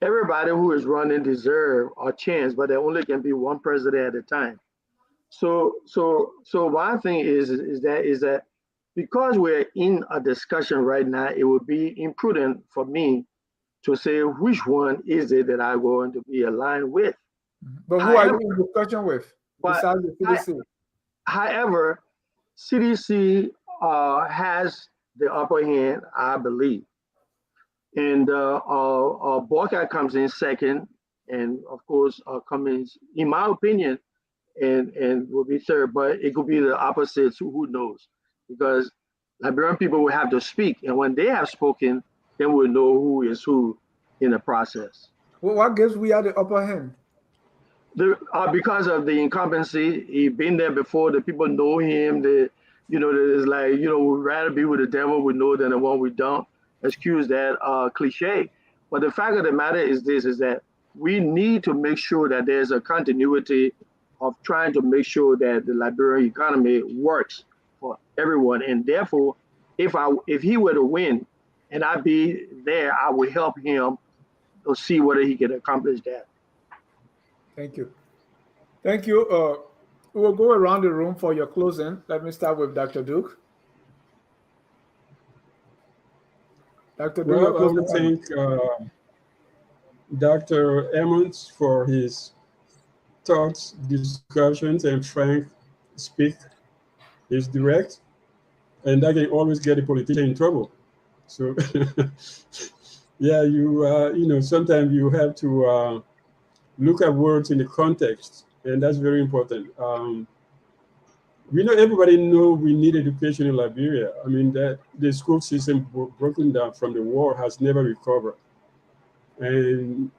Everybody who is running deserve a chance, but there only can be one president at a time. So my thing is that because we're in a discussion right now, it would be imprudent for me to say which one is it that I'm going to be aligned with. But who are you in discussion with besides the CDC? However, CDC has the upper hand, I believe. And Borka comes in second, and of course Cummings, in my opinion, and will be third. But it could be the opposites. Who knows? Because Liberian people will have to speak, and when they have spoken, then we'll know who is who in the process. Well, what gives we are the upper hand? Because of the incumbency, he's been there before. The people know him. It's like, we'd rather be with the devil we know than the one we don't. Excuse that cliche. But the fact of the matter is that we need to make sure that there's a continuity of trying to make sure that the Liberian economy works for everyone. And therefore, if he were to win and I be there, I would help him to see whether he can accomplish that. Thank you. Thank you. We will go around the room for your closing. Let me start with Dr. Duke. Dr. Duke, well, I would thank Dr. Ammons for his thoughts, discussions, and frank speak. He's direct, and that can always get a politician in trouble. So, yeah, sometimes you have to look at words in the context, and that's very important. Everybody know we need education in Liberia. I mean, that the school system broken down from the war has never recovered. And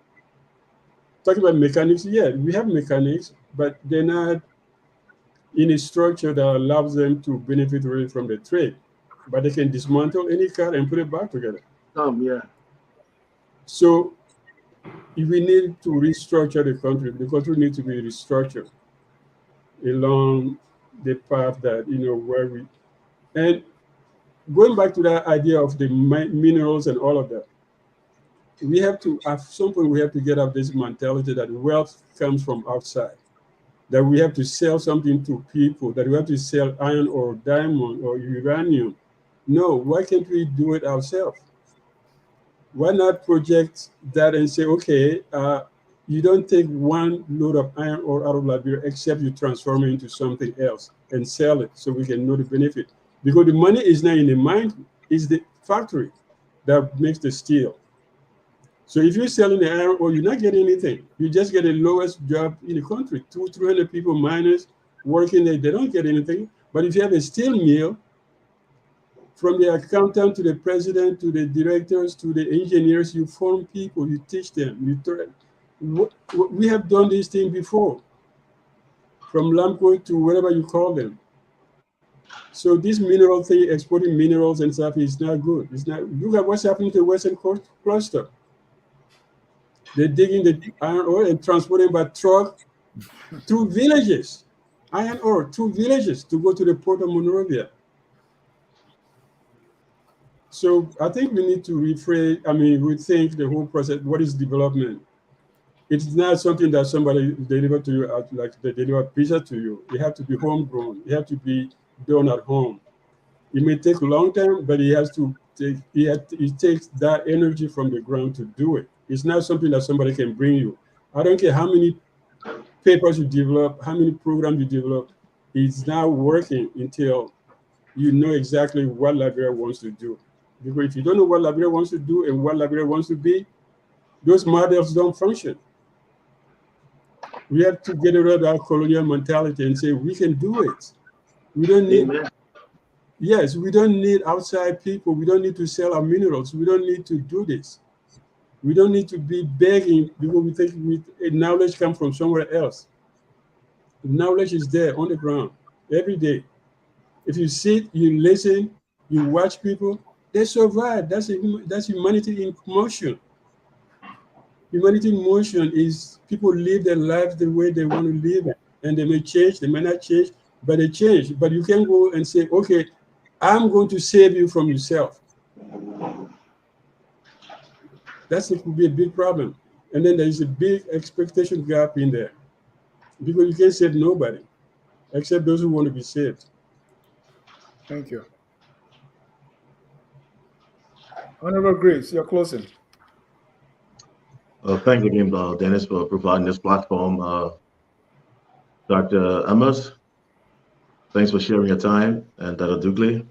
talking about mechanics, yeah, we have mechanics, but they're not in a structure that allows them to benefit really from the trade. But they can dismantle any car and put it back together. Yeah. So if we need to restructure the country needs to be restructured along the path that, where we, and going back to that idea of the minerals and all of that, we have to, at some point, we have to get out this mentality that wealth comes from outside, that we have to sell something to people, that we have to sell iron or diamond or uranium. No, why can't we do it ourselves? Why not project that and say, okay, you don't take one load of iron ore out of Liberia except you transform it into something else and sell it so we can know the benefit. Because the money is not in the mine, it's the factory that makes the steel. So if you're selling the iron ore, you're not getting anything. You just get the lowest job in the country. 200-300 people, miners, working there, they don't get anything. But if you have a steel mill, from the accountant to the president, to the directors, to the engineers, you form people, you teach them. We have done this thing before, from Lamco to whatever you call them. So this mineral thing, exporting minerals and stuff, is not good. It's not. Look at what's happening to the Western Cluster. They're digging the iron ore and transporting by truck to villages. Iron ore, 2 villages to go to the port of Monrovia. So I think we need to rethink the whole process. What is development? It's not something that somebody deliver to you like they deliver pizza to you. You have to be homegrown. You have to be done at home. It may take a long time, but it takes that energy from the ground to do it. It's not something that somebody can bring you. I don't care how many papers you develop, how many programs you develop. It's not working until you know exactly what Liberia wants to do. Because if you don't know what Liberia wants to do and what Liberia wants to be, those models don't function. We have to get rid of our colonial mentality and say, we can do it. We don't need, we don't need outside people. We don't need to sell our minerals. We don't need to do this. We don't need to be begging because we think knowledge comes from somewhere else. Knowledge is there on the ground every day. If you sit, you listen, you watch people, they survive. That's humanity in motion. Humanity in motion is people live their lives the way they want to live it. And they may change, they may not change, but they change. But you can go and say, okay, I'm going to save you from yourself. That could be a big problem. And then there is a big expectation gap in there. Because you can't save nobody, except those who want to be saved. Thank you. Honorable Grace, you're closing. Thanks again, Dennis, for providing this platform. Dr. Ammons, thanks for sharing your time, and Dr. Dugley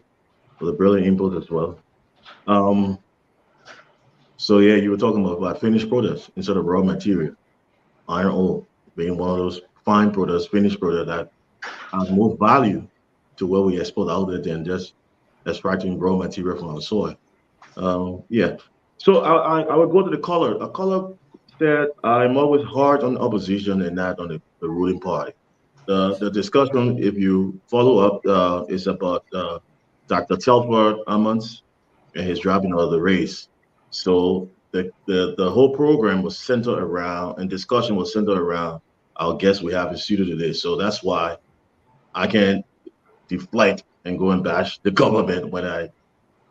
for the brilliant input as well. So yeah, you were talking about finished products instead of raw material. Iron ore being one of those fine products, finished product that has more value to what we export out there than just extracting raw material from our soil. Yeah. So I would go to the color. A color said I'm always hard on opposition and not on the ruling party. The discussion, if you follow up, is about Dr. Telford Ammons and his dropping out of the race. So the whole program was centered around, and discussion was centered around our guest we have in studio today. So that's why I can't deflect and go and bash the government when I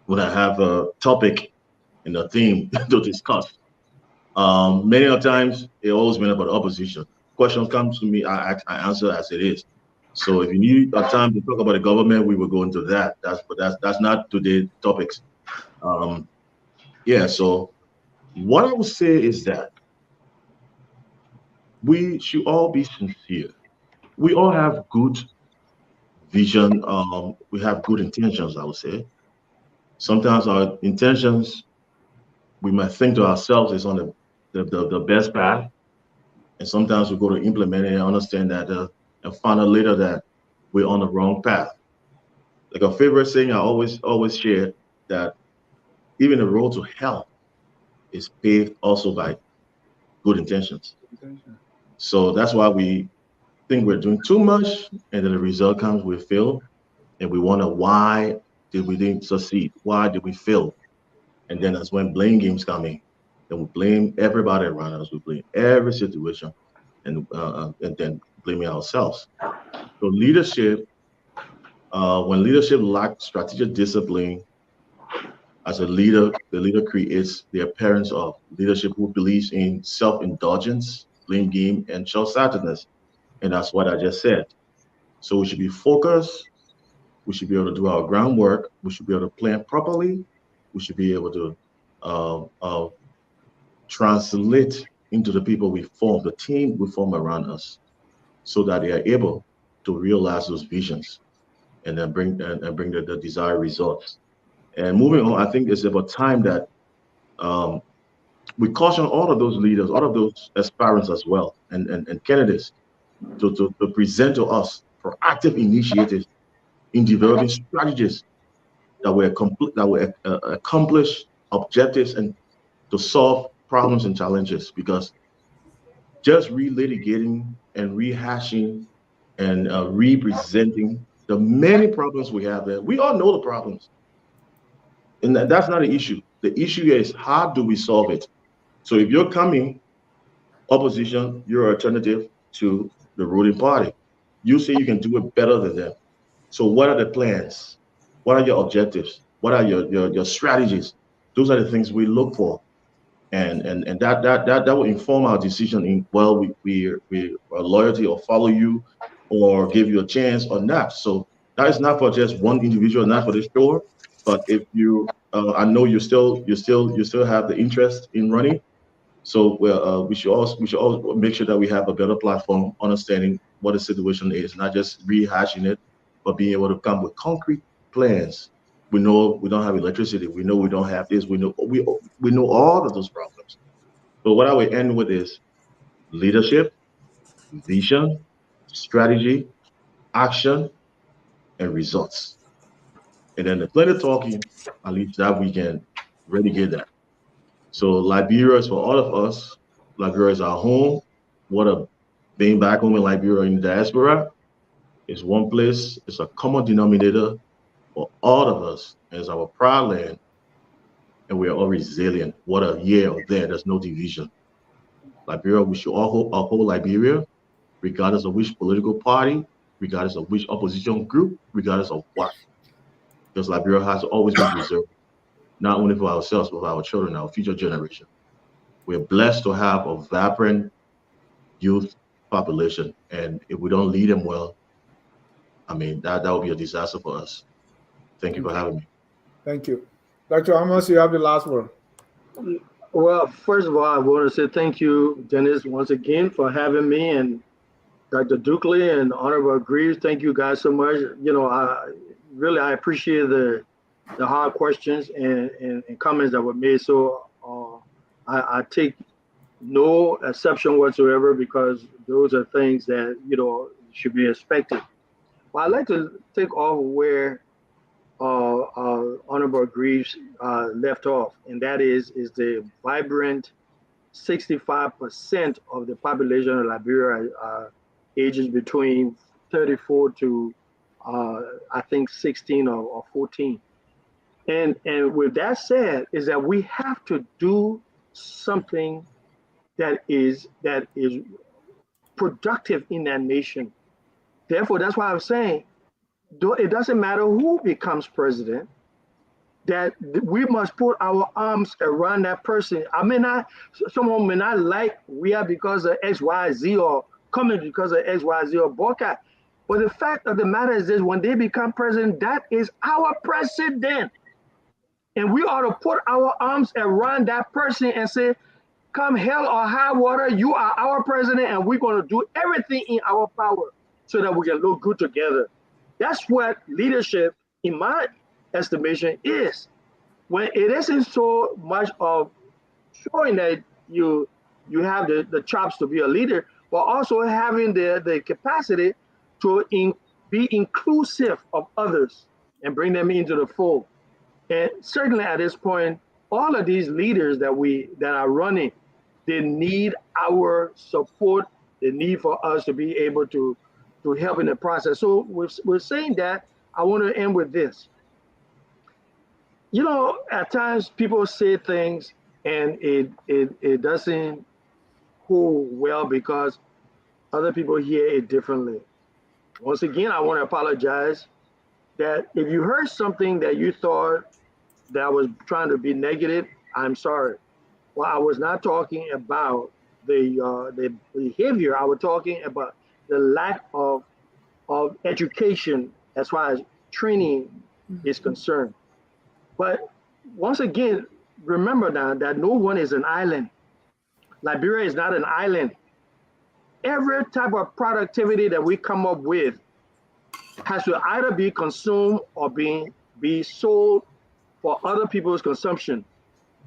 have a topic and a theme to discuss. Many of times it always been about opposition. Questions come to me, I answer as it is. So if you need a time to talk about the government, we will go into that. That's not today's topics. Yeah. So what I would say is that we should all be sincere. We all have good vision. We have good intentions, I would say. Sometimes our intentions, we might think to ourselves is on the best path. And sometimes we go to implement it and understand that and find out later that we're on the wrong path. Like a favorite saying I always share that even the road to hell is paved also by good intentions. So that's why we think we're doing too much, and then the result comes we fail, and we wonder why did we didn't succeed? Why did we fail? And then that's when blame games come in. Then we blame everybody around us. We blame every situation, and then blaming ourselves. So leadership, when leadership lacks strategic discipline, as a leader, the leader creates the appearance of leadership who believes in self-indulgence, blame game, and short-sightedness. And that's what I just said. So we should be focused. We should be able to do our groundwork. We should be able to plan properly. We should be able to translate into the people we form, the team we form around us, so that they are able to realize those visions and then bring the desired results. And moving on, I think it's about time that we caution all of those leaders, all of those aspirants as well, and candidates to present to us proactive initiatives in developing strategies that will accomplish objectives and to solve problems and challenges. Because just relitigating and rehashing and representing the many problems we have there, we all know the problems. And that's not an issue. The issue is how do we solve it? So if you're coming opposition, you're alternative to the ruling party. You say you can do it better than them. So what are the plans? What are your objectives? What are your strategies? Those are the things we look for. And that will inform our decision in we are loyalty or follow you or give you a chance or not. So that is not for just one individual, not for the store. But if you I know you still have the interest in running. So we should also make sure that we have a better platform, understanding what the situation is, not just rehashing it, but being able to come with concrete plans. We know we don't have electricity. We know we don't have this. We know all of those problems. So what I will end with is leadership, vision, strategy, action, and results. And then the plenty talking, at least that we can really get that. So Liberia is for all of us. Liberia is our home. Being back home in Liberia in the diaspora is one place. It's a common denominator for all of us. It's our proud land, and we are all resilient. What a year of there. There's no division. Liberia, we should all uphold Liberia, regardless of which political party, regardless of which opposition group, regardless of what. Because Liberia has always been preserved, not only for ourselves, but for our children, our future generation. We're blessed to have a vibrant youth population, and if we don't lead them well, I mean, that would be a disaster for us. Thank you for having me. Thank you. Dr. Ammons, you have the last word. Well, first of all, I want to say thank you, Dennis, once again for having me, and Dr. Dukley and Honorable Greaves. Thank you guys so much. You know, I appreciate the hard questions and comments that were made. So I take no exception whatsoever, because those are things that, you know, should be expected. Well, I'd like to take off where Honorable Greaves left off, and that is the vibrant 65% of the population of Liberia ages between 34 to I think 16 or 14. And with that said, is that we have to do something that is productive in that nation. Therefore, that's why I'm saying, it doesn't matter who becomes president, that we must put our arms around that person. Someone may not like we are because of X, Y, Z, or coming because of X, Y, Z, or boycott. But the fact of the matter is this: when they become president, that is our president. And we ought to put our arms around that person and say, come hell or high water, you are our president, and we're going to do everything in our power so that we can look good together. That's what leadership, in my estimation, is. When it isn't so much of showing that you have the chops to be a leader, but also having the capacity to be inclusive of others and bring them into the fold. And certainly at this point, all of these leaders that are running, they need our support. They need for us to be able to help in the process. So we're saying that. I want to end with this. You know, at times people say things and it doesn't hold well because other people hear it differently. Once again, I want to apologize that if you heard something that you thought that I was trying to be negative, I'm sorry. Well, I was not talking about the behavior. I was talking about the lack of education as far as training is concerned. But once again, remember now that no one is an island. Liberia is not an island. Every type of productivity that we come up with has to either be consumed or be sold for other people's consumption.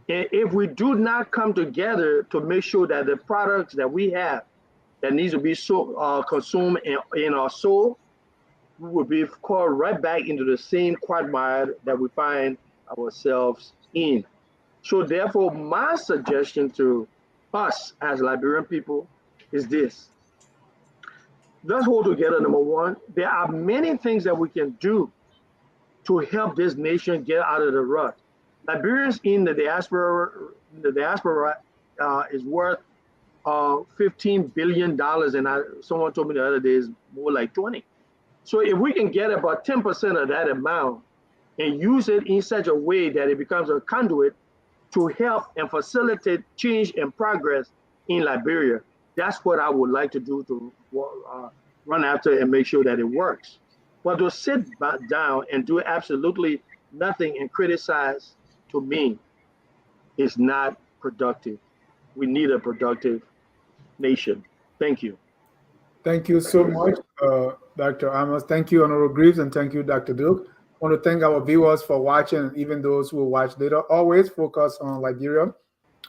And if we do not come together to make sure that the products that we have that needs to be consumed in our soul, we will be called right back into the same quagmire that we find ourselves in. So therefore, my suggestion to us as Liberian people is this. Let's hold together, number one. There are many things that we can do to help this nation get out of the rut. Liberians in the diaspora is worth $15 billion, and someone told me the other day is more like 20. So if we can get about 10% of that amount and use it in such a way that it becomes a conduit to help and facilitate change and progress in Liberia, that's what I would like to do to run after and make sure that it works. But to sit back down and do absolutely nothing and criticize, to me, is not productive. We need a productive nation. Thank you. Thank you so much, Dr. Ammons. Thank you, Honorable Greaves, and thank you, Dr. Duke. I want to thank our viewers for watching, and even those who will watch later. Always focus on Liberia,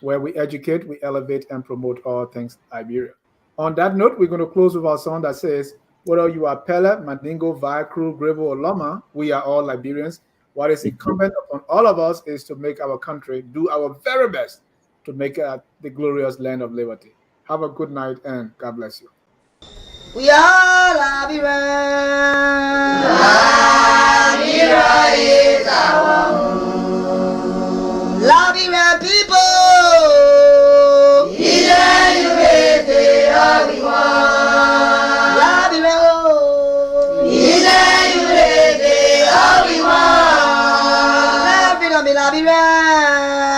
where we educate, we elevate, and promote all things Liberia. On that note, we're going to close with our song that says, whether you are Pele, Mandingo, Vaikru, Grebo, or Loma, we are all Liberians. What is incumbent upon all of us is to make our country do our very best to make the glorious land of liberty. Have a good night and God bless you. We are Labira. Labira is our home. Labira people. Labira.